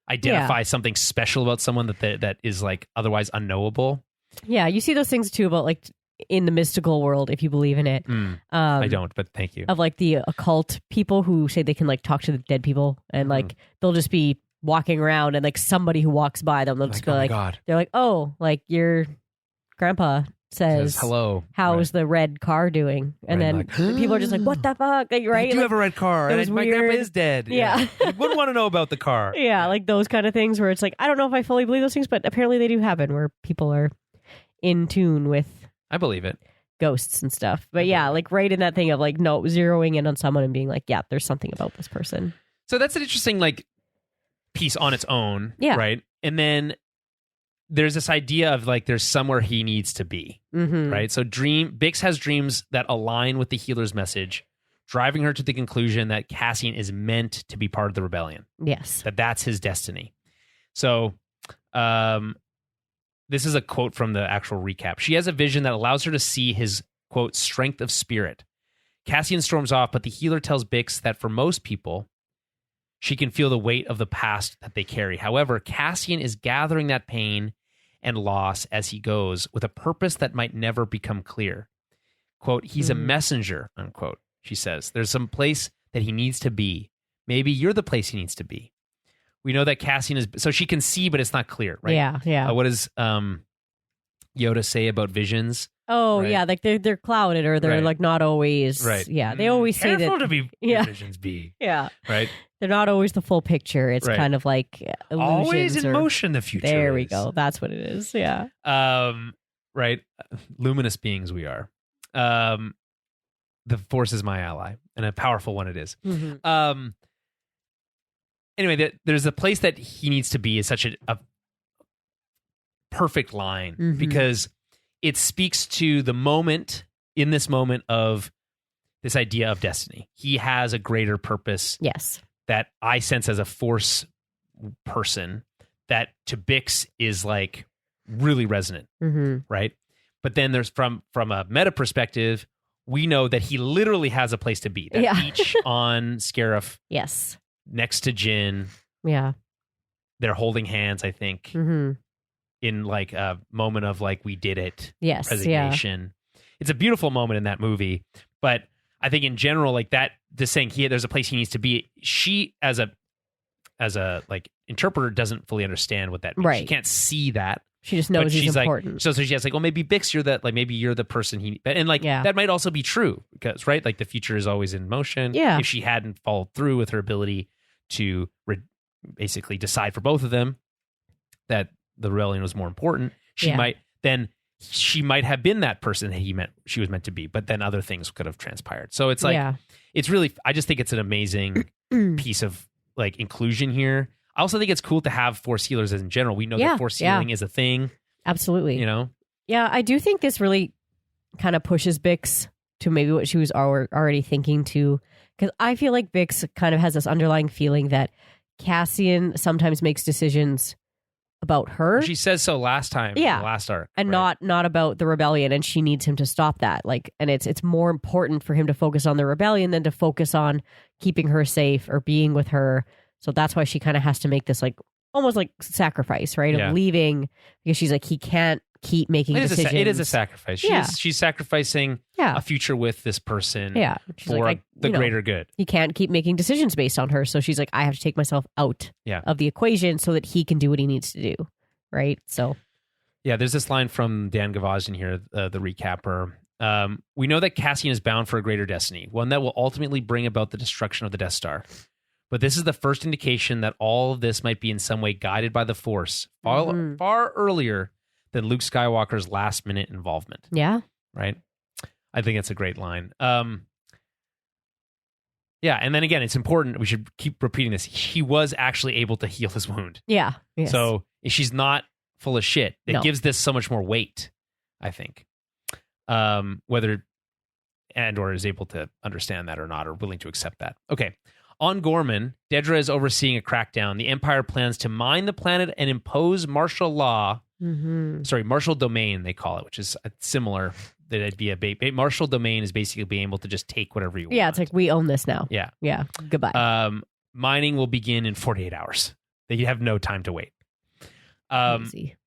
identify something special about someone that is like otherwise unknowable. Yeah. You see those things too about like in the mystical world, if you believe in it. I don't, but thank you. Of like the occult people who say they can like talk to the dead people, and like they'll just be walking around, and like somebody who walks by them, they'll just be like, God. They're like, oh, like your grandpa says hello. How's the red car doing? And then like, people are just like, what the fuck? Like, right? I do have a red car, and my grandpa is dead. Yeah. I wouldn't want to know about the car. Yeah, like those kind of things where it's like, I don't know if I fully believe those things, but apparently they do happen where people are in tune with, I believe it, ghosts and stuff. But yeah, like right in that thing of like, no, zeroing in on someone and being like, yeah, there's something about this person. So that's an interesting like piece on its own. Yeah. Right. And then there's this idea of like there's somewhere he needs to be, right? So Bix has dreams that align with the healer's message, driving her to the conclusion that Cassian is meant to be part of the rebellion. Yes. That's his destiny. So this is a quote from the actual recap. She has a vision that allows her to see his, quote, strength of spirit. Cassian storms off, but the healer tells Bix that for most people, she can feel the weight of the past that they carry. However, Cassian is gathering that pain and loss as he goes with a purpose that might never become clear. Quote, he's a messenger, unquote, she says. There's some place that he needs to be. Maybe you're the place he needs to be. We know that Cassian is... So she can see, but it's not clear, right? Yeah. What does Yoda say about visions? Oh, right? yeah, like they're clouded or they're like not always... Right. Yeah, they always say that... Careful to be visions be. Yeah. Right? They're not always the full picture. It's kind of like illusions. Always in motion, the future There we go. That's what it is. Yeah. Right. Luminous beings we are. The Force is my ally, and a powerful one it is. Anyway, there's a place that he needs to be is such a perfect line because it speaks to the moment, in this moment of this idea of destiny. He has a greater purpose. Yes. That I sense as a Force person that to Bix is like really resonant, right? But then there's from a meta perspective, we know that he literally has a place to be. That beach on Scarif. Yes. Next to Jin. Yeah. They're holding hands, I think, in like a moment of like, we did it. Yes. Resignation. Yeah. It's a beautiful moment in that movie. But I think in general, like that, just saying there's a place he needs to be. She, as a like interpreter, doesn't fully understand what that means. Right. She can't see that. She just knows he's important. Like, so she's like, oh, maybe Bix, you're that, like maybe you're the person he, and like that might also be true because right, like the future is always in motion. Yeah. If she hadn't followed through with her ability to basically decide for both of them that the rebellion was more important, she might have been that person that she was meant to be, but then other things could have transpired. So it's like it's really, I just think it's an amazing piece of like inclusion here. I also think it's cool to have Force healers in general. We know that Force healing is a thing. Absolutely. You know? Yeah, I do think this really kind of pushes Bix to maybe what she was already thinking to. Because I feel like Bix kind of has this underlying feeling that Cassian sometimes makes decisions about her. She says so last time, in the last arc. And not about the rebellion, and she needs him to stop that. Like, and it's more important for him to focus on the rebellion than to focus on keeping her safe or being with her. So that's why she kind of has to make this like almost like sacrifice, right? Of leaving because she's like, he can't keep making decisions. It is a sacrifice. She's sacrificing a future with this person for the greater good. He can't keep making decisions based on her. So she's like, I have to take myself out of the equation so that he can do what he needs to do. Right. So. Yeah, there's this line from Dan Gavazin here, the recapper. We know that Cassian is bound for a greater destiny, one that will ultimately bring about the destruction of the Death Star. But this is the first indication that all of this might be in some way guided by the Force far earlier than Luke Skywalker's last-minute involvement. Yeah. Right? I think it's a great line. And then again, it's important. We should keep repeating this. He was actually able to heal his wound. Yeah. Yes. So if she's not full of shit, it gives this so much more weight, I think. Whether Andor is able to understand that or not, or willing to accept that. Okay. On Gorman, Dedra is overseeing a crackdown. The Empire plans to mine the planet and impose martial law. Martial domain, they call it, which is similar. That it'd be a martial domain is basically being able to just take whatever you want. Yeah, it's like we own this now. Yeah. Yeah. Goodbye. Mining will begin in 48 hours. They have no time to wait.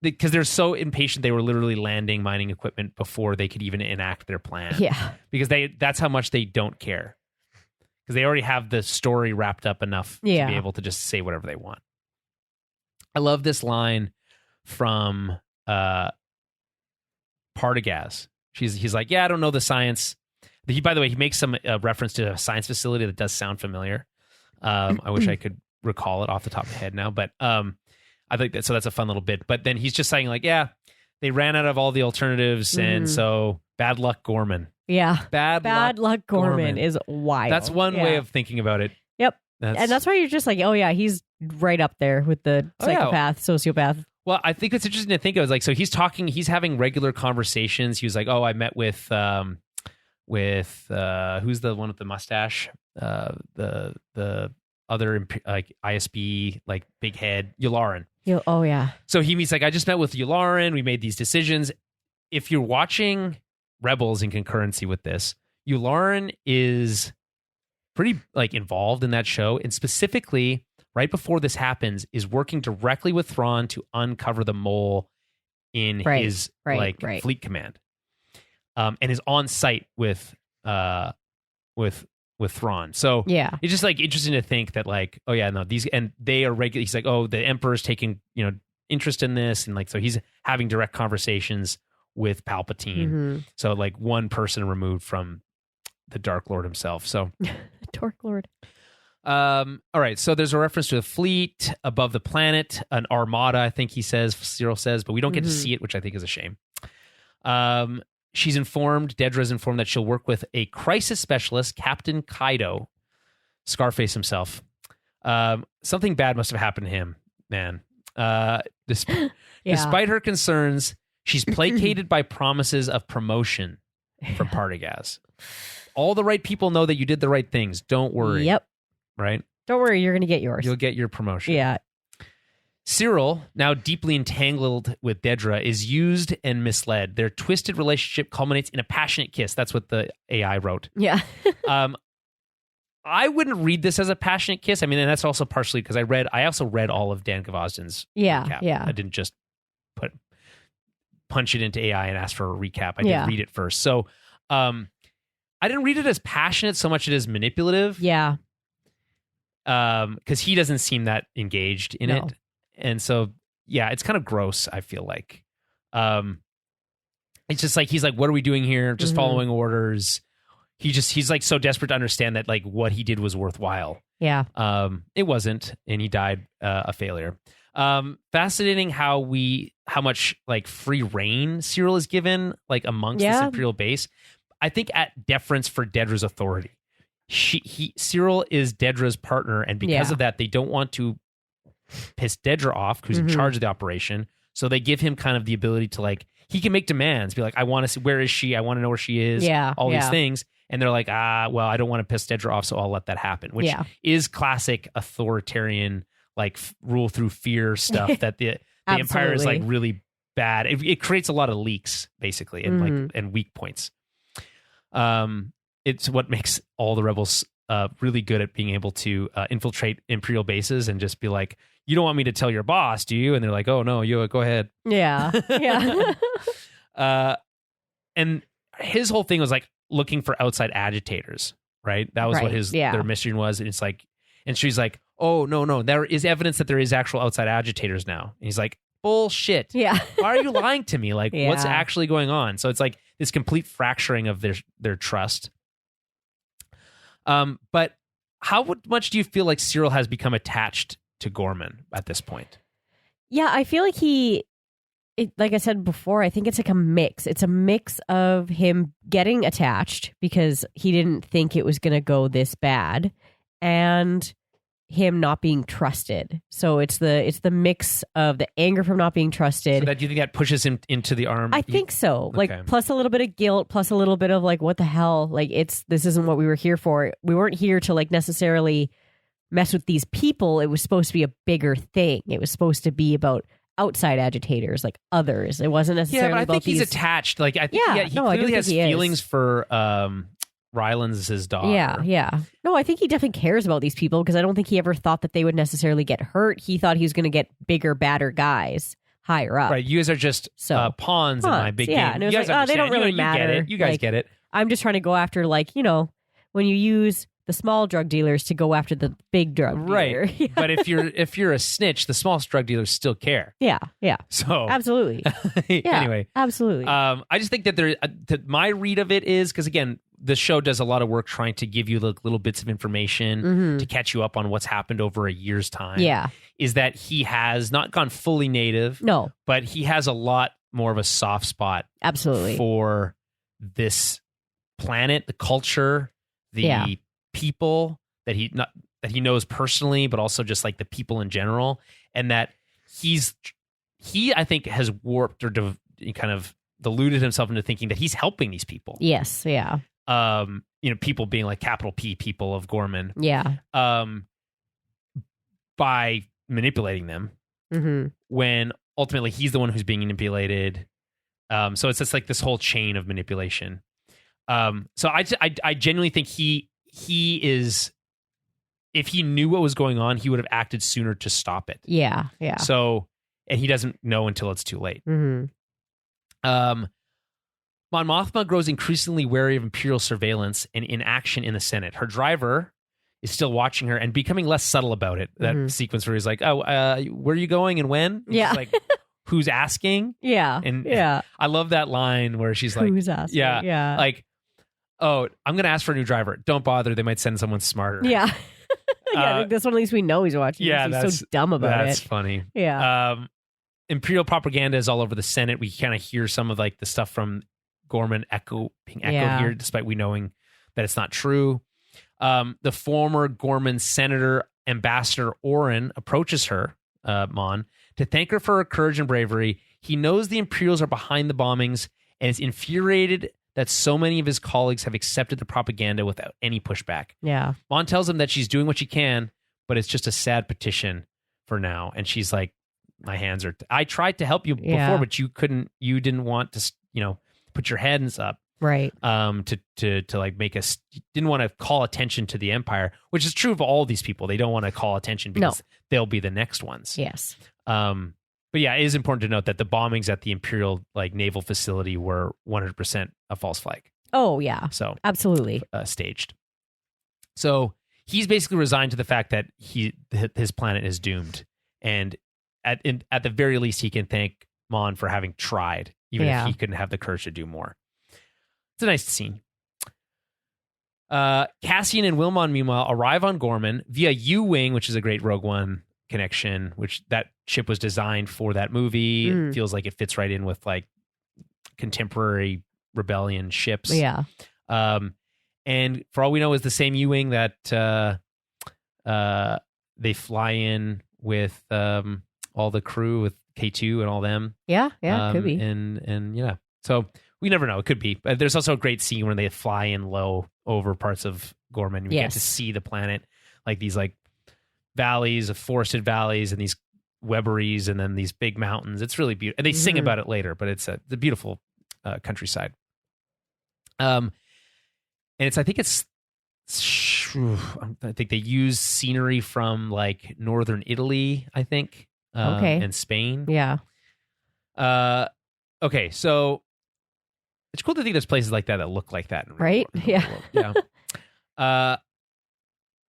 Because they're so impatient, they were literally landing mining equipment before they could even enact their plan. Yeah. Because that's how much they don't care. Because they already have the story wrapped up enough to be able to just say whatever they want. I love this line from Partagaz. He's like, I don't know the science. By the way, he makes some reference to a science facility that does sound familiar. I wish I could recall it off the top of my head now, but I think that's a fun little bit. But then he's just saying like, they ran out of all the alternatives, and so bad luck, Gorman. Yeah. Bad luck Gorman is wild. That's one way of thinking about it. Yep. And that's why you're just like, oh yeah, he's right up there with the psychopath, sociopath. Well, I think it's interesting to think of. Like, so he's having regular conversations. He was like, "Oh, I met with who's the one with the mustache? The other like ISB like big head, Yularen." Oh yeah. So he's like, "I just met with Yularen. We made these decisions." If you're watching Rebels in concurrency with this, Yularen is pretty like involved in that show, and specifically right before this happens is working directly with Thrawn to uncover the mole in his fleet command, and is on site with Thrawn. So yeah, it's just like interesting to think that like, oh yeah, no, these, and they are regular. He's like, oh, the Emperor's taking interest in this, and like, so he's having direct conversations with Palpatine. Mm-hmm. So like one person removed from the Dark Lord himself. So Dark Lord. All right. So there's a reference to a fleet above the planet, an armada, I think Cyril says, but we don't get to see it, which I think is a shame. Dedra's informed that she'll work with a crisis specialist, Captain Kaido, Scarface himself. Something bad must have happened to him, man. Despite her concerns, she's placated by promises of promotion from Partagaz. All the right people know that you did the right things. Don't worry. Yep. Right? Don't worry, you're going to get yours. You'll get your promotion. Yeah. Cyril, now deeply entangled with Dedra, is used and misled. Their twisted relationship culminates in a passionate kiss. That's what the AI wrote. Yeah. I wouldn't read this as a passionate kiss. I mean, and that's also partially because I also read all of Dan Gvozden's recap. Yeah. I didn't just punch it into AI and ask for a recap. I did read it first. So I didn't read it as passionate so much as manipulative. Yeah. Because he doesn't seem that engaged in it. And so, yeah, it's kind of gross, I feel like. It's just like, he's like, what are we doing here? Just following orders. He's like so desperate to understand that like what he did was worthwhile. Yeah. It wasn't, and he died a failure. Fascinating how much like free reign Cyril is given like amongst this Imperial base. I think at deference for Dedra's authority. Cyril is Dedra's partner, and because of that, they don't want to piss Dedra off, who's in charge of the operation. So they give him kind of the ability to like, he can make demands, be like, I want to see, where is she? I want to know where she is. All these things. And they're like, well, I don't want to piss Dedra off, so I'll let that happen, which is classic authoritarian, like rule through fear stuff that the Empire is like really bad. It creates a lot of leaks, basically, and like and weak points. It's what makes all the rebels really good at being able to infiltrate Imperial bases and just be like, you don't want me to tell your boss, do you? And they're like, oh no, you go ahead. Yeah. And his whole thing was like looking for outside agitators, right? That was what their mission was. And it's like, and she's like, oh no, there is evidence that there is actual outside agitators now. And he's like, bullshit. Yeah. Why are you lying to me? Like, what's actually going on? So it's like this complete fracturing of their trust. But how much do you feel like Cyril has become attached to Gorman at this point? Yeah, I feel like like I said before, I think it's like a mix. It's a mix of him getting attached because he didn't think it was going to go this bad, and him not being trusted. So it's the mix of the anger from not being trusted. So that, do you think that pushes him into the arm? I think so. Like, plus a little bit of guilt, plus a little bit of like, what the hell? Like, this isn't what we were here for. We weren't here to like necessarily mess with these people. It was supposed to be a bigger thing. It was supposed to be about outside agitators, like others. It wasn't necessarily. Yeah, but I about think he's attached. Like, I think he clearly has feelings for Ryland's his daughter. Yeah. No, I think he definitely cares about these people because I don't think he ever thought that they would necessarily get hurt. He thought he was going to get bigger, badder guys higher up. Right. You guys are just pawns in my big game. And it was like, they don't really matter. You guys get it. I'm just trying to go after, like, when you use the small drug dealers to go after the big drug dealer. Right. But if you're a snitch, the smallest drug dealers still care. Yeah. So absolutely. Anyway, absolutely. I just think that my read of it is, because again, the show does a lot of work trying to give you little bits of information to catch you up on what's happened over a year's time. Yeah. Is that he has not gone fully native. No. But he has a lot more of a soft spot. Absolutely. For this planet, the culture, the people that he knows personally, but also just like the people in general. And that he's he, I think, has warped or kind of deluded himself into thinking that he's helping these people. Yes, yeah. People being like capital P people of Gorman. Yeah. By manipulating them, when ultimately he's the one who's being manipulated. So it's just like this whole chain of manipulation. So I genuinely think he is, if he knew what was going on, he would have acted sooner to stop it. Yeah, yeah. So, and he doesn't know until it's too late. Mon Mothma grows increasingly wary of Imperial surveillance and inaction in the Senate. Her driver is still watching her and becoming less subtle about it. That sequence where he's like, "Oh, where are you going and when?" And yeah, like, who's asking? Yeah, and yeah. I love that line where she's like, "Who's asking?" Yeah, like, "Oh, I'm going to ask for a new driver. Don't bother. They might send someone smarter." Yeah, yeah. That's one at least we know he's watching. Yeah, he's so dumb about it. That's funny. Yeah. Imperial propaganda is all over the Senate. We kind of hear some of like the stuff from Gorman being echoed here, despite we knowing that it's not true. The former Gorman Senator Ambassador Oren approaches her, Mon, to thank her for her courage and bravery. He knows the Imperials are behind the bombings and is infuriated that so many of his colleagues have accepted the propaganda without any pushback. Yeah. Mon tells him that she's doing what she can, but it's just a sad petition for now. And she's like, my hands are... I tried to help you before, but you didn't want to, put your hands up. Right. To like make us... Didn't want to call attention to the Empire, which is true of all these people. They don't want to call attention because they'll be the next ones. Yes. But yeah, it is important to note that the bombings at the Imperial naval facility were 100% a false flag. Oh yeah. So absolutely staged. So he's basically resigned to the fact that his planet is doomed, and at the very least, he can thank Mon for having tried, even if he couldn't have the courage to do more. It's a nice scene. Cassian and Wilmon, meanwhile, arrive on Gorman via U-Wing, which is a great Rogue One connection, which that ship was designed for that movie. It feels like it fits right in with like contemporary rebellion ships. Yeah. And for all we know, is the same U-Wing that they fly in with all the crew, with K2 and all them. Yeah, could be. And yeah, so we never know. It could be. But there's also a great scene when they fly in low over parts of Gorman. We get to see the planet, like these like valleys of forested valleys and these webberies and then these big mountains. It's really beautiful. And they sing about it later, but it's the beautiful countryside. And I think they use scenery from like northern Italy, I think. And Spain. Yeah. Okay, so it's cool to think there's places like that look like that. Right? Yeah. Yeah.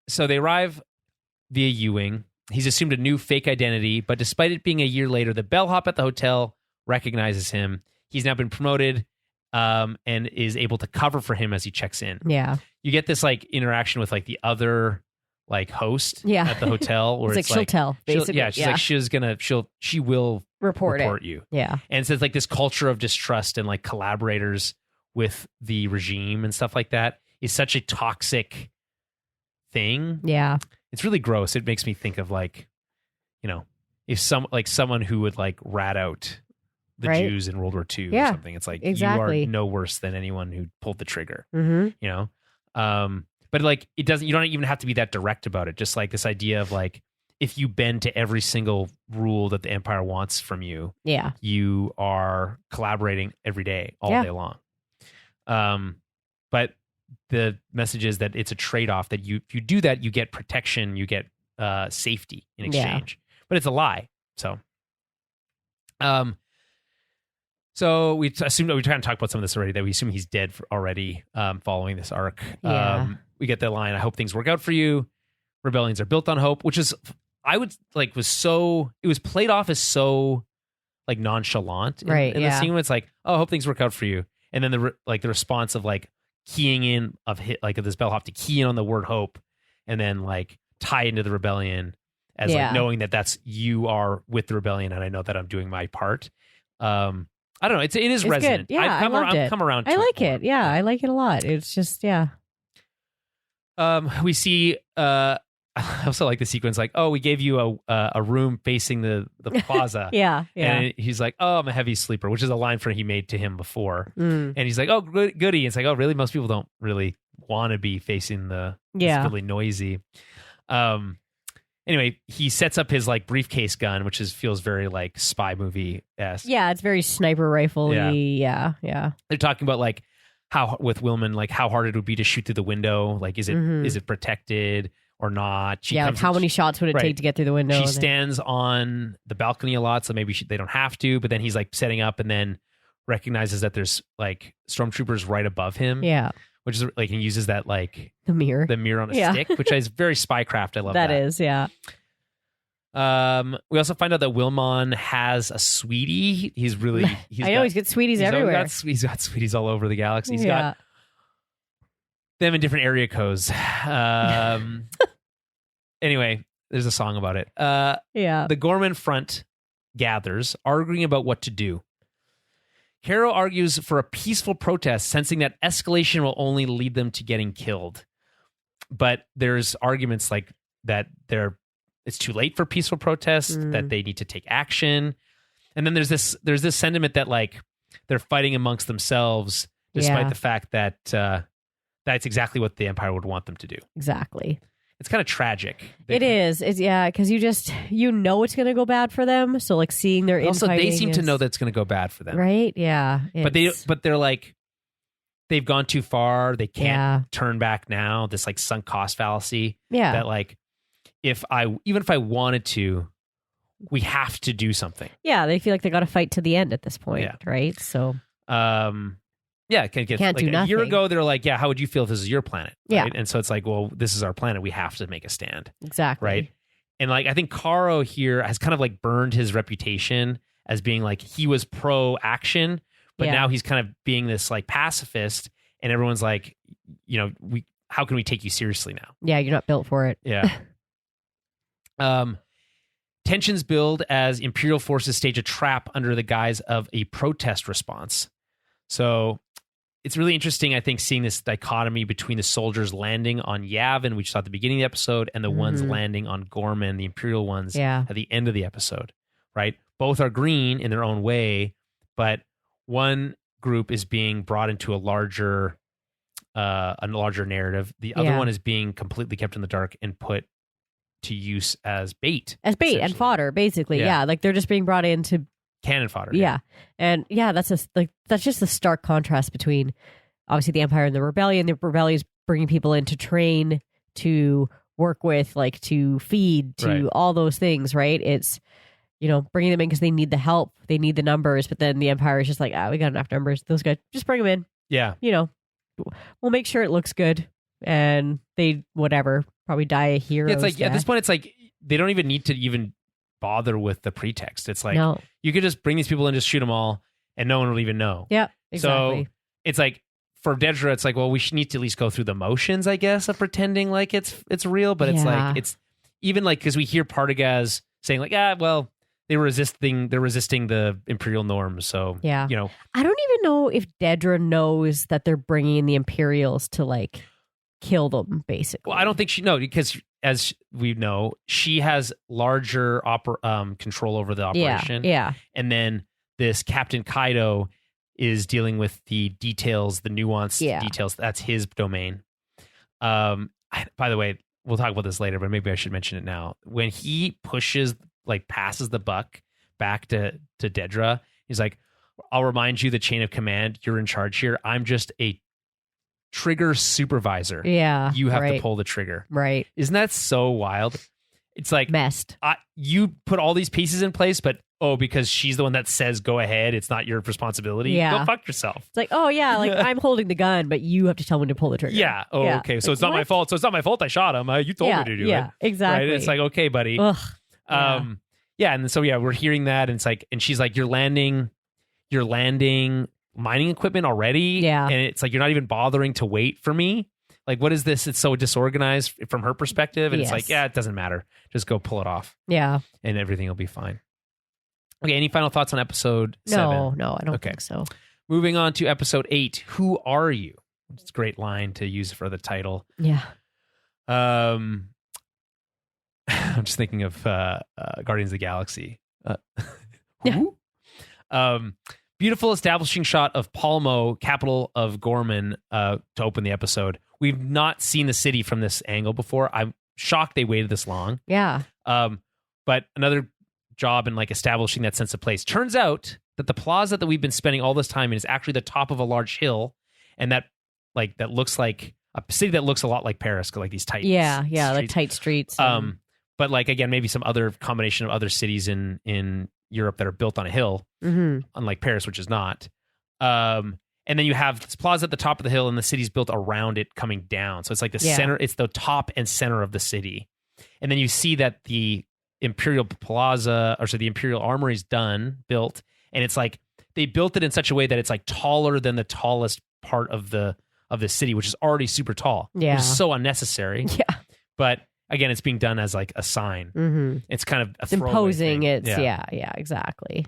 So they arrive via U-Wing. He's assumed a new fake identity, but despite it being a year later, the bellhop at the hotel recognizes him. He's now been promoted and is able to cover for him as he checks in. Yeah. You get this like interaction with like the other like host at the hotel where it's like she'll tell, basically. She will report you. Yeah. And so it's like this culture of distrust and like collaborators with the regime and stuff like that is such a toxic thing. Yeah. It's really gross. It makes me think of like, if someone who would like rat out the Jews in World War II or something. It's like, you are no worse than anyone who pulled the trigger, but like you don't even have to be that direct about it. Just like this idea of like, if you bend to every single rule that the Empire wants from you, you are collaborating every day, all day long. But the message is that it's a trade-off that if you do that, you get protection, you get safety in exchange, but it's a lie. So we assume that we kind of talked about some of this already, that we assume he's dead already following this arc. We get the line, I hope things work out for you. Rebellions are built on hope, which is, it was played off as so like nonchalant in the scene when it's like, oh, I hope things work out for you. And then the response of like keying in of this bellhop to key in on the word hope and then like tie into the rebellion as like knowing that that's, you are with the rebellion and I know that I'm doing my part. I don't know. It is resonant. Good. Yeah, I've come around to I like it. Yeah, I like it a lot. It's just, we see I also like the sequence, like, oh, we gave you a room facing the plaza. Yeah. And he's like, oh, I'm a heavy sleeper, which is a line he made to him before. Mm. And he's like, oh, goody. It's like, oh, really? Most people don't really want to be facing it's really noisy. Anyway, he sets up his like briefcase gun, which feels very like spy movie-esque. Yeah, it's very sniper rifle-y. Yeah. They're talking about like how with Wilman, like how hard it would be to shoot through the window. Like, is it protected or not? Like how many shots would it take to get through the window? She stands on the balcony a lot, so maybe they don't have to. But then he's like setting up, and then recognizes that there's like stormtroopers right above him. Yeah, which is like he uses that like the mirror on a stick, which is very spycraft. I love that. That is, yeah. We also find out that Wilmon has a sweetie. He's got sweeties everywhere. He's got sweeties all over the galaxy. He's got them in different area codes. Anyway, there's a song about it. The Gorman front gathers, arguing about what to do. Caro argues for a peaceful protest, sensing that escalation will only lead them to getting killed. But there's arguments like that it's too late for peaceful protest, that they need to take action. And then there's this sentiment that like they're fighting amongst themselves, despite the fact that that's exactly what the Empire would want them to do. Exactly. It's kind of tragic. It is. It's because it's going to go bad for them. So like seeing their also they seem to know that it's going to go bad for them, right? Yeah, but they're like they've gone too far. They can't turn back now. This like sunk cost fallacy. Yeah, that like even if I wanted to, we have to do something. Yeah, they feel like they got to fight to the end at this point, right? So can't do nothing. A year ago, they're like, how would you feel if this is your planet? Right? Yeah. And so it's like, well, this is our planet. We have to make a stand. Exactly. Right. And like, I think Caro here has kind of like burned his reputation as being like, he was pro action, but now he's kind of being this like pacifist, and everyone's like, how can we take you seriously now? Yeah. You're not built for it. Yeah. Tensions build as Imperial forces stage a trap under the guise of a protest response. So it's really interesting, I think, seeing this dichotomy between the soldiers landing on Yavin, which saw at the beginning of the episode, and the ones landing on Gorman, the Imperial ones, at the end of the episode, right? Both are green in their own way, but one group is being brought into a larger narrative. The other one is being completely kept in the dark and put to use as bait. And fodder, basically. Yeah. Like they're just being brought in to cannon fodder. Yeah. And that's just the stark contrast between obviously the Empire and the Rebellion. The Rebellion is bringing people in to train, to work with, like to feed, to all those things, right? It's, bringing them in because they need the help, they need the numbers, but then the Empire is just like, we got enough numbers. Those guys, just bring them in. Yeah. We'll make sure it looks good. And they, probably die a hero. It's like, at this point, it's like, they don't even need to even bother with the pretext. It's like, you could just bring these people and just shoot them all and no one will even know. Yeah, exactly. So it's like, for Dedra, it's like, well, we need to at least go through the motions, I guess, of pretending like it's real. But it's like, it's even like, because we hear Partagaz saying like, well, they're resisting the Imperial norms. So, I don't even know if Dedra knows that they're bringing the Imperials to like kill them, basically. Well, I don't think because as we know, she has larger control over the operation. Yeah. And then this Captain Kaido is dealing with the details, the nuanced details. That's his domain. By the way, we'll talk about this later, but maybe I should mention it now. When he passes the buck back to Dedra, he's like, I'll remind you the chain of command. You're in charge here. I'm just a trigger supervisor. Yeah. You have to pull the trigger. Right. Isn't that so wild? It's like messed. You put all these pieces in place, but because she's the one that says go ahead, it's not your responsibility. Yeah. Go fuck yourself. It's like, I'm holding the gun, but you have to tell me to pull the trigger. Yeah. Oh, yeah. Okay. So it's not my fault. So it's not my fault I shot him. You told me to do it. Yeah, exactly. Right? It's like, okay, buddy. Ugh. And so we're hearing that, and it's like, and she's like, you're landing mining equipment already. Yeah. And it's like, you're not even bothering to wait for me. Like, what is this? It's so disorganized from her perspective. And it's like, it doesn't matter. Just go pull it off. Yeah. And everything will be fine. Okay. Any final thoughts on episode 7? No, I don't think so. Moving on to episode 8. Who are you? It's a great line to use for the title. Yeah. I'm just thinking of Guardians of the Galaxy. Yeah. Beautiful establishing shot of Palmo, capital of Gorman, to open the episode. We've not seen the city from this angle before. I'm shocked they waited this long. Yeah. But another job in like establishing that sense of place. Turns out that the plaza that we've been spending all this time in is actually the top of a large hill, and that looks like a city that looks a lot like Paris, like these tight streets. Like tight streets. But like again, maybe some other combination of other cities in Europe that are built on a hill, unlike Paris, which is not. And then you have this plaza at the top of the hill, and the city's built around it coming down. So it's like the center, it's the top and center of the city. And then you see that the Imperial Plaza, or so the Imperial Armory is built, and it's like they built it in such a way that it's like taller than the tallest part of the city, which is already super tall. Yeah. Which is so unnecessary. Yeah. But again, it's being done as like a sign. Mm-hmm. It's kind of it's imposing. It's exactly.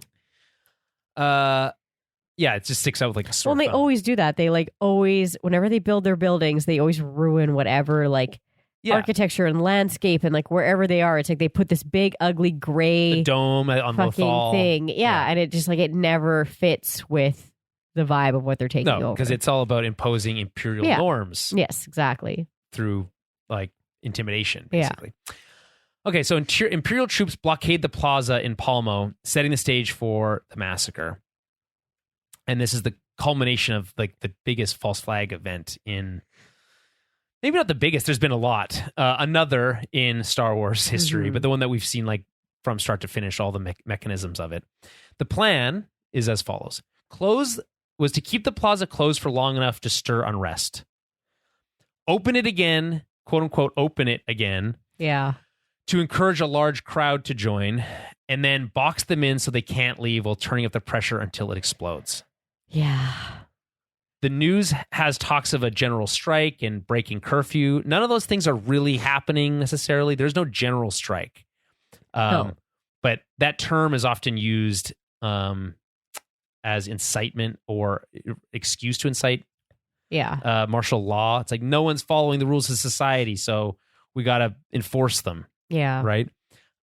Yeah, it just sticks out like a sore Well, they thumb. always do that. They like always, whenever they build their buildings, they always ruin whatever like architecture and landscape and like wherever they are. It's like they put this big, ugly, gray the dome on the fucking thing. Yeah, and it just like it never fits with the vibe of what they're taking over. No, because it's all about imposing imperial norms. Yes, exactly. Through like intimidation, basically. Yeah. Okay, so Imperial troops blockade the plaza in Palmo, setting the stage for the massacre. And this is the culmination of like the biggest false flag event in, maybe not the biggest, there's been a lot. Another in Star Wars history, but the one that we've seen like from start to finish, all the mechanisms of it. The plan is as follows. Was to keep the plaza closed for long enough to stir unrest. Open it again, quote unquote, open it again. Yeah. To encourage a large crowd to join, and then box them in so they can't leave while turning up the pressure until it explodes. Yeah. The news has talks of a general strike and breaking curfew. None of those things are really happening necessarily. There's no general strike. No. But that term is often used as incitement or excuse to incite. Yeah. Martial law. It's like no one's following the rules of society, so we got to enforce them. Yeah. Right.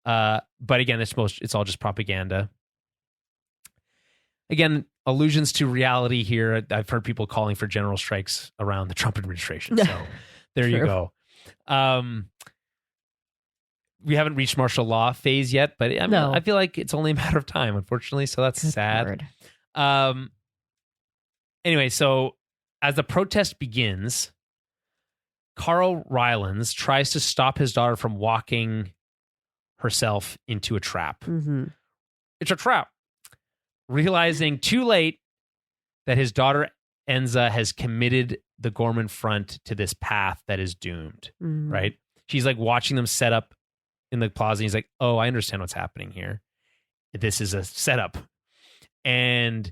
But again, it's all just propaganda. Again, allusions to reality here. I've heard people calling for general strikes around the Trump administration. So there you go. We haven't reached martial law phase yet, but I feel like it's only a matter of time, unfortunately. So that's sad. Anyway, so as the protest begins, Carl Rylance tries to stop his daughter from walking herself into a trap. Mm-hmm. It's a trap. Realizing too late that his daughter Enza has committed the Gorman front to this path that is doomed, right? She's like watching them set up in the plaza. And he's like, oh, I understand what's happening here. This is a setup. And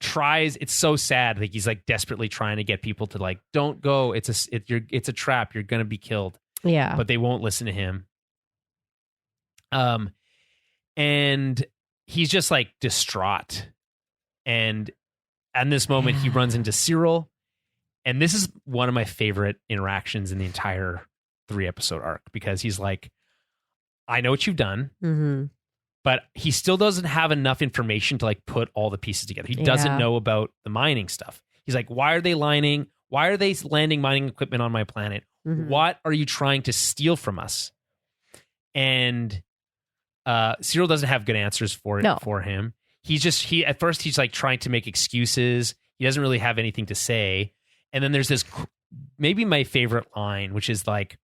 it's so sad. Like he's like desperately trying to get people to like, don't go. It's a trap. You're going to be killed. Yeah. But they won't listen to him. And he's just like distraught. And at this moment, he runs into Cyril. And this is one of my favorite interactions in the entire 3-episode arc, because he's like, I know what you've done, but he still doesn't have enough information to like put all the pieces together. He doesn't know about the mining stuff. He's like, why are they landing mining equipment on my planet? What are you trying to steal from us? And Cyril doesn't have good answers for him. At first he's like trying to make excuses. He doesn't really have anything to say. And then there's this, maybe my favorite line, which is like,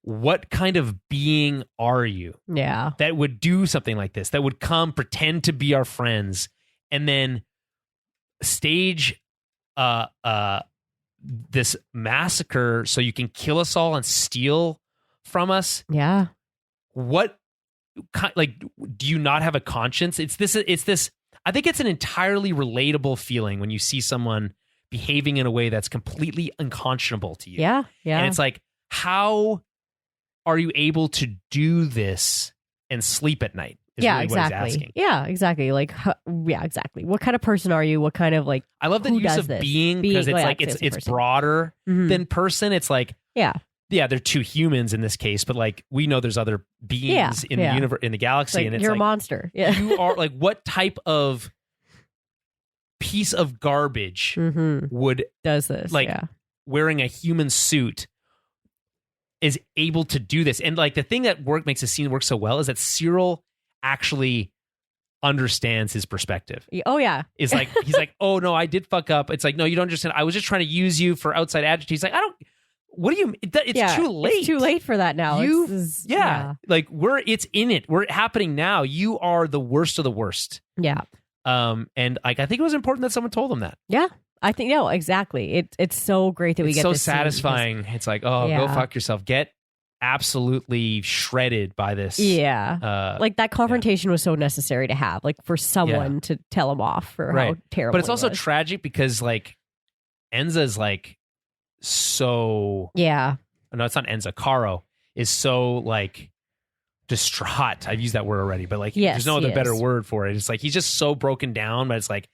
what kind of being are you? Yeah. That would do something like this, that would come, pretend to be our friends, and then stage this massacre so you can kill us all and steal from us? Yeah. What, like, do you not have a conscience? It's this, I think it's an entirely relatable feeling when you see someone behaving in a way that's completely unconscionable to you. Yeah. Yeah. And it's like, how are you able to do this and sleep at night? Yeah, exactly. Yeah, exactly. Like, yeah, exactly. What kind of person are you? What kind of like? I love the use of being, because it's like it's broader than person. It's like, they're two humans in this case, but like we know there's other beings in the universe, in the galaxy, like, and it's you're like a monster. Yeah. you are like, what type of piece of garbage would does this like wearing a human suit is able to do this? And like the thing that makes the scene work so well is that Cyril actually understands his perspective. Oh yeah. It's like he's like, oh no, I did fuck up. It's like, no, you don't understand. I was just trying to use you for outside adjectives. He's like, I don't. What do you? It's too late. It's too late for that now. Like it's in it. We're happening now. You are the worst of the worst. Yeah. And like I think it was important that someone told him that. Yeah. I think exactly. It's so great that we get so this satisfying. It's like, oh, go fuck yourself. Get absolutely shredded by this. Yeah. Like that confrontation was so necessary to have, like for someone to tell him off for how terrible. But it's also tragic because like Enza's like so no, it's not Enza. Caro is so like distraught. I've used that word already, but like there's no other better word for it. It's like he's just so broken down, but it's like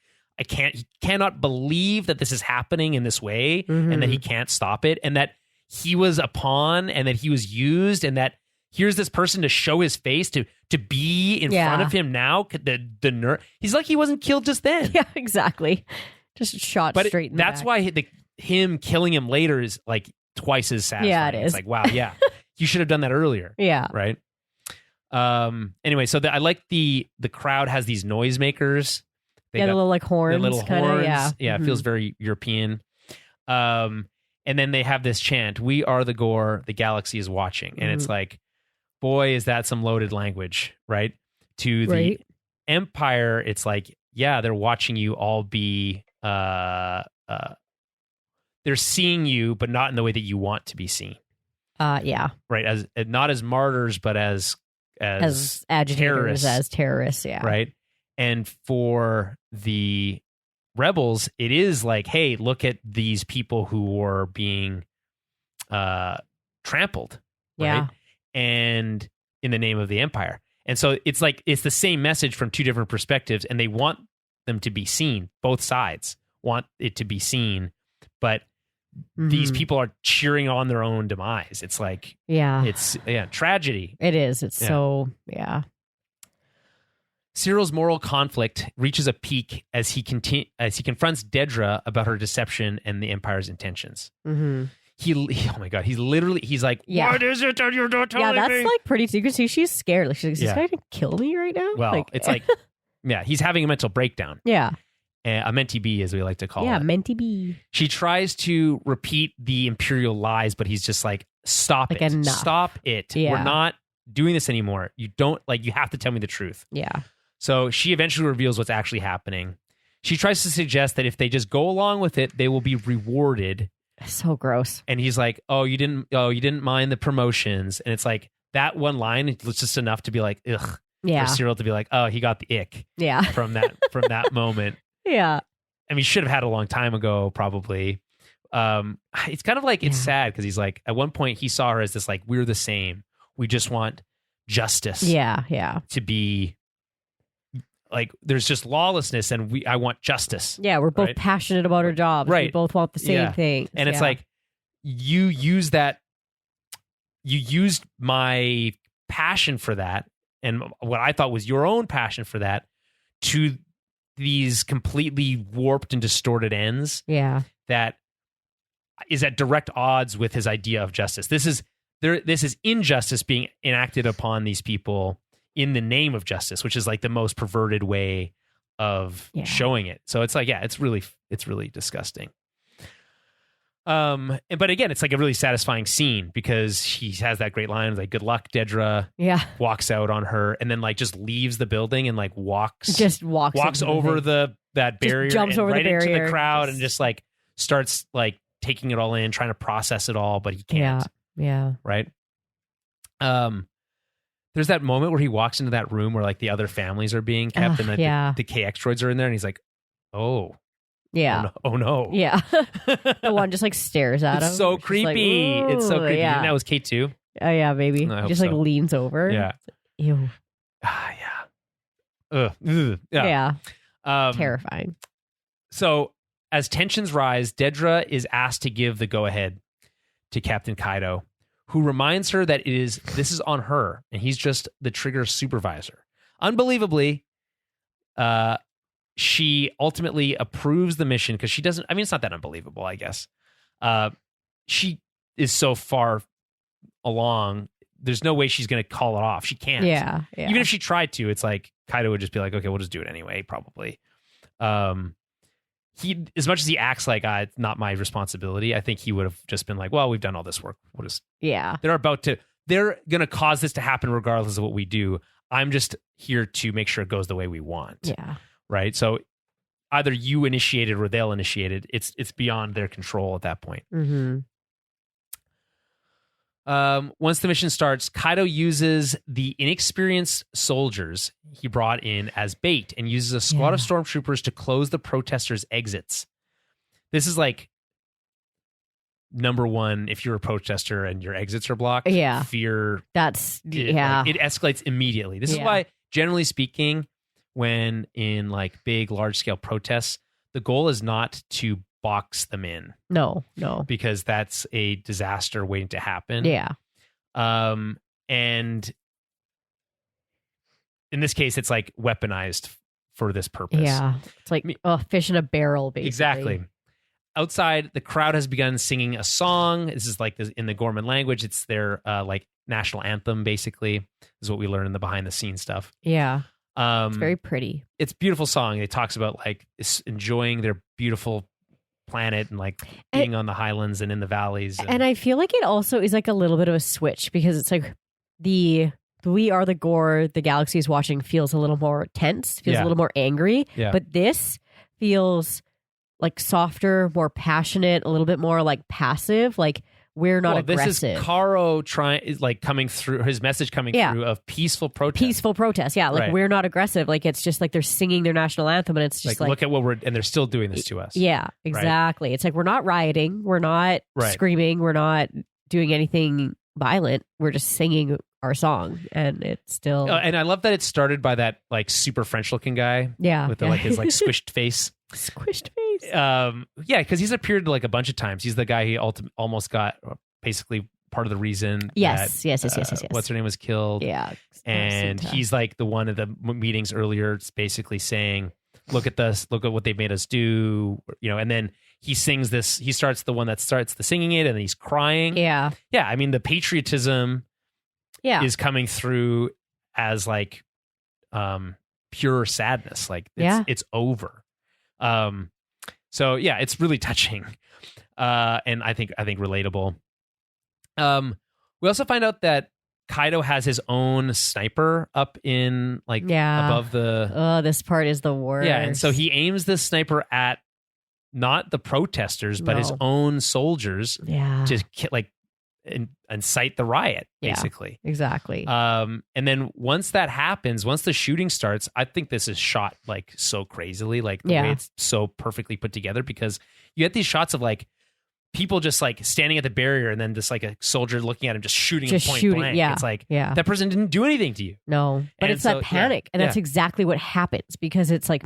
he cannot believe that this is happening in this way and that he can't stop it, and that he was a pawn and that he was used, and that here's this person to show his face to be in front of him now. The nerve. He's like he wasn't killed just then. Yeah, exactly. Just shot straight in the that's back. why him killing him later is like twice as satisfying. Yeah, it is. It's like, wow, yeah. You should have done that earlier. Yeah. Right? Anyway, so I like the crowd has these noisemakers. The little like horns. The little horns. Yeah. Yeah, it feels very European. And then they have this chant, "We are the Gore, the galaxy is watching." And it's like, boy, is that some loaded language, right? To the Empire, it's like, yeah, they're watching you all be they're seeing you, but not in the way that you want to be seen. Yeah. Right. As not as martyrs, but as agitators, as terrorists. Yeah. Right. And for the rebels, it is like, hey, look at these people who are being trampled. Right? Yeah. And in the name of the Empire. And so it's like, it's the same message from two different perspectives, and they want them to be seen. Both sides want it to be seen, but these people are cheering on their own demise. It's like, it's tragedy. It is. It's so. Cyril's moral conflict reaches a peak as he confronts Dedra about her deception and the Empire's intentions. Oh my god, he's like, what is it that you're not telling me? Yeah, that's like pretty. You can see she's scared. Like she's like, is this guy gonna kill me right now? Well, like, it's like, he's having a mental breakdown. Yeah. A mentee bee, as we like to call it. Yeah, mentee bee. She tries to repeat the Imperial lies, but he's just like, stop it. Enough. Stop it. Yeah. We're not doing this anymore. You have to tell me the truth. Yeah. So she eventually reveals what's actually happening. She tries to suggest that if they just go along with it, they will be rewarded. So gross. And he's like, you didn't mind the promotions. And it's like that one line was just enough to be like, ugh. Yeah. For Cyril to be like, oh, he got the ick. Yeah. From that moment. Yeah. I mean, he should have had a long time ago, probably. It's kind of like, it's sad because he's like, at one point he saw her as this like, we're the same. We just want justice. Yeah. Yeah. To be like, there's just lawlessness, and I want justice. Yeah. We're both passionate about our jobs. Right. We both want the same thing. And it's like, you used my passion for that, and what I thought was your own passion for that, to these completely warped and distorted ends. Yeah. That is at direct odds with his idea of justice. This is injustice being enacted upon these people in the name of justice, which is like the most perverted way of showing it. So it's like, it's really disgusting. But again, it's like a really satisfying scene because he has that great line like, good luck, Dedra. Yeah. Walks out on her and then like just leaves the building and like walks over that barrier, jumps over right the barrier into the crowd and just like starts like taking it all in, trying to process it all, but he can't. Yeah. Right. There's that moment where he walks into that room where like the other families are being kept and the KX droids are in there, and he's like, oh. Yeah. Oh no. Yeah. The one just like stares at him. It's so creepy. Like, it's so creepy. Yeah. And that was K2. Oh yeah, maybe. Just like leans over. Yeah. Like, ew. Yeah. Terrifying. So as tensions rise, Dedra is asked to give the go-ahead to Captain Kaido, who reminds her that this is on her, and he's just the trigger supervisor. Unbelievably, she ultimately approves the mission because she doesn't. I mean, it's not that unbelievable, I guess. She is so far along. There's no way she's going to call it off. She can't. Yeah. Even if she tried to, it's like Kaido would just be like, okay, we'll just do it anyway, probably. He, as much as he acts like it's not my responsibility, I think he would have just been like, well, we've done all this work. We'll just, they're going to cause this to happen regardless of what we do. I'm just here to make sure it goes the way we want. Yeah. Right. So either you initiate it or they'll initiate it. It's beyond their control at that point. Mm-hmm. Once the mission starts, Kaido uses the inexperienced soldiers he brought in as bait and uses a squad of stormtroopers to close the protesters' exits. This is like number one, if you're a protester and your exits are blocked, fear. That's, it escalates immediately. This is why, generally speaking, when in like big, large scale protests, the goal is not to box them in. No. Because that's a disaster waiting to happen. Yeah. And in this case, it's like weaponized for this purpose. Yeah. It's like fish in a barrel, basically. Exactly. Outside, the crowd has begun singing a song. This is like in the Gorman language. It's their like national anthem, basically. This is what we learn in the behind the scenes stuff. Yeah. It's very pretty. It's a beautiful song. It talks about like enjoying their beautiful planet and like being on the highlands and in the valleys. And I feel like it also is like a little bit of a switch because it's like the We Are the Gore, the galaxy is watching feels a little more tense, feels a little more angry. Yeah. But this feels like softer, more passionate, a little bit more like passive. Like we're not aggressive. This is Karo coming through, his message coming through of peaceful protest. Peaceful protest, yeah. Like we're not aggressive. Like it's just like they're singing their national anthem and it's just like look at and they're still doing this to us. Yeah, exactly. Right? It's like we're not rioting, we're not screaming, we're not doing anything violent. We're just singing our song and it's still... and I love that it started by that like super French looking guy. Yeah. With like his like squished face. Squished face. Because he's appeared like a bunch of times. He's the guy he almost got basically part of the reason yes. what's her name was killed. Yeah. And he's like the one at the meetings earlier basically saying, look at this, look at what they made us do, and then he sings this, he starts the one that starts the singing it and then he's crying. Yeah. Yeah. I mean, the patriotism is coming through as like pure sadness. Like it's over. So yeah, it's really touching. And I think relatable. We also find out that Kaido has his own sniper up in above the... Oh, this part is the worst. Yeah, and so he aims this sniper at not the protesters, but his own soldiers to incite the riot, basically. Yeah, exactly. And then once that happens, once the shooting starts, I think this is shot like so crazily, like the way it's so perfectly put together, because you get these shots of like people just like standing at the barrier and then just like a soldier looking at him, just shooting him point blank. Yeah. It's like that person didn't do anything to you. No, but it's that panic. And that's exactly what happens, because it's like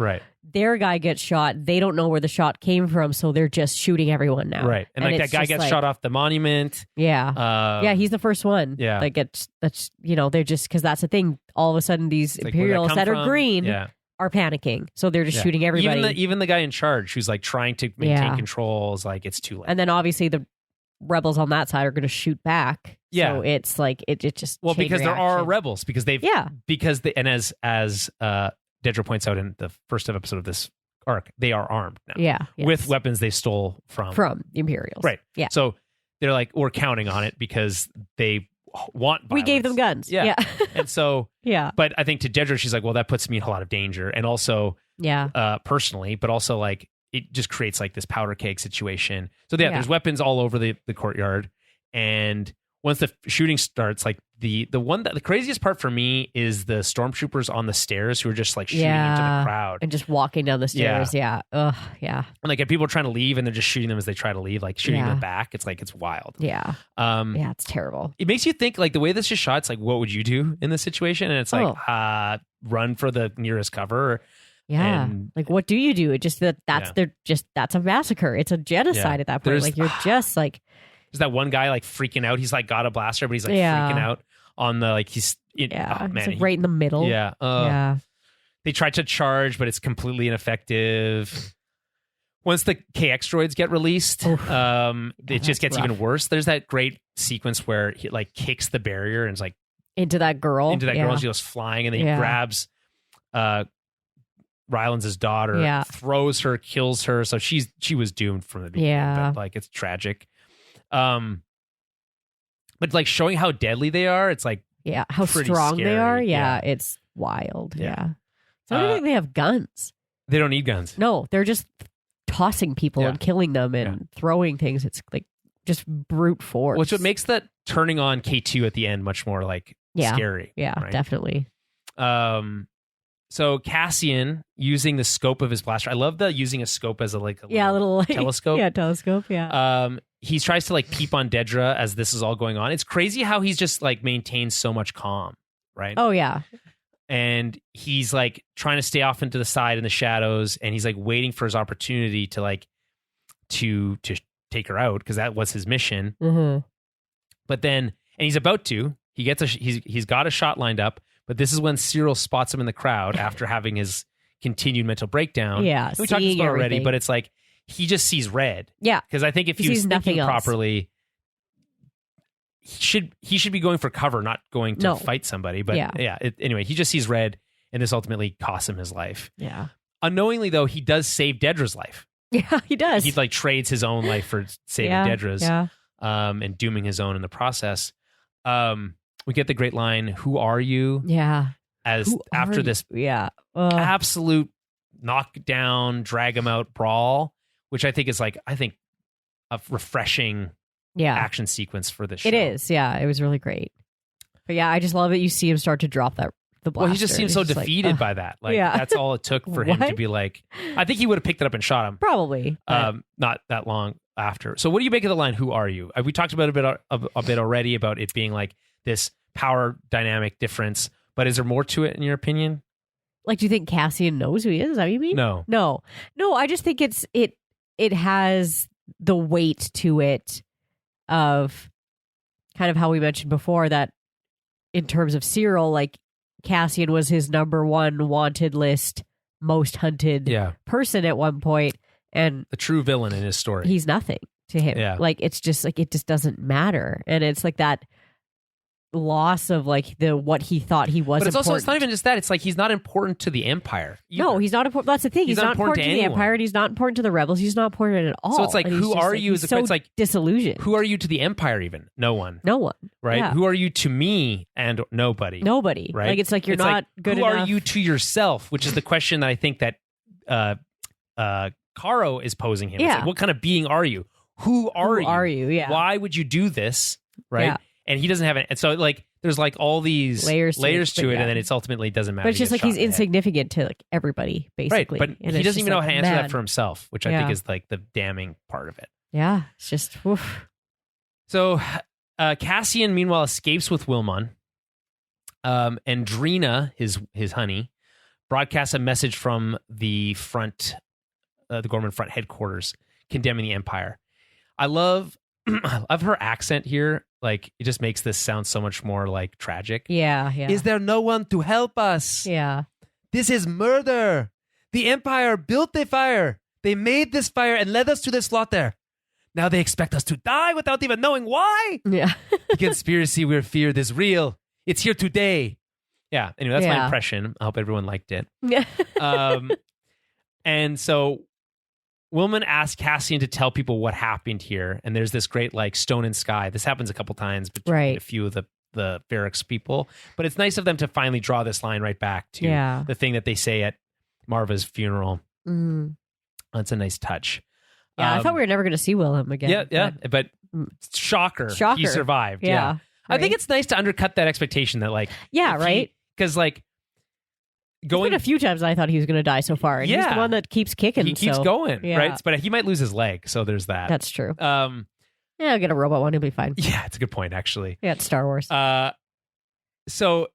their guy gets shot. They don't know where the shot came from. So they're just shooting everyone now. Right. And like that guy gets shot off the monument. Yeah. Yeah. He's the first one. Yeah. Like that's, they're just, because that's the thing. All of a sudden these Imperials that are green are panicking. So they're just shooting everybody. Even the guy in charge who's like trying to maintain controls, like it's too late. And then obviously the rebels on that side are going to shoot back. Yeah. So it's like, it just, because there are rebels, because they've, and as Dedra points out in the first episode of this arc, they are armed now. Yeah. With weapons they stole from the Imperials. Right. Yeah. So they're like, we're counting on it because they want violence. We gave them guns. Yeah. And so, but I think to Dedra, she's like, well, that puts me in a lot of danger. And also, personally, but also like, it just creates like this powder keg situation. So there's weapons all over the courtyard. And once the shooting starts, like the craziest part for me is the stormtroopers on the stairs who are just like shooting into the crowd and just walking down the stairs. Yeah. Ugh. Yeah. And like if people are trying to leave and they're just shooting them as they try to leave, like shooting them back. It's like, it's wild. Yeah. It's terrible. It makes you think like the way this is shot, it's like, what would you do in this situation? And it's like, run for the nearest cover. Yeah. And, like, what do you do? It just that's a massacre. It's a genocide at that point. Like you're just like, There's that one guy like freaking out. He's like got a blaster, but he's like freaking out on the like he's oh, man, it's like right in the middle. Yeah. They tried to charge, but it's completely ineffective. Once the KX droids get released, it just gets even worse. There's that great sequence where he like kicks the barrier and is like into that girl. And she goes flying, and then he grabs Ryland's daughter, throws her, kills her. So she was doomed from the beginning. But like it's tragic. But like showing how deadly they are, it's like how strong scary. they are. Yeah, it's wild. Yeah. So I don't think they have guns. They don't need guns. No, they're just tossing people and killing them and throwing things. It's like just brute force. Which what makes that turning on K2 at the end much more like scary. Yeah, right? Definitely. So Cassian using the scope of his blaster. I love the using a scope as a little telescope. Yeah, telescope. Yeah. He tries to like peep on Dedra as this is all going on. It's crazy how he's just like maintains so much calm, right? Oh yeah. And he's like trying to stay off into the side in the shadows, and he's like waiting for his opportunity to like to take her out because that was his mission. Mm-hmm. But then, and he's about to. He gets he's got a shot lined up, but this is when Cyril spots him in the crowd after having his continued mental breakdown. Yeah, and we talked about it already, but it's like he just sees red. Yeah, because I think if he was thinking properly, he should be going for cover, not going to fight somebody. But anyway, he just sees red, and this ultimately costs him his life. Yeah, unknowingly though, he does save Dedra's life. Yeah, he does. He like trades his own life for saving Dedra's, and dooming his own in the process. We get the great line, "Who are you?" Yeah. After this absolute knockdown, drag him out brawl, which I think is like a refreshing action sequence for this show. It is, it was really great. But I just love it. You see him start to drop the blaster. Well, he just seems so defeated by that. Like that's all it took for him to be like. I think he would have picked it up and shot him. Probably, not that long after. So, what do you make of the line? "Who are you?" We talked about a bit already about it being like this power dynamic difference. But is there more to it in your opinion? Like, do you think Cassian knows who he is? Is that what you mean? No. I just think it has the weight to it of kind of how we mentioned before that in terms of Cyril, like Cassian was his number one wanted list, most hunted person at one point, and the true villain in his story. He's nothing to him. Yeah. Like it's just like it just doesn't matter, and it's like that loss of like what he thought he was. But it's not even just that. It's like he's not important to the Empire either. No, he's not important. That's the thing. He's not important to the Empire, and he's not important to the rebels. He's not important at all. So it's like, who are you? It's like disillusioned. Who are you to the Empire? Even no one. Right? Yeah. Who are you to me? And nobody. Right? Like it's like you're not good enough. Who are you to yourself? Which is the question that I think that Caro is posing him. It's like, what kind of being are you? Who are you? Yeah. Why would you do this? Right. Yeah. And he doesn't have it. And so like there's like all these layers to it, and then it's ultimately doesn't matter. But it's just like he's insignificant to like everybody, basically. Right. But he doesn't even know how to answer that for himself, which I think is like the damning part of it. Yeah. It's just oof. So Cassian meanwhile escapes with Wilmon. And Drina, his honey, broadcasts a message from the front, the Gorman front headquarters, condemning the Empire. I love her accent here. Like, it just makes this sound so much more like tragic. Yeah. Is there no one to help us? Yeah. This is murder. The Empire built the fire. They made this fire and led us to the slaughter. Now they expect us to die without even knowing why. Yeah. The conspiracy we feared is real. It's here today. Yeah. Anyway, that's my impression. I hope everyone liked it. Yeah. And so Wilmon asks Cassian to tell people what happened here. And there's this great like stone and sky. This happens a couple times between a few of the barracks people. But it's nice of them to finally draw this line right back to the thing that they say at Marva's funeral. Mm. That's a nice touch. Yeah, I thought we were never going to see Willem again. But shocker. He survived. Yeah. Right? I think it's nice to undercut that expectation that like... Yeah, right? Because like... It's been a few times I thought he was going to die so far. And he's the one that keeps kicking. He keeps going, right? But he might lose his leg, so there's that. That's true. I'll get a robot one. He'll be fine. Yeah, it's a good point, actually. Yeah, it's Star Wars. So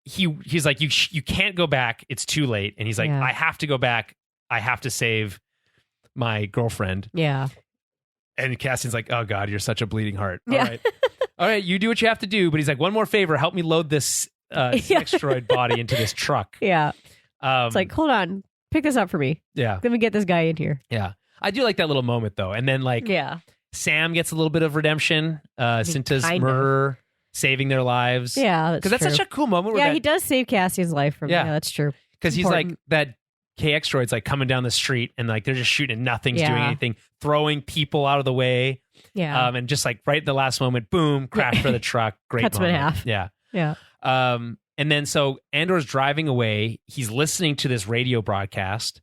he's like, you can't go back. It's too late. And he's like, I have to go back. I have to save my girlfriend. Yeah. And Cassian's like, oh God, you're such a bleeding heart. All Yeah. right. All right, you do what you have to do. But he's like, one more favor, help me load this asteroid body into this truck. Yeah. It's like, hold on, pick this up for me. Yeah. Let me get this guy in here. Yeah. I do like that little moment though. And then like Sam gets a little bit of redemption. Cinta's murderer, saving their lives. Yeah, because that's such a cool moment. Where he does save Cassian's life from. Yeah, that's true. Because he's like that KX droid's like coming down the street and like they're just shooting, nothing's doing anything, throwing people out of the way. Yeah, and just like right at the last moment, boom, crash for the truck. Great, cuts him in half. Yeah, yeah. And then so Andor's driving away. He's listening to this radio broadcast.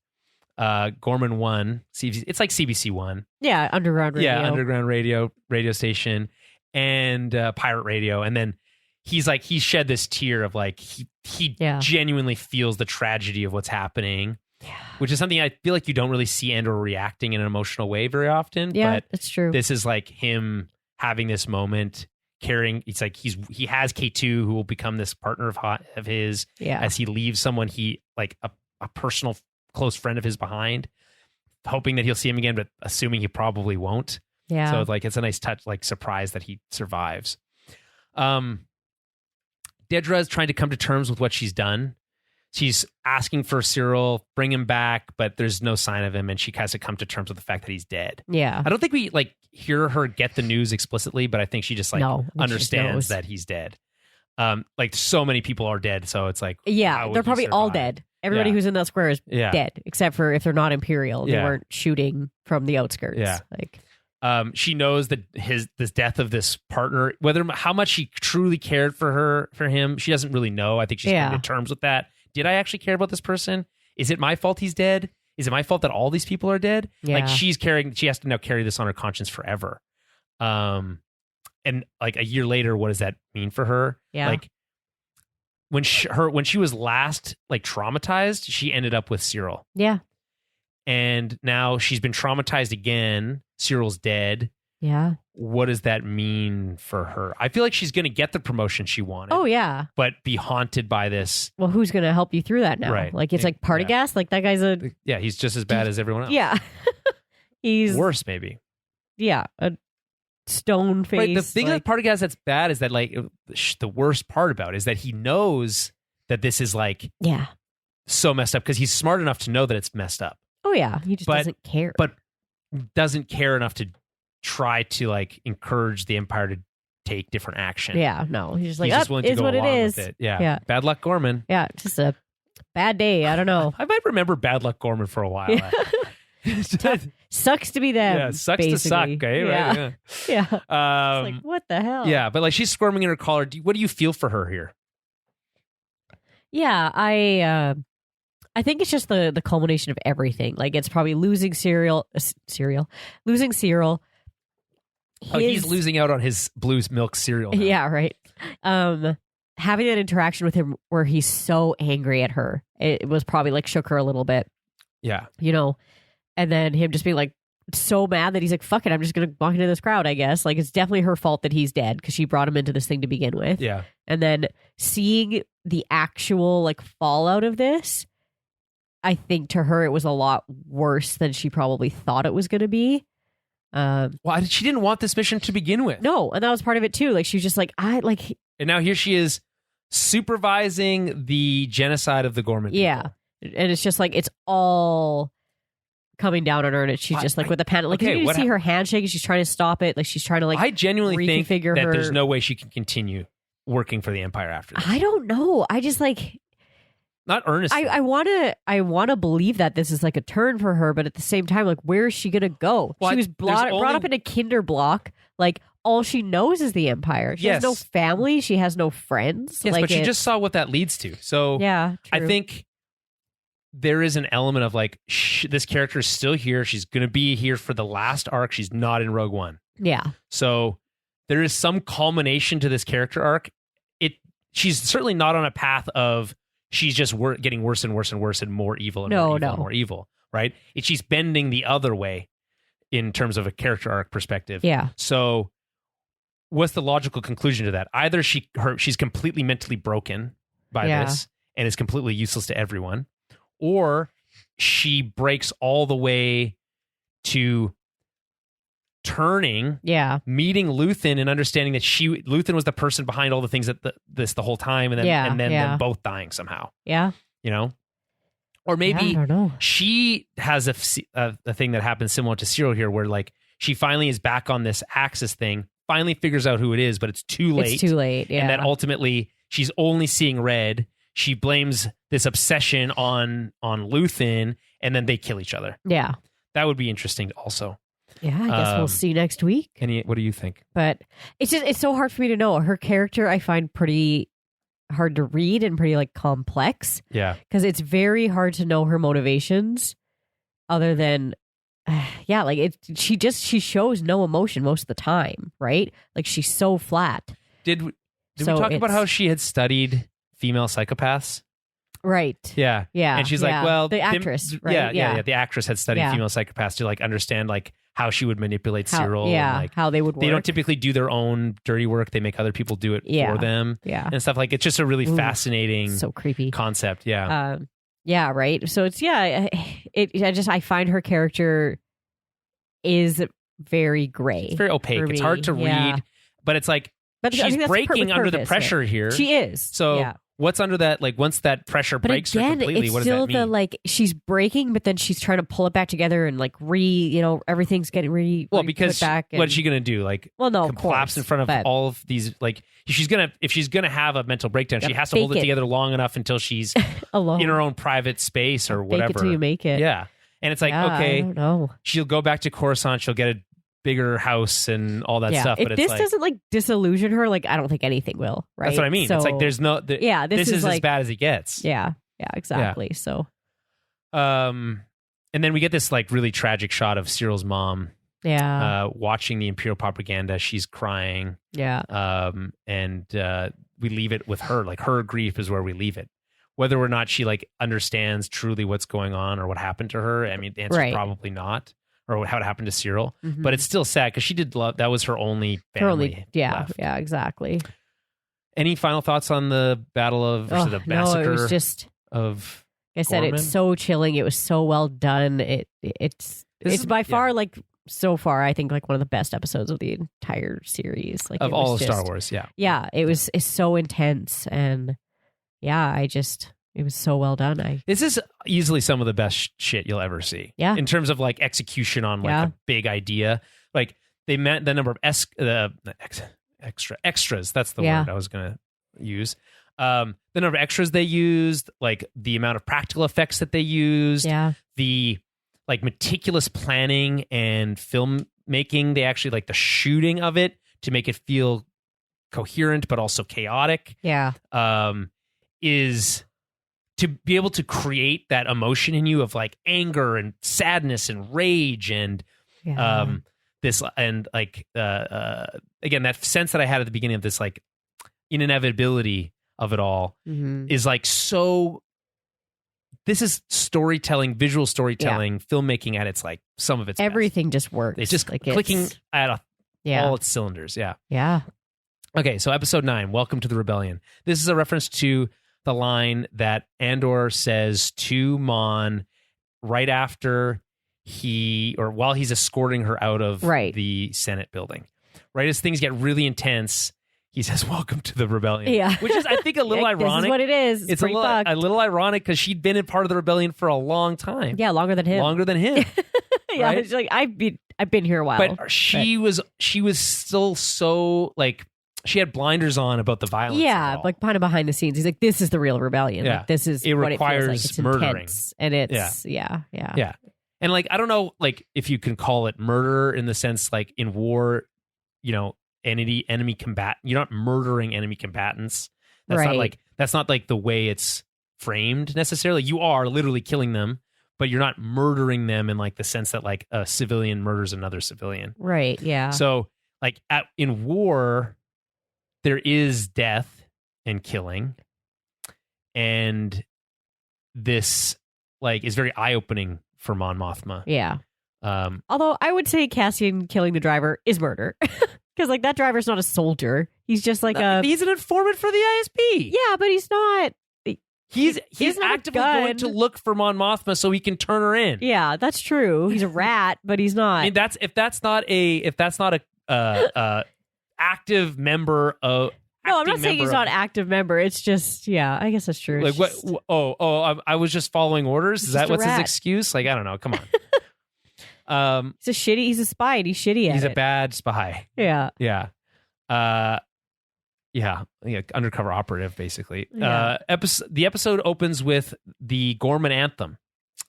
Gorman 1, it's like CBC 1. Yeah, underground radio. Yeah, underground radio station, and pirate radio. And then he's like, he shed this tear of like, he genuinely feels the tragedy of what's happening, which is something I feel like you don't really see Andor reacting in an emotional way very often. Yeah, but that's true. This is like him having this moment, carrying, it's like he has K2 who will become this partner of his as he leaves someone like a personal close friend of his behind, hoping that he'll see him again, but assuming he probably won't. Yeah. So like it's a nice touch, like surprise that he survives. Dedra's trying to come to terms with what she's done. She's asking for Cyril, bring him back, but there's no sign of him, and she has to come to terms with the fact that he's dead. Yeah. I don't think we like hear her get the news explicitly, but I think she just like understands that he's dead. Like so many people are dead, so it's like they're probably all dead. Everybody who's in that square is dead, except for if they're not Imperial. They weren't shooting from the outskirts. Yeah. Like, she knows that this death of this partner, how much she truly cared for him, she doesn't really know. I think she's coming to terms with that. Did I actually care about this person? Is it my fault he's dead? Is it my fault that all these people are dead? Yeah. Like she has to now carry this on her conscience forever. And like a year later, what does that mean for her? Yeah. Like when she was last like traumatized, she ended up with Cyril. Yeah. And now she's been traumatized again. Cyril's dead. Yeah. What does that mean for her? I feel like she's going to get the promotion she wanted. Oh, yeah. But be haunted by this. Well, who's going to help you through that now? Right. Like, it's like Partagas. Like, that guy's he's just as bad as everyone else. Yeah. He's worse, maybe. Yeah. A stone face. Right. The thing with Partagas that's bad is that, like, the worst part about it is that he knows that this is, like, so messed up because he's smart enough to know that it's messed up. Oh, yeah. He just doesn't care. But doesn't care enough to try to like encourage the Empire to take different action. Yeah, no, he's just like, he's just willing to go what it along is. with it. Yeah. Bad luck, Gorman. Yeah, just a bad day. I don't know. I might remember bad luck, Gorman for a while. Sucks to be them. Yeah, sucks basically. to suck. Eh? Yeah, right? yeah. It's like, what the hell? Yeah, but like she's squirming in her collar. What do you feel for her here? Yeah, I think it's just the culmination of everything. Like it's probably losing losing Cyril. He's losing out on his blue milk cereal now. Yeah, right. Having that interaction with him where he's so angry at her, it was probably like shook her a little bit. Yeah. You know, and then him just being like so mad that he's like, fuck it, I'm just going to walk into this crowd, I guess. Like it's definitely her fault that he's dead because she brought him into this thing to begin with. Yeah. And then seeing the actual like fallout of this, I think to her it was a lot worse than she probably thought it was going to be. Well, she didn't want this mission to begin with. No, and that was part of it too. Like she was just like, and now here she is supervising the genocide of the Gorman people. Yeah, and it's just like it's all coming down on her, and she's just like with the panic. Like you see her handshake, and she's trying to stop it. Like she's trying to like. I genuinely think that there's no way she can continue working for the Empire after this. I don't know. I just like. Not earnestly. I want to believe that this is like a turn for her, but at the same time, like, where is she going to go? Well, she was brought up in a kinder block. Like, all she knows is the Empire. She has no family. She has no friends. Yes, like, but she just saw what that leads to. So yeah, true. I think there is an element of like, this character is still here. She's going to be here for the last arc. She's not in Rogue One. Yeah. So there is some culmination to this character arc. She's certainly not on a path of she's just getting worse and worse and worse and more evil and more evil, right? She's bending the other way in terms of a character arc perspective. Yeah. So what's the logical conclusion to that? Either she's completely mentally broken by this and is completely useless to everyone, or she breaks all the way to turning, meeting Luthen and understanding that Luthen was the person behind all the things that the whole time, and then them both dying somehow. Yeah, you know, or maybe I don't know. She has a thing that happens similar to Cyril here, where like she finally is back on this Axis thing, finally figures out who it is, but it's too late. It's too late, yeah. And then ultimately she's only seeing red. She blames this obsession on Luthen, and then they kill each other. Yeah. That would be interesting also. Yeah, I guess we'll see next week. What do you think? But it's so hard for me to know. Her character I find pretty hard to read and pretty like complex. Yeah. Because it's very hard to know her motivations other than she shows no emotion most of the time, right? Like she's so flat. Did we talk about how she had studied female psychopaths? Right. Yeah. Yeah. And she's like, well, the actress, right? Yeah. The actress had studied female psychopaths to like understand like how she would manipulate Cyril. Yeah. And, like, how they would work. They don't typically do their own dirty work. They make other people do it for them. Yeah. And stuff like it's just a really fascinating, so creepy concept. Yeah. Yeah. Right. So it's I find her character is very gray. It's very opaque. It's hard to read, but it's like she's breaking under the pressure here. She is. So what's under that? Like once that pressure breaks her completely, what does that mean? Like she's breaking, but then she's trying to pull it back together and like everything's getting because put back. What's she gonna do? Like, collapse in front of all of these? Like, if she's gonna have a mental breakdown, she has to hold it together long enough until she's alone in her own private space or whatever. Fake it till you make it. Yeah, and it's like okay, I don't know. She'll go back to Coruscant. She'll get a bigger house and all that stuff. But if this doesn't like disillusion her, like I don't think anything will. Right? That's what I mean. It's like there's no. This is like, as bad as it gets. Yeah. Yeah. Exactly. Yeah. So. And then we get this like really tragic shot of Cyril's mom. Yeah. Watching the Imperial propaganda, she's crying. Yeah. And we leave it with her. Like her grief is where we leave it. Whether or not she like understands truly what's going on or what happened to her, I mean, the answer is probably not. Or how it happened to Cyril, but it's still sad because she did love. That was her only family. Left. Yeah, exactly. Any final thoughts on the battle of the massacre? No, it was just of. Like I said, Gorman? it's so chilling. It was so well done. It's by far like so far I think like one of the best episodes of the entire series. Like of all of Star Wars, yeah. It's so intense and it was so well done. This is easily some of the best shit you'll ever see. Yeah. In terms of like execution on like a big idea. Like they meant the number of extras. That's the word I was going to use. The number of extras they used, like the amount of practical effects that they used, the like meticulous planning and filmmaking. They actually like the shooting of it to make it feel coherent, but also chaotic. Yeah. Is to be able to create that emotion in you of like anger and sadness and rage and this and like again that sense that I had at the beginning of this like inevitability of it all is like so. This is storytelling, visual storytelling, filmmaking at its like some of its everything best. Just works. It's just like clicking at all its cylinders. Yeah. Okay, so episode 9, Welcome to the Rebellion. This is a reference to the line that Andor says to Mon right after while he's escorting her out of the Senate building. Right as things get really intense, he says, "Welcome to the Rebellion." Yeah, which is I think a little ironic. This is what it is. It's a little ironic because she'd been a part of the rebellion for a long time. Yeah, longer than him. Yeah, right? It's like I've been here a while. But she was still so like. She had blinders on about the violence. Yeah, like kind of behind the scenes. He's like, "This is the real rebellion. Yeah. Like, this is it what requires it feels like. It's murdering, intense, and it's yeah. And like I don't know, like if you can call it murder in the sense like in war, enemy combat. You're not murdering enemy combatants. That's not like the way it's framed necessarily. You are literally killing them, but you're not murdering them in like the sense that like a civilian murders another civilian. Right. Yeah. So like in war. There is death and killing, and this like is very eye-opening for Mon Mothma. Yeah. Although I would say Cassian killing the driver is murder because like that driver's not a soldier. He's just like he's an informant for the ISP. Yeah, but he's not. He's doesn't have a actively going to look for Mon Mothma so he can turn her in. Yeah, that's true. He's a rat, but he's not. I mean, if that's not a active member of. No, I'm not saying he's not an active member. It's just, yeah, I guess that's true. Like what? I was just following orders. Is that what's his excuse? Like, I don't know. Come on. He's a spy and he's shitty at it. He's a bad spy. Yeah. Yeah. Undercover operative, basically. Yeah. The episode opens with the Gorman anthem,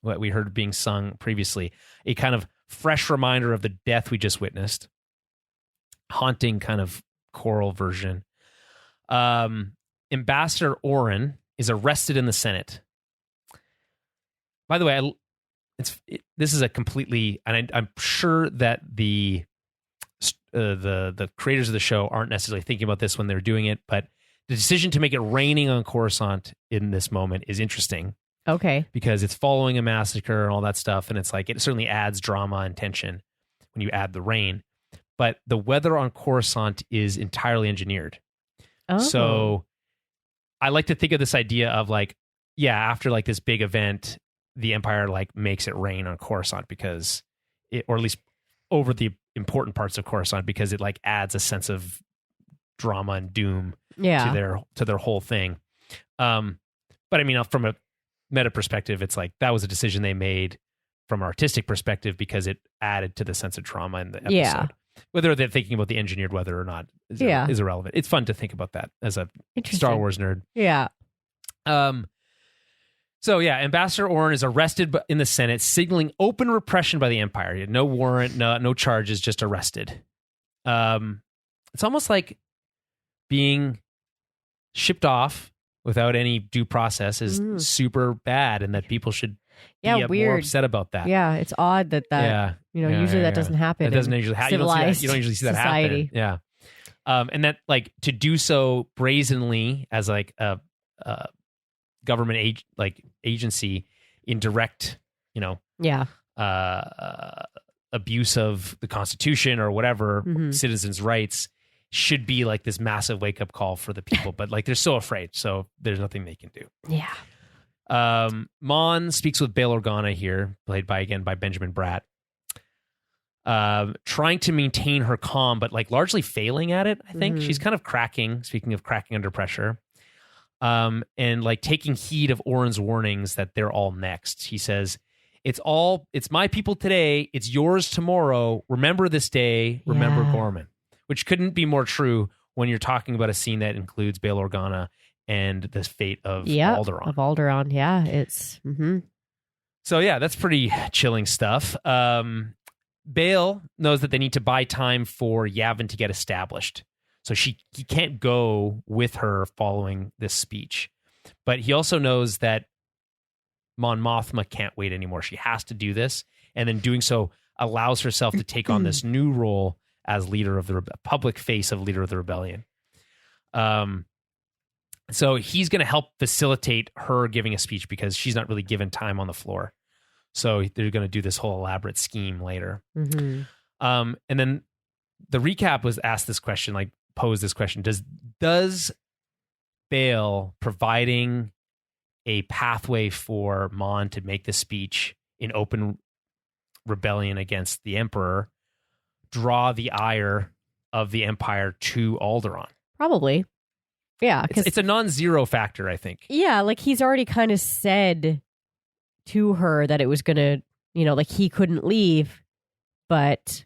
what we heard being sung previously, a kind of fresh reminder of the death we just witnessed. Haunting kind of choral version. Ambassador Oren is arrested in the Senate. By the way, this is a completely, and I'm sure that the creators of the show aren't necessarily thinking about this when they're doing it, but the decision to make it raining on Coruscant in this moment is interesting. Okay. Because it's following a massacre and all that stuff, and it's like it certainly adds drama and tension when you add the rain. But the weather on Coruscant is entirely engineered. Oh. So I like to think of this idea of like, after like this big event, the Empire like makes it rain on Coruscant because or at least over the important parts of Coruscant because it like adds a sense of drama and doom to their whole thing. But I mean, from a meta perspective, it's like that was a decision they made from an artistic perspective because it added to the sense of trauma in the episode. Yeah. Whether they're thinking about the engineered weather or not is irrelevant. It's fun to think about that as a Star Wars nerd. Yeah. So Ambassador Oren is arrested in the Senate, signaling open repression by the Empire. He had no warrant, no charges, just arrested. It's almost like being shipped off without any due process is super bad, and that people should be more upset about that. Yeah, it's odd that usually that doesn't happen. It doesn't usually happen. You don't usually see that happen. Yeah. And that like to do so brazenly as like a government agency in direct, abuse of the Constitution or whatever citizens' rights should be like this massive wake up call for the people. But like they're so afraid, so there's nothing they can do. Yeah. Mon speaks with Bail Organa here, played by Benjamin Bratt. Trying to maintain her calm, but like largely failing at it. I think she's kind of cracking. Speaking of cracking under pressure, and like taking heed of Oren's warnings that they're all next. He says, "It's my people today. It's yours tomorrow. Remember this day. Remember Gorman," which couldn't be more true when you're talking about a scene that includes Bail Organa and the fate of Alderaan. Of Alderaan, yeah, it's. So that's pretty chilling stuff. Bail knows that they need to buy time for Yavin to get established. So he can't go with her following this speech. But he also knows that Mon Mothma can't wait anymore. She has to do this. And then doing so allows herself to take on this new role as leader of the public face of leader of the rebellion. So he's going to help facilitate her giving a speech because she's not really given time on the floor. So they're going to do this whole elaborate scheme later. And then the recap was asked this question, like posed this question. Does Bail providing a pathway for Mon to make the speech in open rebellion against the Emperor draw the ire of the Empire to Alderaan? Probably. Yeah. It's a non-zero factor, I think. Yeah. Like he's already kind of said to her that it was going to, like he couldn't leave, but,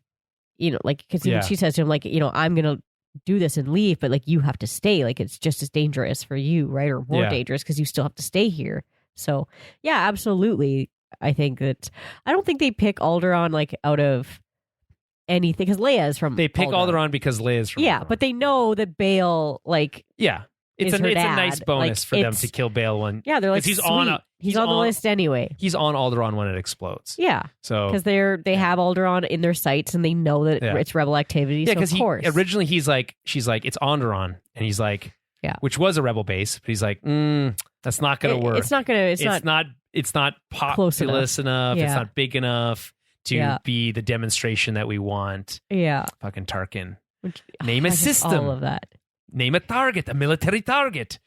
like, because even she says to him, like, I'm going to do this and leave, but like you have to stay. Like it's just as dangerous for you, right? Or more dangerous because you still have to stay here. So, yeah, absolutely. I think that I don't think they pick Alderaan like out of anything because Leia's from. They pick Alderaan because Leia's from. Yeah, Alderaan. But they know that Bail like. Yeah. It's a nice bonus for them to kill Bail when they're like he's on the list anyway. He's on Alderaan when it explodes. Yeah, so because they have Alderaan in their sights and they know that it's rebel activity. Yeah, because originally she's like it's Alderaan and he's like which was a rebel base, but he's like that's not gonna work. It's not populous enough. It's not big enough to be the demonstration that we want. Yeah, fucking Tarkin. Name a system. All of that. Name a target, a military target.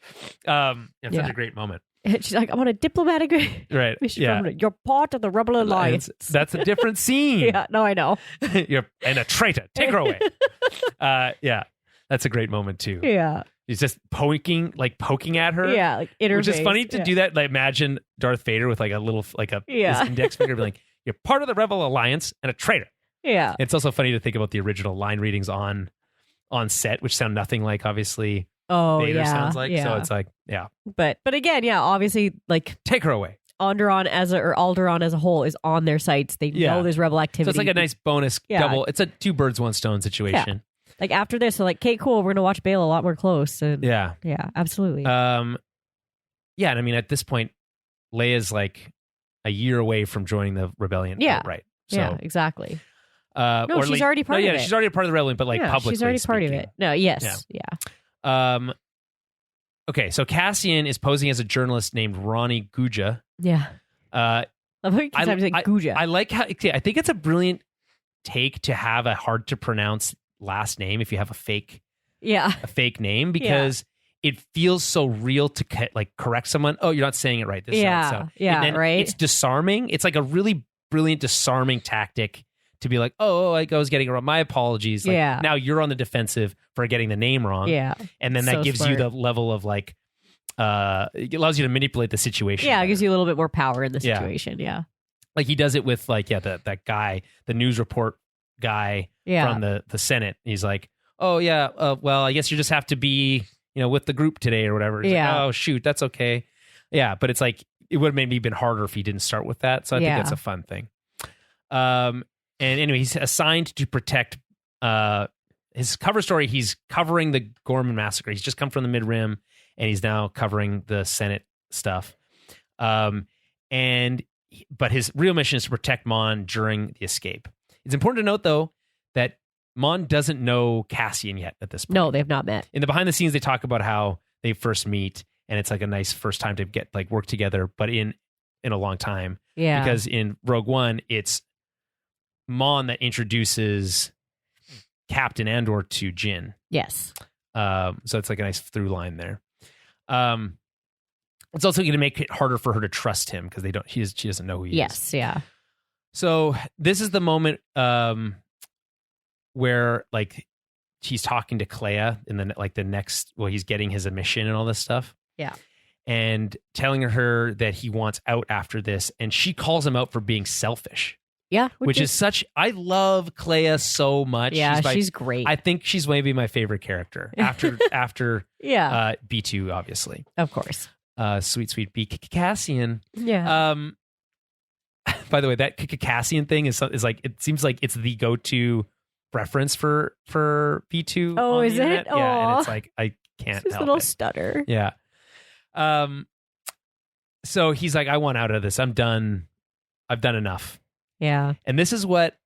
It's such a great moment. She's like, I'm on a diplomatic right. mission. Yeah. You're part of the Rebel Alliance. That's a different scene. Yeah, no, I know. You're and a traitor. Take her away. Yeah, that's a great moment too. Yeah. He's just poking at her. Yeah, like interface. Which is funny to do that. Like, imagine Darth Vader with like a little, his index finger being like, you're part of the Rebel Alliance and a traitor. Yeah. It's also funny to think about the original line readings on set, which sound nothing like, obviously, Vader sounds like. Yeah. So it's like, yeah. But again, yeah, obviously, like, take her away. Alderaan as a whole is on their sites. They know there's rebel activity. So it's like a nice bonus double. It's a 2 birds, 1 stone situation. Yeah. Like after this, they're like, okay, cool, we're going to watch Bail a lot more close. And yeah, absolutely. Yeah, and I mean, at this point, Leia's like a year away from joining the rebellion. Yeah, right. So, yeah, exactly. No, she's already part of it. She's already part of the rebellion, but like publicly she's already speaking. part of it. No, yes, yeah. Okay, so Cassian is posing as a journalist named Ronnie Guja. Yeah. I like Guja. I like how. I think it's a brilliant take to have a hard to pronounce last name if you have a fake name, because it feels so real to correct someone. Oh, you're not saying it right. This sounds right. It's disarming. It's like a really brilliant disarming tactic to be like, oh, I was getting it wrong. My apologies. Like, now you're on the defensive for getting the name wrong. Yeah, and then that gives you the level of like, it allows you to manipulate the situation. Yeah, it gives you a little bit more power in the situation. Yeah, like he does it with like that guy, the news report guy from the Senate. He's like, oh yeah, well, I guess you just have to be with the group today or whatever. He's like, oh shoot, that's okay. Yeah, but it's like it would have maybe been harder if he didn't start with that. So I think that's a fun thing. And anyway, he's assigned to protect his cover story. He's covering the Gorman massacre. He's just come from the Mid-Rim, and he's now covering the Senate stuff. But his real mission is to protect Mon during the escape. It's important to note, though, that Mon doesn't know Cassian yet at this point. No, they've not met. In the behind the scenes, they talk about how they first meet, and it's like a nice first time to get work together, but in a long time. Yeah. Because in Rogue One, it's Mon that introduces Captain Andor to Jin. Yes. So it's like a nice through line there. It's also going to make it harder for her to trust him because she doesn't know who he is. Yes. Yeah. So this is the moment where like she's talking to Clea in the next, he's getting his admission and all this stuff. Yeah. And telling her that he wants out after this, and she calls him out for being selfish. Yeah, which is such. I love Clea so much. Yeah, she's great. I think she's maybe my favorite character after B2, obviously, of course. Sweet B Cassian. Yeah. By the way, that Cassian thing is like, it seems like it's the go-to reference for B2. Oh, is it? Yeah, and it's like I can't help it. Little stutter. Yeah. So he's like, I want out of this. I'm done. I've done enough. Yeah. And this is what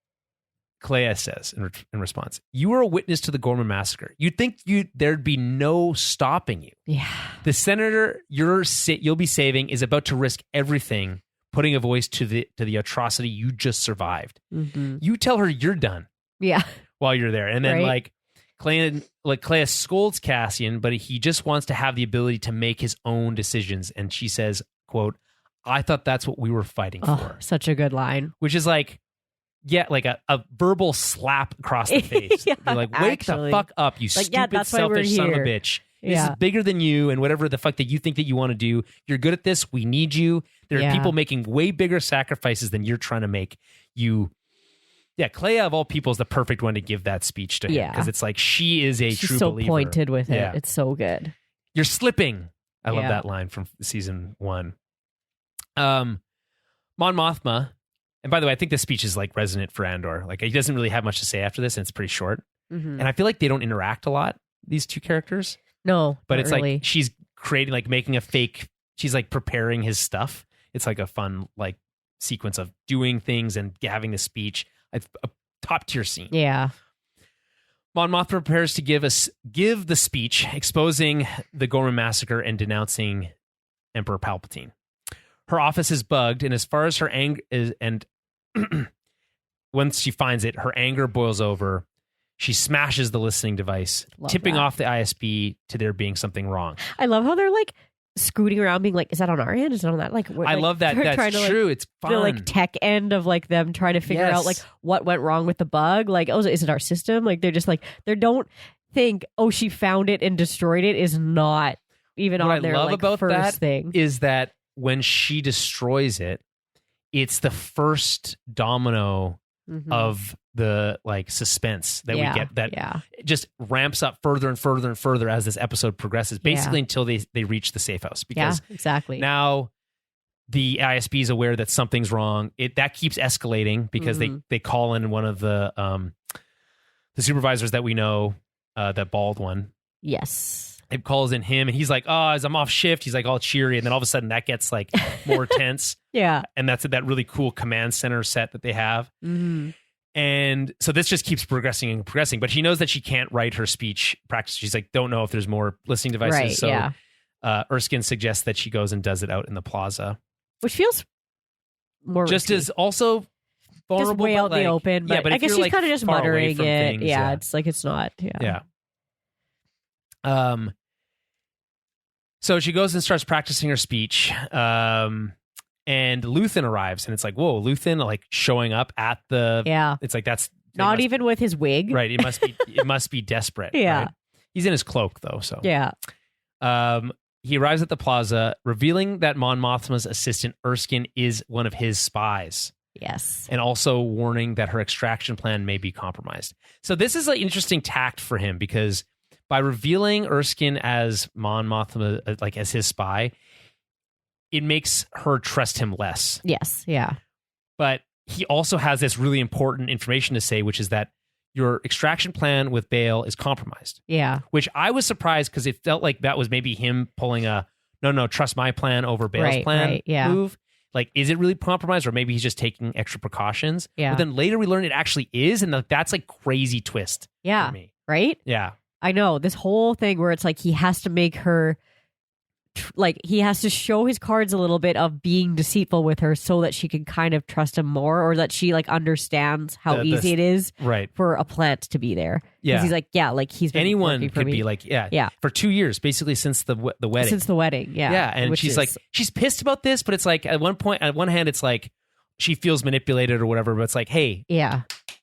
Clea says in response. You were a witness to the Gorman massacre. You'd think there'd be no stopping you. Yeah. The senator you'll be saving is about to risk everything, putting a voice to the atrocity you just survived. Mm-hmm. You tell her you're done. Yeah. While you're there. And then Clea scolds Cassian, but he just wants to have the ability to make his own decisions. And she says, quote, I thought that's what we were fighting for. Such a good line. Which is like, like a verbal slap across the face. You're like, wake the fuck up, you stupid, selfish son of a bitch. This is bigger than you and whatever the fuck that you think that you want to do. You're good at this. We need you. There are people making way bigger sacrifices than you're trying to make. Clea of all people is the perfect one to give that speech to him. Because it's like, she is a true believer. She's so pointed with it. It's so good. You're slipping. I love that line from season 1. Mon Mothma, and by the way, I think this speech is like resonant for Andor. Like, he doesn't really have much to say after this, and it's pretty short. Mm-hmm. And I feel like they don't interact a lot, these two characters. No, but it's really. Like she's creating, like making a fake. She's like preparing his stuff. It's like a fun like sequence of doing things and having the speech. It's a top tier scene. Yeah. Mon Mothma prepares to give the speech exposing the Gorman massacre and denouncing Emperor Palpatine. Her office is bugged, and as far as her anger is, and once she finds it, her anger boils over. She smashes the listening device, tipping off the ISB to there being something wrong. I love how they're like scooting around being like, is that on our end? Is it on that? Like, I love that. That's true. It's fun. The like tech end of like them trying to figure out like what went wrong with the bug. Like, oh, is it our system? Like, they're just like, they don't think, oh, she found it and destroyed it is not even what on their I love like about first that thing. Is that when she destroys it, it's the first domino of the like suspense that we get that just ramps up further and further and further as this episode progresses, basically until they reach the safe house. Because exactly. Now the ISB is aware that something's wrong. That keeps escalating because they call in one of the supervisors that we know, that bald one. Yes. It calls in him and he's like, oh, as I'm off shift, he's like all cheery. And then all of a sudden that gets like more tense. Yeah. And that's that really cool command center set that they have. And so this just keeps progressing and progressing. But she knows that she can't write her speech practice. She's like, don't know if there's more listening devices. Right, so Erskine suggests that she goes and does it out in the plaza. Which feels more just risky. as also vulnerable. Just way out in the open. But, but I guess she's like kind of just far away muttering from it. things, Yeah, it's like it's not. Yeah. So she goes and starts practicing her speech. And Luthen arrives, and it's like, whoa, Luthen like showing up at the. Yeah. It's like that's not even with his wig. Right. It must be desperate. Yeah. Right? He's in his cloak though. So yeah. He arrives at the plaza, revealing that Mon Mothma's assistant Erskine is one of his spies. Yes. And also warning that her extraction plan may be compromised. So this is an interesting tact for him because by revealing Erskine as Mon Mothma, like as his spy, it makes her trust him less. Yes. Yeah. But he also has this really important information to say, which is that your extraction plan with Bail is compromised. Yeah. Which I was surprised because it felt like that was maybe him pulling a no, trust my plan over Bail's plan move. Like, is it really compromised, or maybe he's just taking extra precautions? Yeah. But then later we learn it actually is, and that's like crazy twist. Yeah. For me. Right? Yeah. I know. This whole thing where it's like he has to make her, like he has to show his cards a little bit of being deceitful with her so that she can kind of trust him more, or that she like understands how easy it is for a plant to be there. Yeah. Because he's like, yeah, like he's been anyone could be like, yeah, for 2 years, basically since the wedding. Since the wedding, yeah. Yeah, and she's like, she's pissed about this, but it's like at one hand, it's like she feels manipulated or whatever, but it's like, hey,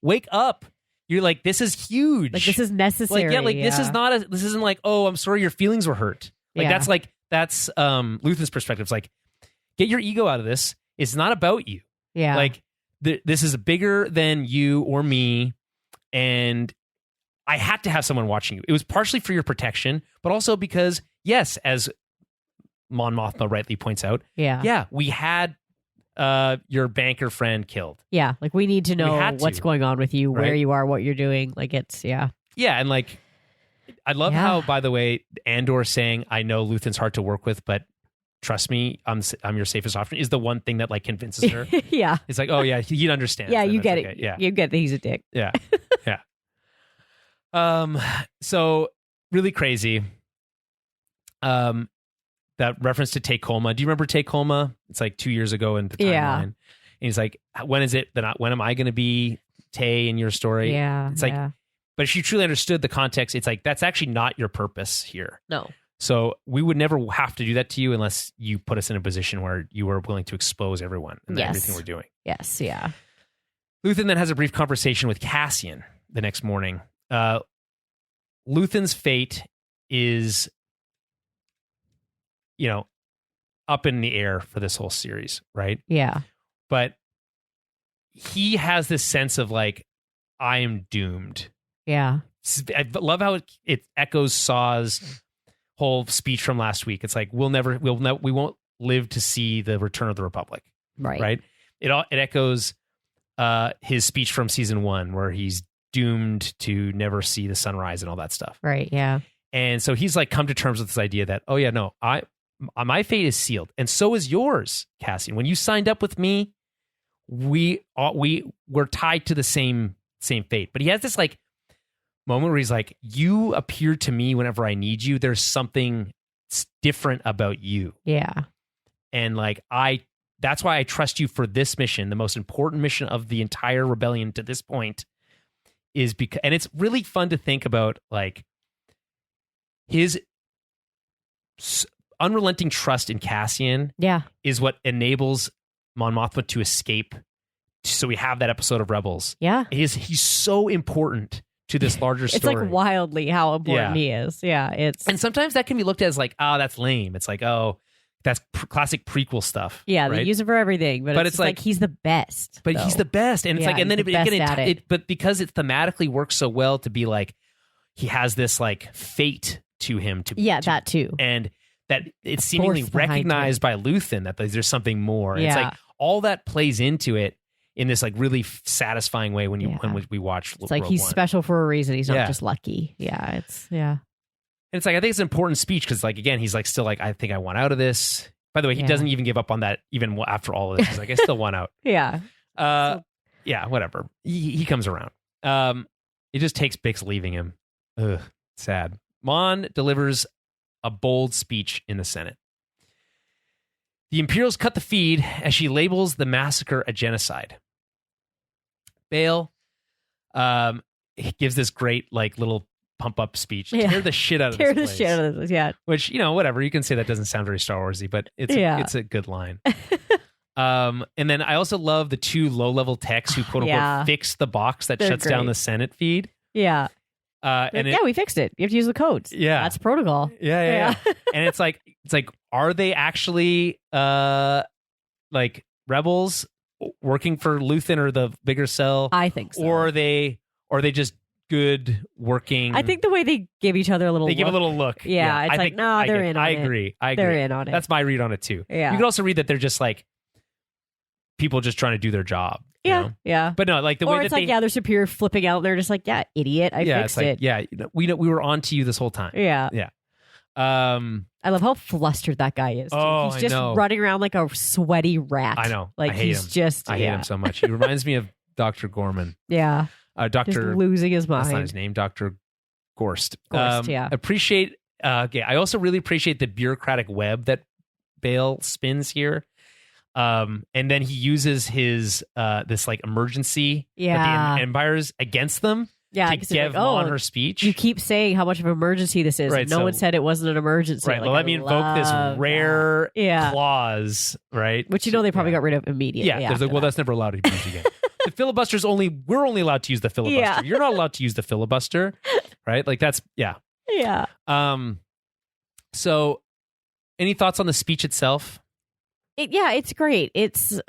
wake up. You're like, this is huge. Like, this is necessary. This is not this isn't like, oh, I'm sorry your feelings were hurt. Like, that's Luthen's perspective. It's like, get your ego out of this. It's not about you. Yeah. Like, this is bigger than you or me. And I had to have someone watching you. It was partially for your protection, but also because, yes, as Mon Mothma rightly points out, we had your banker friend killed. Yeah, like we need to know what's going on with you, where you are, what you're doing. Like it's yeah, and like I love how, by the way, Andor saying, "I know Luthen's hard to work with, but trust me, I'm your safest option," is the one thing that like convinces her. Yeah, it's like, oh yeah, he'd understand. Yeah, you get it. Yeah, you get that he's a dick. Yeah, yeah. So really crazy. That reference to Take Colma. Do you remember Take Colma? It's like 2 years ago in the timeline. Yeah. And he's like, when is it? When am I going to be Tay in your story? Yeah. It's like, but if you truly understood the context, it's like, that's actually not your purpose here. No. So we would never have to do that to you unless you put us in a position where you were willing to expose everyone and everything we're doing. Yes. Yeah. Luthen then has a brief conversation with Cassian the next morning. Luthen's fate is, up in the air for this whole series, right? Yeah. But he has this sense of like, I am doomed. Yeah. I love how it echoes Saw's whole speech from last week. It's like, we won't live to see the return of the Republic. Right. Right. It echoes his speech from season 1 where he's doomed to never see the sunrise and all that stuff. Right. Yeah. And so he's like come to terms with this idea that, oh yeah, no, my fate is sealed, and so is yours, Cassian. When you signed up with me, we're tied to the same fate. But he has this like moment where he's like, you appear to me whenever I need you. There's something different about you. Yeah. And like that's why I trust you for this mission, the most important mission of the entire rebellion to this point, is because, and it's really fun to think about like his unrelenting trust in Cassian is what enables Mon Mothma to escape. So we have that episode of Rebels. Yeah. He's so important to this larger story. It's like wildly how important he is. Yeah. And sometimes that can be looked at as like, oh, that's lame. It's like, oh, that's classic prequel stuff. Yeah, right? They use it for everything, but it's like he's the best. But he's the best, and it's like, and then but because it thematically works so well to be like, he has this like fate to him. That too, and that it's seemingly recognized by Luthen that there's something more. Yeah. It's like all that plays into it in this like really satisfying way when we watch. It's like Rogue he's One. Special for a reason. He's not just lucky. Yeah, And it's like, I think it's an important speech because, like, again, he's like still like, I think I want out of this. By the way, he doesn't even give up on that even after all of this. He's like, I still want out. Yeah. Yeah, whatever. He comes around. It just takes Bix leaving him. Ugh, sad. Mon delivers a bold speech in the Senate. The Imperials cut the feed as she labels the massacre a genocide. Bail gives this great, like, little pump up speech. Tear the shit out of this place. Tear the shit out of this, yeah. Which, whatever. You can say that doesn't sound very Star Warsy, but it's a good line. And then I also love the two low-level techs who quote unquote fix the box that shuts down the Senate feed. Yeah. We fixed it. You have to use the codes. Yeah. That's protocol. Yeah. And it's like, are they actually like rebels working for Luthen or the bigger cell? I think so. Or are they just good working? I think the way they give each other a little give a little look. Yeah. It's like, no, they're in on it. I agree. They're in on it. That's my read on it too. Yeah. You could also read that they're just like people just trying to do their job. Yeah. You know? Yeah. But no, like the way that they're superior flipping out. And they're just like, yeah, idiot. I fixed it. Yeah. We were on to you this whole time. Yeah. Yeah. I love how flustered that guy is. Too. Oh, he's just running around like a sweaty rat. I know. Like I hate him. I hate him so much. He reminds me of Dr. Gorman. Yeah. Dr. Just losing his mind. That's not his name. Dr. Gorst. Yeah. I also really appreciate the bureaucratic web that Bail spins here. And then he uses his this like emergency that the Empire's against them to give Mon her speech. You keep saying how much of an emergency this is. Right, no one said it wasn't an emergency. Right. Like, let me invoke this rare clause, right? Which they probably got rid of immediately. Yeah. There's like, that's never allowed to be used again. The filibuster's we're only allowed to use the filibuster. Yeah. You're not allowed to use the filibuster. Right? Like that's Yeah. So any thoughts on the speech itself? It's great. It's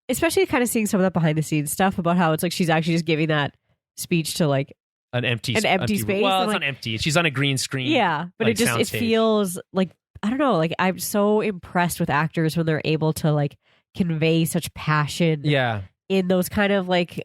especially kind of seeing some of that behind the scenes stuff about how it's like she's actually just giving that speech to like an empty space. Well, it's not empty. She's on a green screen. Yeah, but like, it feels like, I don't know, like I'm so impressed with actors when they're able to like convey such passion. Yeah. In those kind of like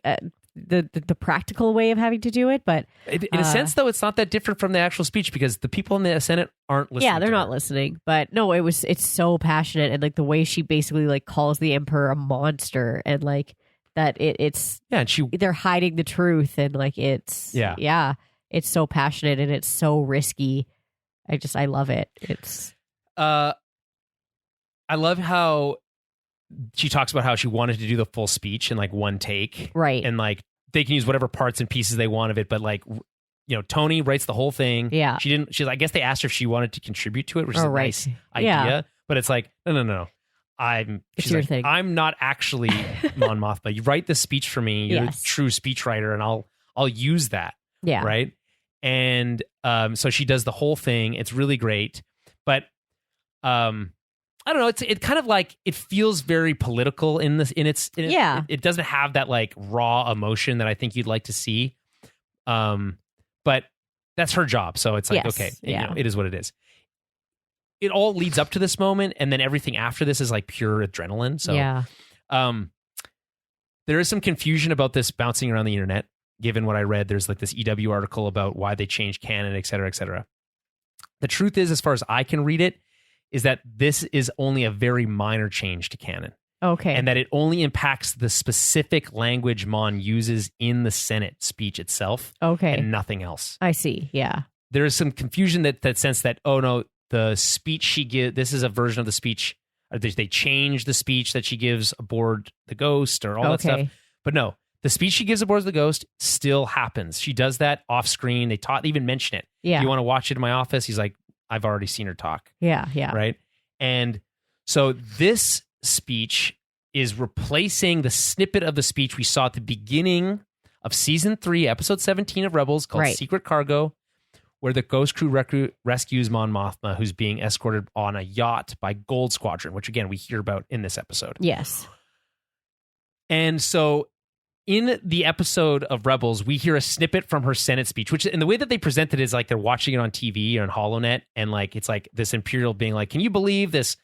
the practical way of having to do it, but in a sense though, it's not that different from the actual speech because the people in the Senate aren't listening. Yeah, they're not listening. But no, it's so passionate, and like the way she basically like calls the Emperor a monster, and like that it's and they're hiding the truth, and like it's so passionate and it's so risky. I love it. It's I love how she talks about how she wanted to do the full speech in like one take. Right. And like they can use whatever parts and pieces they want of it, but like, Tony writes the whole thing. Yeah. I guess they asked her if she wanted to contribute to it, which is a nice idea. Yeah. But it's like, no. She's your like, thing. I'm not actually Mon Mothma. You write the speech for me. You're a true speechwriter, and I'll use that. Yeah. Right. And so she does the whole thing. It's really great. But I don't know. It kind of like it feels very political in this. It doesn't have that like raw emotion that I think you'd like to see. But that's her job, so it's like okay, it is what it is. It all leads up to this moment, and then everything after this is like pure adrenaline. So there is some confusion about this bouncing around the internet. Given what I read, there's like this EW article about why they changed canon, et cetera, et cetera. The truth is, as far as I can read it, is that this is only a very minor change to canon. Okay. And that it only impacts the specific language Mon uses in the Senate speech itself. Okay. And nothing else. I see. Yeah. There is some confusion that sense that, oh no, the speech she gives, this is a version of the speech, or they change the speech that she gives aboard the Ghost or all that stuff. But no, the speech she gives aboard the Ghost still happens. She does that off screen. They even mention it. Yeah. You want to watch it in my office? He's like, I've already seen her talk. Yeah, yeah. Right? And so this speech is replacing the snippet of the speech we saw at the beginning of season 3, episode 17 of Rebels, called Secret Cargo, where the Ghost Crew rescues Mon Mothma, who's being escorted on a yacht by Gold Squadron, which again we hear about in this episode. Yes. And so in the episode of Rebels, we hear a snippet from her Senate speech, which, in the way that they present it, is like they're watching it on TV or on HoloNet, and like it's like this Imperial being like, "Can you believe this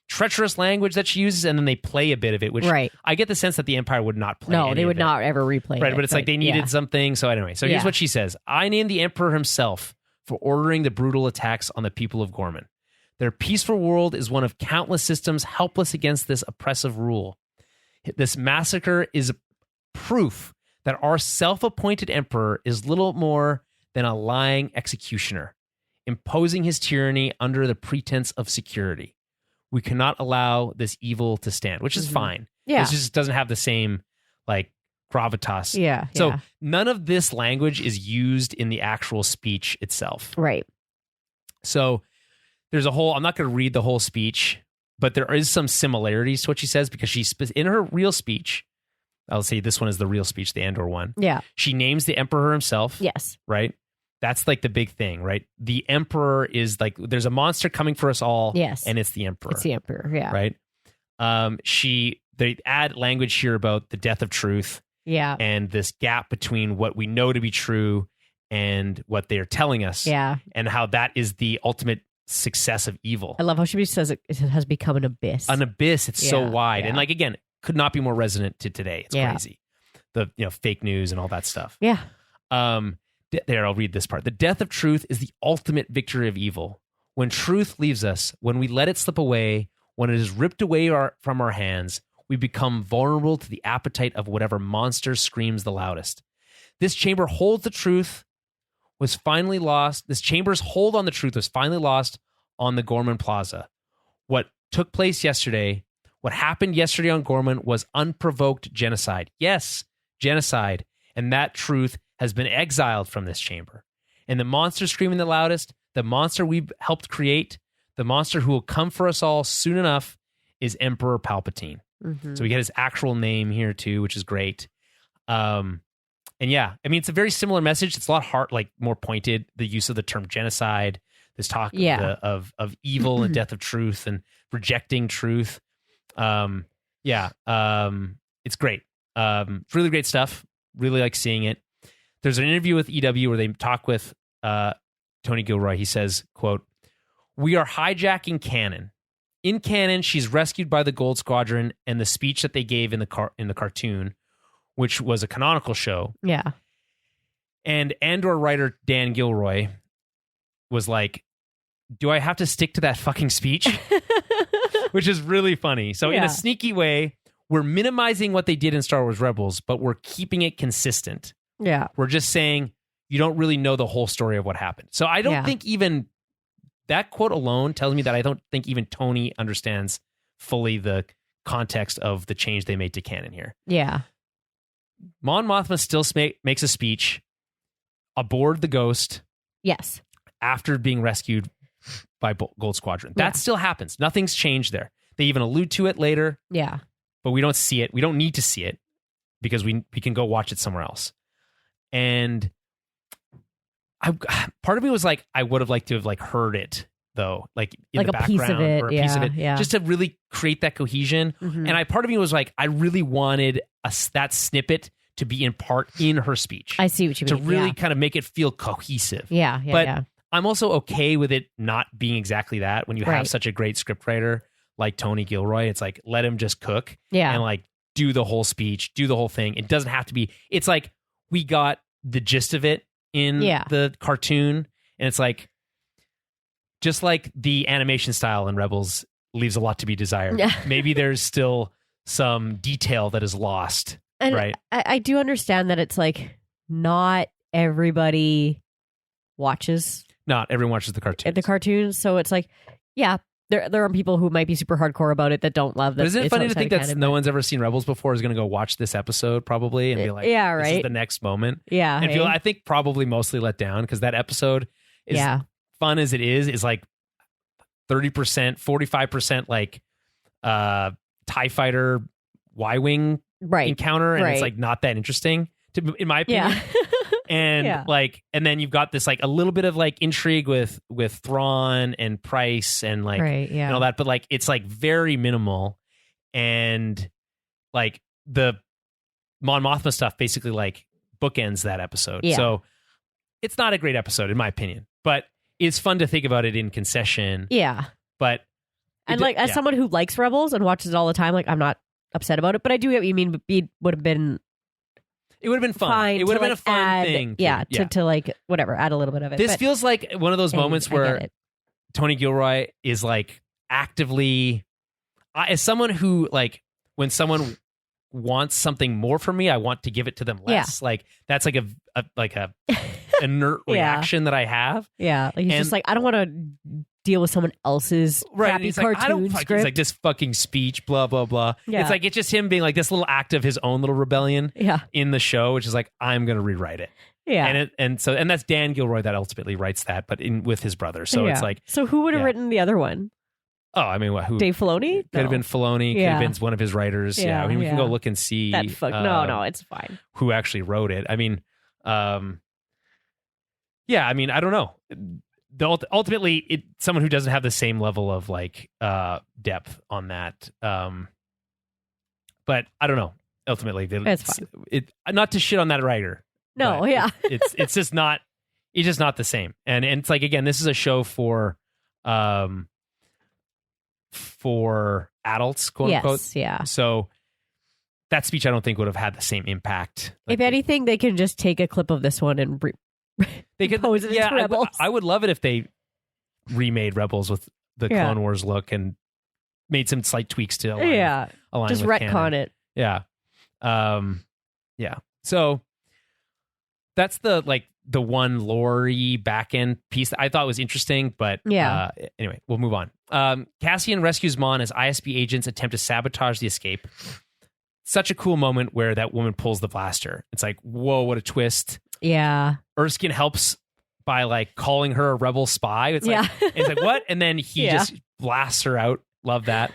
treacherous language that she uses?" And then they play a bit of it, which I get the sense that the Empire would not play. No, they would not ever replay right, it. but it's like they needed something. So anyway, so here's what she says. "I name the Emperor himself for ordering the brutal attacks on the people of Gorman. Their peaceful world is one of countless systems helpless against this oppressive rule. This massacre is proof that our self-appointed emperor is little more than a lying executioner, imposing his tyranny under the pretense of security. We cannot allow this evil to stand," which is fine. Yeah. It just doesn't have the same like gravitas. Yeah. So none of this language is used in the actual speech itself. Right. So there's a whole, I'm not going to read the whole speech, but there is some similarities to what she says, because she's in her real speech. I'll say this one is the real speech, the Andor one. Yeah. She names the Emperor himself. Yes. Right? That's like the big thing, right? The Emperor is like, there's a monster coming for us all. Yes. And it's the Emperor. It's the Emperor, yeah. Right? They add language here about the death of truth. Yeah. And this gap between what we know to be true and what they're telling us. Yeah. And how that is the ultimate success of evil. I love how she says it has become an abyss. An abyss. It's so wide. Yeah. And like, again, could not be more resonant to today. It's crazy. The fake news and all that stuff. Yeah. There, I'll read this part. "The death of truth is the ultimate victory of evil. When truth leaves us, when we let it slip away, when it is ripped away from our hands, we become vulnerable to the appetite of whatever monster screams the loudest. This chamber holds the truth was finally lost. This chamber's hold on the truth was finally lost on the Gorman Plaza. What took place yesterday, what happened yesterday on Gorman, was unprovoked genocide. Yes, genocide. And that truth has been exiled from this chamber. And the monster screaming the loudest, the monster we've helped create, the monster who will come for us all soon enough, is Emperor Palpatine." So we get his actual name here too, which is great. And yeah, I mean, it's a very similar message. It's a lot hard, like more pointed, the use of the term genocide, this talk of evil and death of truth and rejecting truth. It's great. It's really great stuff. Really like seeing it. There's an interview with EW where they talk with Tony Gilroy. He says, quote, "We are hijacking canon. In canon, she's rescued by the Gold Squadron, and the speech that they gave in the cartoon, which was a canonical show." Yeah. And Andor writer Dan Gilroy was like, "Do I have to stick to that fucking speech?" Which is really funny. So in a sneaky way, we're minimizing what they did in Star Wars Rebels, but we're keeping it consistent. Yeah. We're just saying you don't really know the whole story of what happened. So I don't think even that quote alone tells me that I don't think even Tony understands fully the context of the change they made to canon here. Yeah. Mon Mothma still makes a speech aboard the Ghost. Yes. After being rescued by Gold Squadron. That still happens. Nothing's changed there. They even allude to it later. Yeah. But we don't see it. We don't need to see it because we can go watch it somewhere else. And part of me was like, I would have liked to have like heard it though, like in the background, piece of it, or a piece of it, just to really create that cohesion. And part of me was like, I really wanted that snippet to be in part in her speech. I see what you mean. To really kind of make it feel cohesive. Yeah. But I'm also okay with it not being exactly that. When you have such a great scriptwriter like Tony Gilroy, it's like, let him just cook and like do the whole speech, do the whole thing. It doesn't have to be, it's like we got the gist of it in the cartoon, and it's like, just like the animation style in Rebels leaves a lot to be desired. Maybe there's still some detail that is lost. And right. I do understand that it's like not everybody watches. Not everyone watches the cartoons. The cartoons. So it's like, there are people who might be super hardcore about it that don't love that. But isn't it funny to think that no one's ever seen Rebels before is going to go watch this episode probably and be like, this is the next moment. Yeah. And feel, I think probably mostly let down because that episode is fun as it is like 30%, 45% like TIE fighter Y-wing encounter, and it's like not that interesting in my opinion. Yeah. And like, and then you've got this like a little bit of like intrigue with Thrawn and Price and like and all that, but like it's like very minimal, and like the Mon Mothma stuff basically like bookends that episode. So it's not a great episode in my opinion, but it's fun to think about it in concession. Yeah. But and like as someone who likes Rebels and watches it all the time, like I'm not upset about it, but I do get what you mean. It would have been fun. It would have been a fun thing. To like whatever, add a little bit of it. This feels like one of those moments where Tony Gilroy is like actively, as someone who like when someone wants something more from me, I want to give it to them less. Like that's like a inert reaction that I have. Yeah, like he's just like, I don't want to deal with someone else's crappy cartoon like, I don't script. It's like this fucking speech, blah blah blah. Yeah. It's just him being like this little act of his own little rebellion. In the show, which is like, I'm gonna rewrite it. And that's Dan Gilroy that ultimately writes that, but with his brother. So it's like, so who would have written the other one? Oh, I mean, what? Who? Dave Filoni? Could have been Filoni. Could have been one of his writers. Yeah, I mean, we can go look and see. No, it's fine. Who actually wrote it? I mean, I mean, I don't know. Ultimately, someone who doesn't have the same level of like depth on that. But I don't know. Ultimately, it's fine. Not to shit on that writer. No, it's just not. It's just not the same. And it's like, again, this is a show for adults, quote unquote. Yeah. So that speech, I don't think would have had the same impact. If anything, they can just take a clip of this one and they could pose it into Rebels. I would love it if they remade Rebels with the Clone Wars look and made some slight tweaks to align just with retcon canon. it. Yeah. So that's the one lore-y back end piece that I thought was interesting, but anyway, we'll move on. Cassian rescues Mon as ISB agents attempt to sabotage the escape. Such a cool moment where that woman pulls the blaster. It's like, whoa, what a twist. Yeah. Erskine helps by like calling her a rebel spy. It's like, it's like, what? And then he just blasts her out. Love that.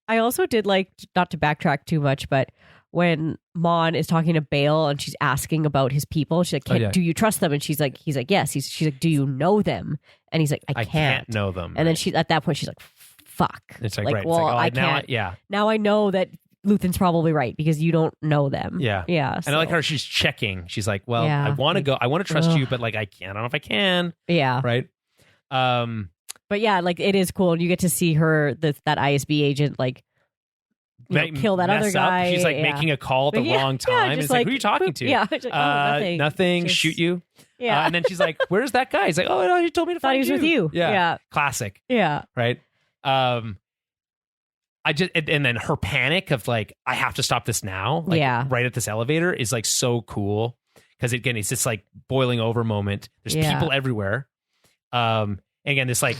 I also did like, not to backtrack too much, but when Mon is talking to Bale and she's asking about his people, she's like, do you trust them? And he's like, yes. She's like, do you know them? And he's like, I can't know them. And then at that point, she's like, fuck. It's like, right. Well, it's like, I can't. Now I know that Luthen's probably right because you don't know them. Yeah. Yeah. And I like how she's checking. She's like, well, I want to go. I want to trust you, but like, I don't know if I can. Yeah. Right. But yeah, like it is cool. And you get to see her, that ISB agent, like, kill that other guy. She's like making a call at the wrong time. It's like, who are you talking to? Yeah. Like, nothing. Just, shoot you. Yeah. And then she's like, where's that guy? He's like, oh, no, he told me to thought he was with you. Yeah. Classic. Yeah. Right. And then her panic of like, I have to stop this now. Like, right at this elevator is like so cool. Because again, it's this like boiling over moment. There's people everywhere. And again, this like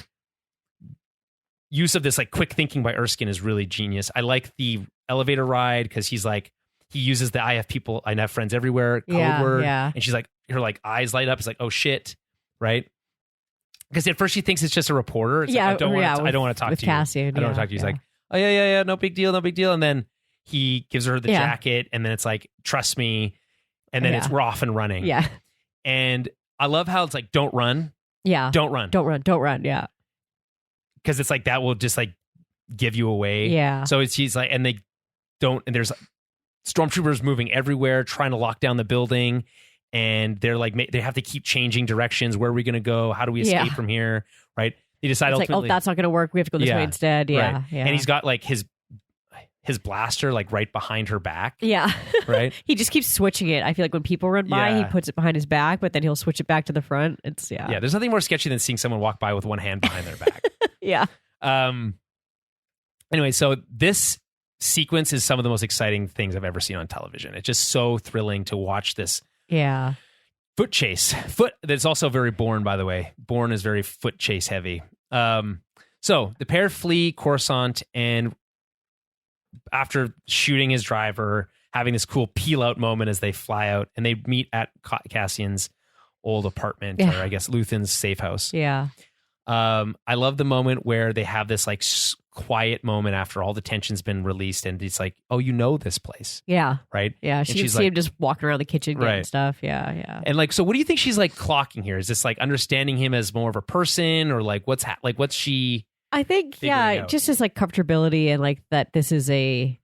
use of this like quick thinking by Erskine is really genius. I like the elevator ride because he uses the I have friends everywhere code word. Yeah. And she's like, her like eyes light up. It's like, oh shit. Right. Because at first she thinks it's just a reporter. It's like, I don't want to talk to you. Cassian, I don't want to talk to you. He's like, oh yeah, no big deal. And then he gives her the jacket, and then it's like, trust me, and then we're off and running. Yeah. And I love how it's like, don't run. Yeah. Don't run. Yeah. Because it's like that will just like give you away. Yeah. So she's like, and there's stormtroopers moving everywhere, trying to lock down the building. And they're like, they have to keep changing directions. Where are we going to go? How do we escape from here? Right. They decide it's ultimately, like, that's not going to work. We have to go this way instead. Yeah. Right. Yeah. And he's got like his blaster like right behind her back. Yeah. Right. He just keeps switching it. I feel like when people run by, he puts it behind his back, but then he'll switch it back to the front. It's Yeah. There's nothing more sketchy than seeing someone walk by with one hand behind their back. Yeah. Anyway, so this sequence is some of the most exciting things I've ever seen on television. It's just so thrilling to watch this. Yeah. Foot chase. That's also very Bourne, by the way. Bourne is very foot chase heavy. So the pair flee Coruscant, and after shooting his driver, having this cool peel out moment as they fly out, and they meet at Cassian's old apartment, or I guess Luthen's safe house. Yeah. I love the moment where they have this like quiet moment after all the tension's been released, and it's like, oh, you know this place, Yeah. right? Yeah. She can see him just walking around the kitchen getting Right. stuff. Yeah. Yeah. And like, so what do you think she's like clocking here? Is this like understanding him as more of a person, or like what's she? I think, figuring out? just as like comfortability and like that this is a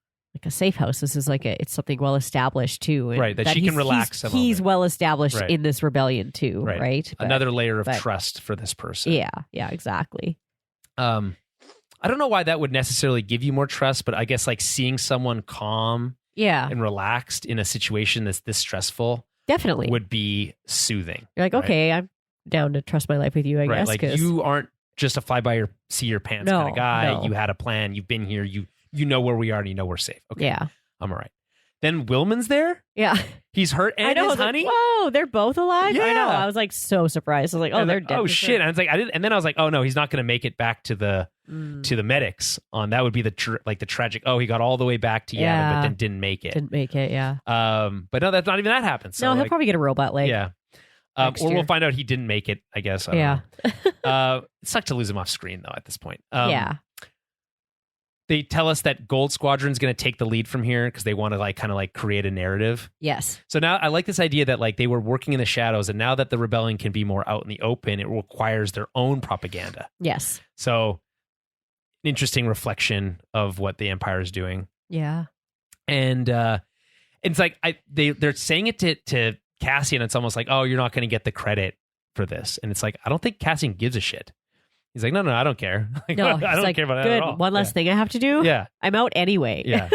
safe house. This is like it's something well established too. And Right, that she can relax a He's moment. well established Right. in this rebellion too, right? But- Another layer of but- trust for this person. Yeah, exactly. I don't know why that would necessarily give you more trust, but I guess like seeing someone calm Yeah, and relaxed in a situation that's this stressful definitely. would be soothing. You're like, right? okay, I'm down to trust my life with you, I Right, guess. like 'cause- you aren't just a fly by your seat your pants kind of No, guy. no. You had a plan. You've been here. You know where we are, and you know we're safe. Okay, yeah, I'm all right. Then Willman's there. yeah. He's hurt, and I know. I his was like, honey. whoa, they're both alive. I know. Yeah. I was like so surprised. I was like, oh, And they're then- dead. oh for shit! sure. And I was like, and then I was like, oh no, he's not going to make it back to the Mm, medics. On that would be the tragic. Oh, he got all the way back to Yavin, Yeah. but then didn't make it. didn't make it. Yeah. But no, that's not even that happens. So No, he'll like, probably get a robot leg. yeah. next Or year. we'll find out he didn't make it. I guess. I don't Yeah. know. It sucked to lose him off screen though. At this point. Yeah. They tell us that Gold Squadron's going to take the lead from here because they want to like kind of like create a narrative. Yes. So now I like this idea that like they were working in the shadows, and now that the rebellion can be more out in the open, it requires their own propaganda. Yes. So, interesting reflection of what the Empire is doing, Yeah. and it's like they're saying it to Cassian. It's almost like, oh, you're not going to get the credit for this, and it's like I don't think Cassian gives a shit. He's like, no, I don't care. Like, No, I it's don't like, care about that good. at all. One less thing I have to do. Yeah. I'm out anyway. Yeah.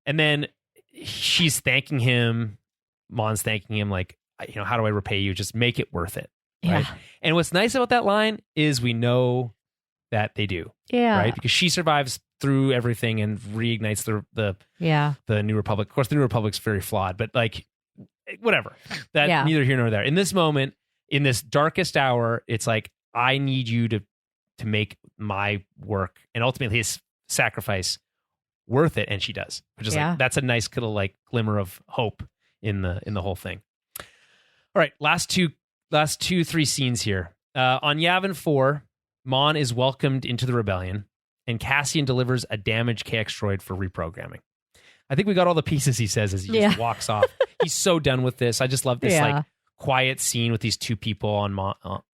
And then she's thanking him. Mon's thanking him, like, how do I repay you? Just make it worth it. Right. Yeah. And what's nice about that line is we know that they do. Yeah. Right. Because she survives through everything and reignites the New Republic. Of course, the New Republic's very flawed, but like, whatever. That neither here nor there. In this moment, in this darkest hour, it's like, I need you to make my work and ultimately his sacrifice worth it, and she does, which is like that's a nice little like glimmer of hope in the whole thing. All right, last two, 3 scenes here. On Yavin 4, Mon is welcomed into the rebellion, and Cassian delivers a damaged KX droid for reprogramming. I think we got all the pieces, he says, as he just walks off. He's so done with this. I just love this like quiet scene with these two people on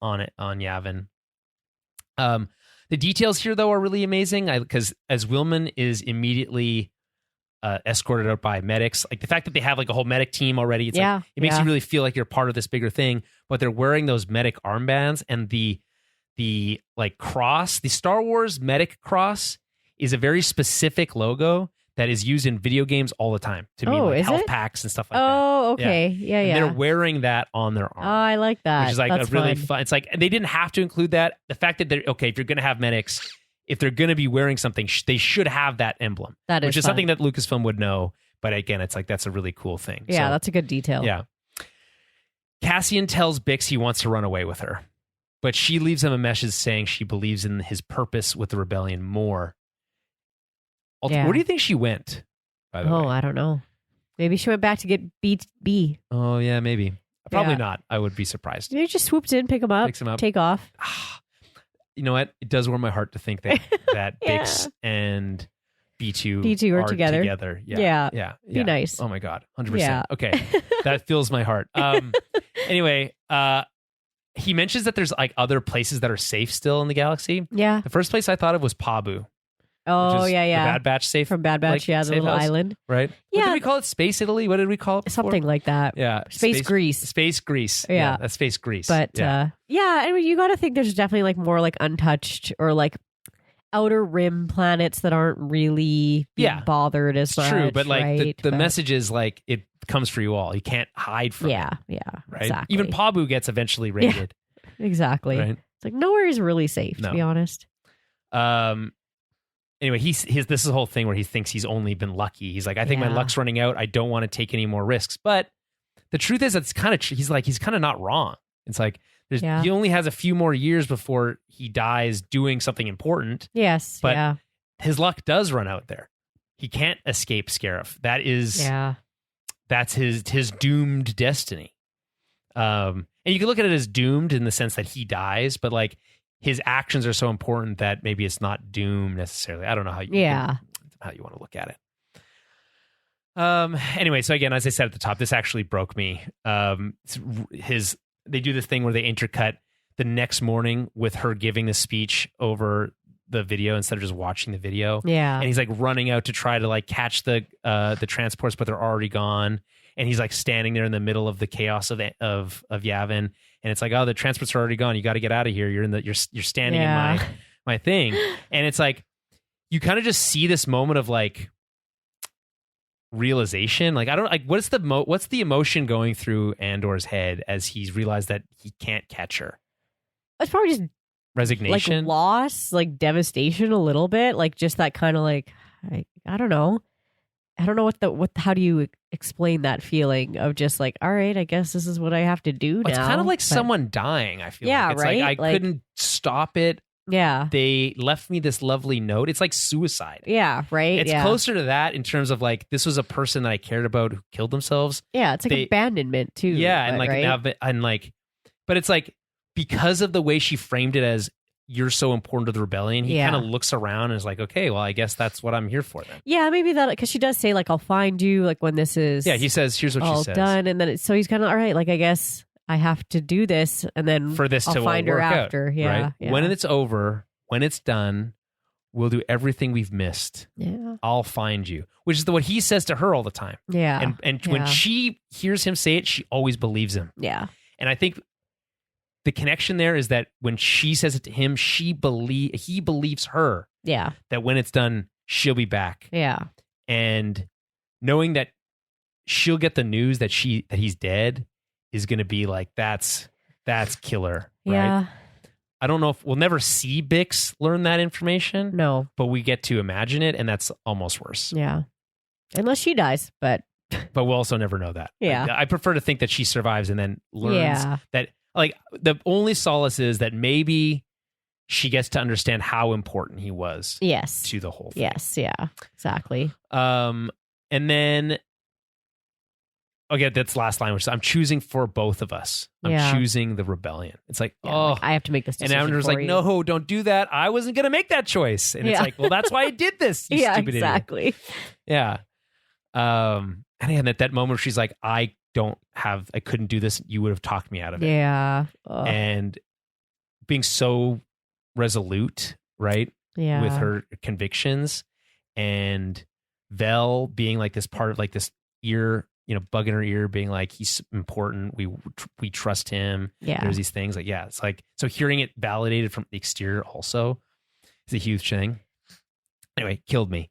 Yavin. The details here, though, are really amazing because as Willman is immediately escorted out by medics, like the fact that they have like a whole medic team already, it's like, it makes you really feel like you're part of this bigger thing. But they're wearing those medic armbands, and the like cross, the Star Wars medic cross, is a very specific logo that is used in video games all the time to mean like health packs and stuff like that. Oh, okay. Yeah. And they're wearing that on their arm. Oh, I like that. Which is like a really fun. It's like they didn't have to include that. The fact that they're okay, if you're going to have medics, if they're going to be wearing something, they should have that emblem. Which is something that Lucasfilm would know. But again, it's like that's a really cool thing. Yeah, so, that's a good detail. Yeah. Cassian tells Bix he wants to run away with her, but she leaves him a message saying she believes in his purpose with the rebellion more. Where do you think she went? By the way, I don't know. Maybe she went back to get B. Oh yeah, maybe. Probably not. I would be surprised. Maybe just swoops in, pick him up, take off. You know what? It does warm my heart to think that Bix and B2 are together. Yeah. Be nice. Oh my God. 100%. Yeah. Okay. That fills my heart. Anyway, he mentions that there's like other places that are safe still in the galaxy. Yeah. The first place I thought of was Pabu. Oh, The Bad Batch safe. From Bad Batch, like, the little house, island. Right? Yeah. What did we call it? Space Italy? What did we call it before? Something like that. Yeah. Space Greece. Space Greece. Yeah. That's Space Greece. But I mean, you got to think there's definitely like more like untouched or like outer rim planets that aren't really being bothered as much. True, but like right? the message is like it comes for you all. You can't hide from it. Yeah. Right? Exactly. Even Pabu gets eventually raided. Yeah, exactly. Right? It's like nowhere is really safe, to be honest. Anyway, this is the whole thing where he thinks he's only been lucky. He's like, I think my luck's running out. I don't want to take any more risks. But the truth is, it's kind of he's kind of not wrong. It's like he only has a few more years before he dies doing something important. Yes, but his luck does run out there. He can't escape Scarif. That is, that's his doomed destiny. And you can look at it as doomed in the sense that he dies, but like his actions are so important that maybe it's not doom necessarily. I don't know how you want to look at it. Anyway, so again, as I said at the top, this actually broke me. They do this thing where they intercut the next morning with her giving the speech over the video instead of just watching the video. Yeah. And he's like running out to try to like catch the transports, but they're already gone. And he's like standing there in the middle of the chaos of Yavin. And it's like, oh, the transports are already gone. You got to get out of here. You're standing in my thing. And it's like, you kind of just see this moment of like realization. Like, I don't like, what's the emotion going through Andor's head as he's realized that he can't catch her? It's probably just resignation, like loss, like devastation a little bit, like just that kind of like, I don't know how do you explain that feeling of just like, all right, I guess this is what I have to do now. It's kind of like someone dying. I feel like it's right? like I couldn't stop it. Yeah, they left me this lovely note. It's like suicide. Yeah, right. It's closer to that in terms of like, this was a person that I cared about who killed themselves. Yeah, it's like abandonment too. Yeah, and like right? but it's like, because of the way she framed it as you're so important to the rebellion, he kind of looks around and is like, okay, well, I guess that's what I'm here for then. Yeah, maybe that, because she does say like, I'll find you like when this is he says, here's what she says. Done, and then so he's kind of, all right, like I guess I have to do this, and then for this I'll to find work her out, after. Yeah, right? Yeah. When it's over, when it's done, we'll do everything we've missed. Yeah, I'll find you, which is what he says to her all the time. Yeah, and when she hears him say it, she always believes him. Yeah, and I think the connection there is that when she says it to him, he believes her. Yeah, that when it's done, she'll be back. Yeah, and knowing that she'll get the news that he's dead is going to be like, that's killer. Right? Yeah. I don't know if we'll never see Bix learn that information. No, but we get to imagine it, and that's almost worse. Yeah, unless she dies, but we'll also never know that. Yeah, I prefer to think that she survives and then learns that. Like, the only solace is that maybe she gets to understand how important he was. Yes. To the whole thing. Yes. Yeah. Exactly. And then, okay, that's the last line, which is, I'm choosing for both of us. I'm choosing the rebellion. It's like, like, I have to make this decision. And Andor's like, no, don't do that. I wasn't going to make that choice. And it's like, well, that's why I did this. You stupid exactly. Idiot. Yeah. And again, at that moment, she's like, I couldn't do this. You would have talked me out of it. Yeah. And being so resolute, right? Yeah. With her convictions, and Vel being like this part of like this ear, bug in her ear, being like, he's important. We trust him. Yeah. There's these things like, it's like, so hearing it validated from the exterior also is a huge thing. Anyway, killed me.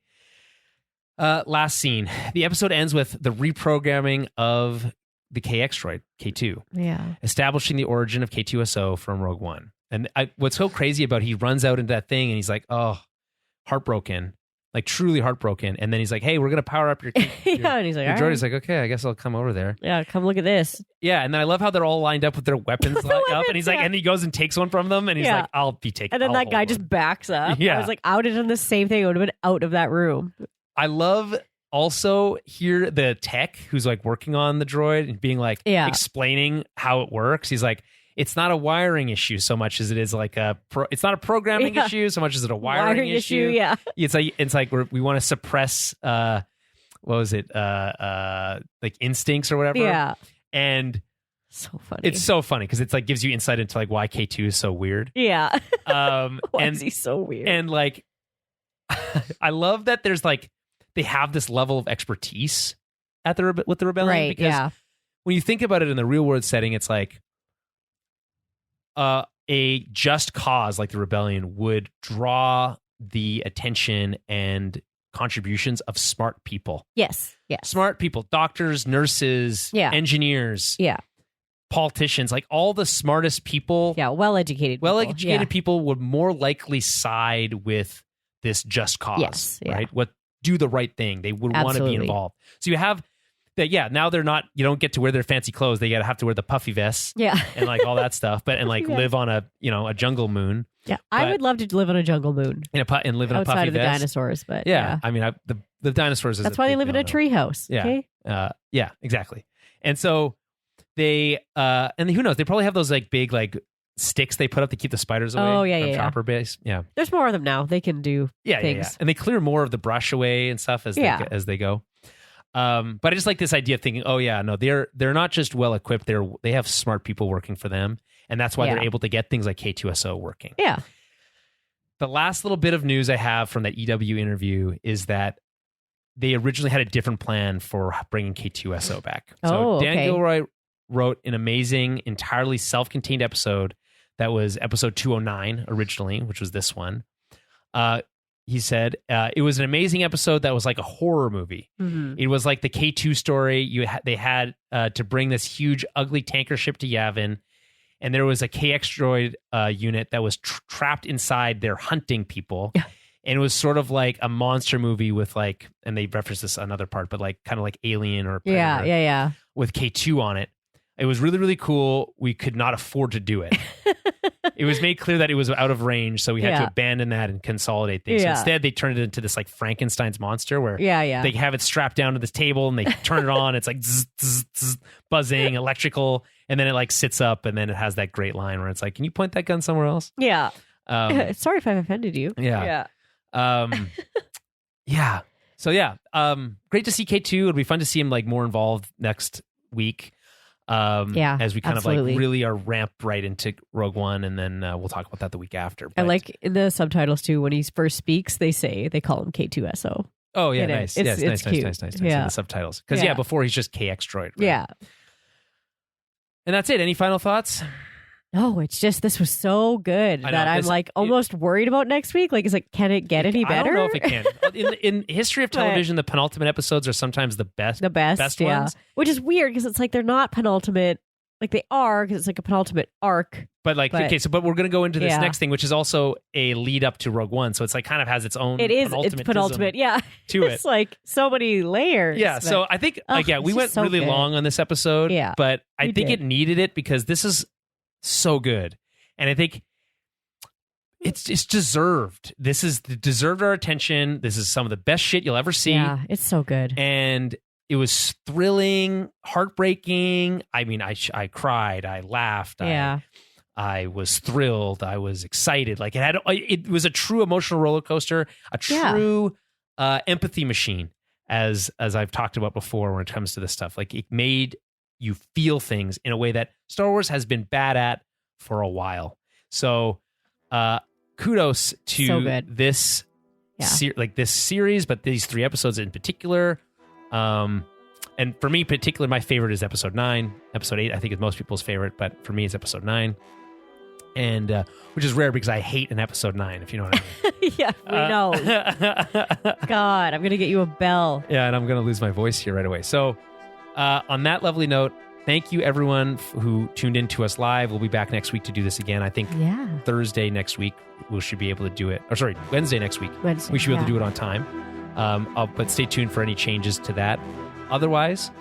Last scene. The episode ends with the reprogramming of the KX droid, K2. Yeah. Establishing the origin of K2SO from Rogue One. And what's so crazy about he runs out into that thing and he's like, oh, heartbroken. Like truly heartbroken. And then he's like, hey, we're going to power up your and he's like, your droid. He's like, okay, I guess I'll come over there. Yeah, come look at this. Yeah, and then I love how they're all lined up with their weapons lined up. And he's like, and he goes and takes one from them. And he's like, I'll be taking. And then that guy just backs up. Yeah. I was like, I would have done the same thing. I would have been out of that room. I love also here the tech who's like working on the droid and being like explaining how it works. He's like, it's not a wiring issue so much as it is like it's not a programming issue so much as it a wiring issue. Yeah, it's like we want to suppress what was it like instincts or whatever. Yeah, and so funny. It's so funny because it's like gives you insight into like why K2 is so weird. Yeah, why and is he so weird? And like, I love that there's like. They have this level of expertise with the rebellion, right? Because when you think about it in the real world setting, it's like a just cause like the rebellion would draw the attention and contributions of smart people. Yes, smart people, doctors, nurses, engineers, politicians, like all the smartest people. Yeah, well-educated people would more likely side with this just cause, right? Do the right thing. They would want to be involved. So you have that. Yeah. Now they're not. You don't get to wear their fancy clothes. They have to wear the puffy vests. Yeah. And like all that stuff. But and like live on a jungle moon. Yeah, I would love to live on a jungle moon. And live in a puffy vest. Outside of the dinosaurs, but I mean, the dinosaurs. That's why they live in a treehouse. Yeah. Okay? Yeah. Exactly. And so they and who knows? They probably have those like big like sticks they put up to keep the spiders away. Oh, yeah, from yeah, chopper base. Yeah. There's more of them now. They can do things. And they clear more of the brush away and stuff as they go. But I just like this idea of thinking, oh yeah, no, they're not just well equipped. They have smart people working for them, and that's why they're able to get things like K2SO working. Yeah. The last little bit of news I have from that EW interview is that they originally had a different plan for bringing K2SO back. So Dan Gilroy wrote an amazing, entirely self-contained episode that was episode 209 originally, which was this one. He said, it was an amazing episode that was like a horror movie. Mm-hmm. It was like the K2 story. They had to bring this huge, ugly tanker ship to Yavin, and there was a KX droid unit that was trapped inside their hunting people. And it was sort of like a monster movie with like, and they referenced this another part, but like kind of like Alien or Predator with K2 on it. It was really, really cool. We could not afford to do it. It was made clear that it was out of range, so we had to abandon that and consolidate things. So instead, they turned it into this like Frankenstein's monster where they have it strapped down to this table and they turn it on. It's like zzz, zzz, zzz, buzzing, electrical, and then it like sits up and then it has that great line where it's like, "Can you point that gun somewhere else?" Yeah. Sorry if I've offended you. Yeah. Yeah. So great to see K2. It'll be fun to see him like more involved next week. As we kind of like really are ramped right into Rogue One, and then we'll talk about that the week after. But, and like in the subtitles too, when he first speaks, they call him K2SO. Oh yeah, nice. It's nice. Yeah. In the subtitles, because before he's just KX droid. Right? Yeah. And that's it. Any final thoughts? No, it's just this was so good that I'm like almost worried about next week. Like, can it get any better? I don't know if it can. In history of television, the penultimate episodes are sometimes the best ones. Which is weird because it's like they're not penultimate. Like they are because it's like a penultimate arc. But we're going to go into this next thing, which is also a lead up to Rogue One. So it's like kind of has its own. It's penultimate. Yeah, to it. It's like so many layers. Yeah. So I think we went so really long on this episode. Yeah, but I think it needed it because this is so good, and I think it's deserved. This is deserved our attention. This is some of the best shit you'll ever see. Yeah, it's so good, and it was thrilling, heartbreaking. I mean, I cried, I laughed, I was thrilled, I was excited. Like it was a true emotional roller coaster, a true empathy machine, as I've talked about before when it comes to this stuff. Like it made you feel things in a way that Star Wars has been bad at for a while. So kudos to this this series, but these 3 episodes in particular. And for me, particularly, my favorite is episode 9. Episode 8, I think, is most people's favorite, but for me, it's episode 9. And which is rare because I hate an episode 9, if you know what I mean. Yeah, we know. God, I'm going to get you a bell. Yeah, and I'm going to lose my voice here right away. So on that lovely note, thank you everyone who tuned in to us live. We'll be back next week to do this again. I think Thursday next week we should be able to do it. Or sorry, Wednesday next week. We should be able to do it on time. But stay tuned for any changes to that. Otherwise,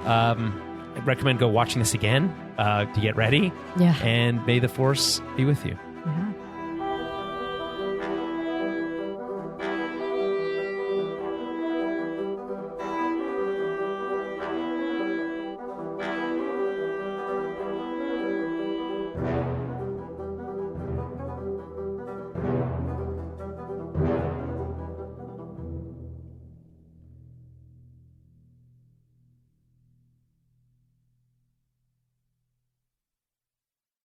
I recommend go watching this again to get ready. Yeah. And may the Force be with you.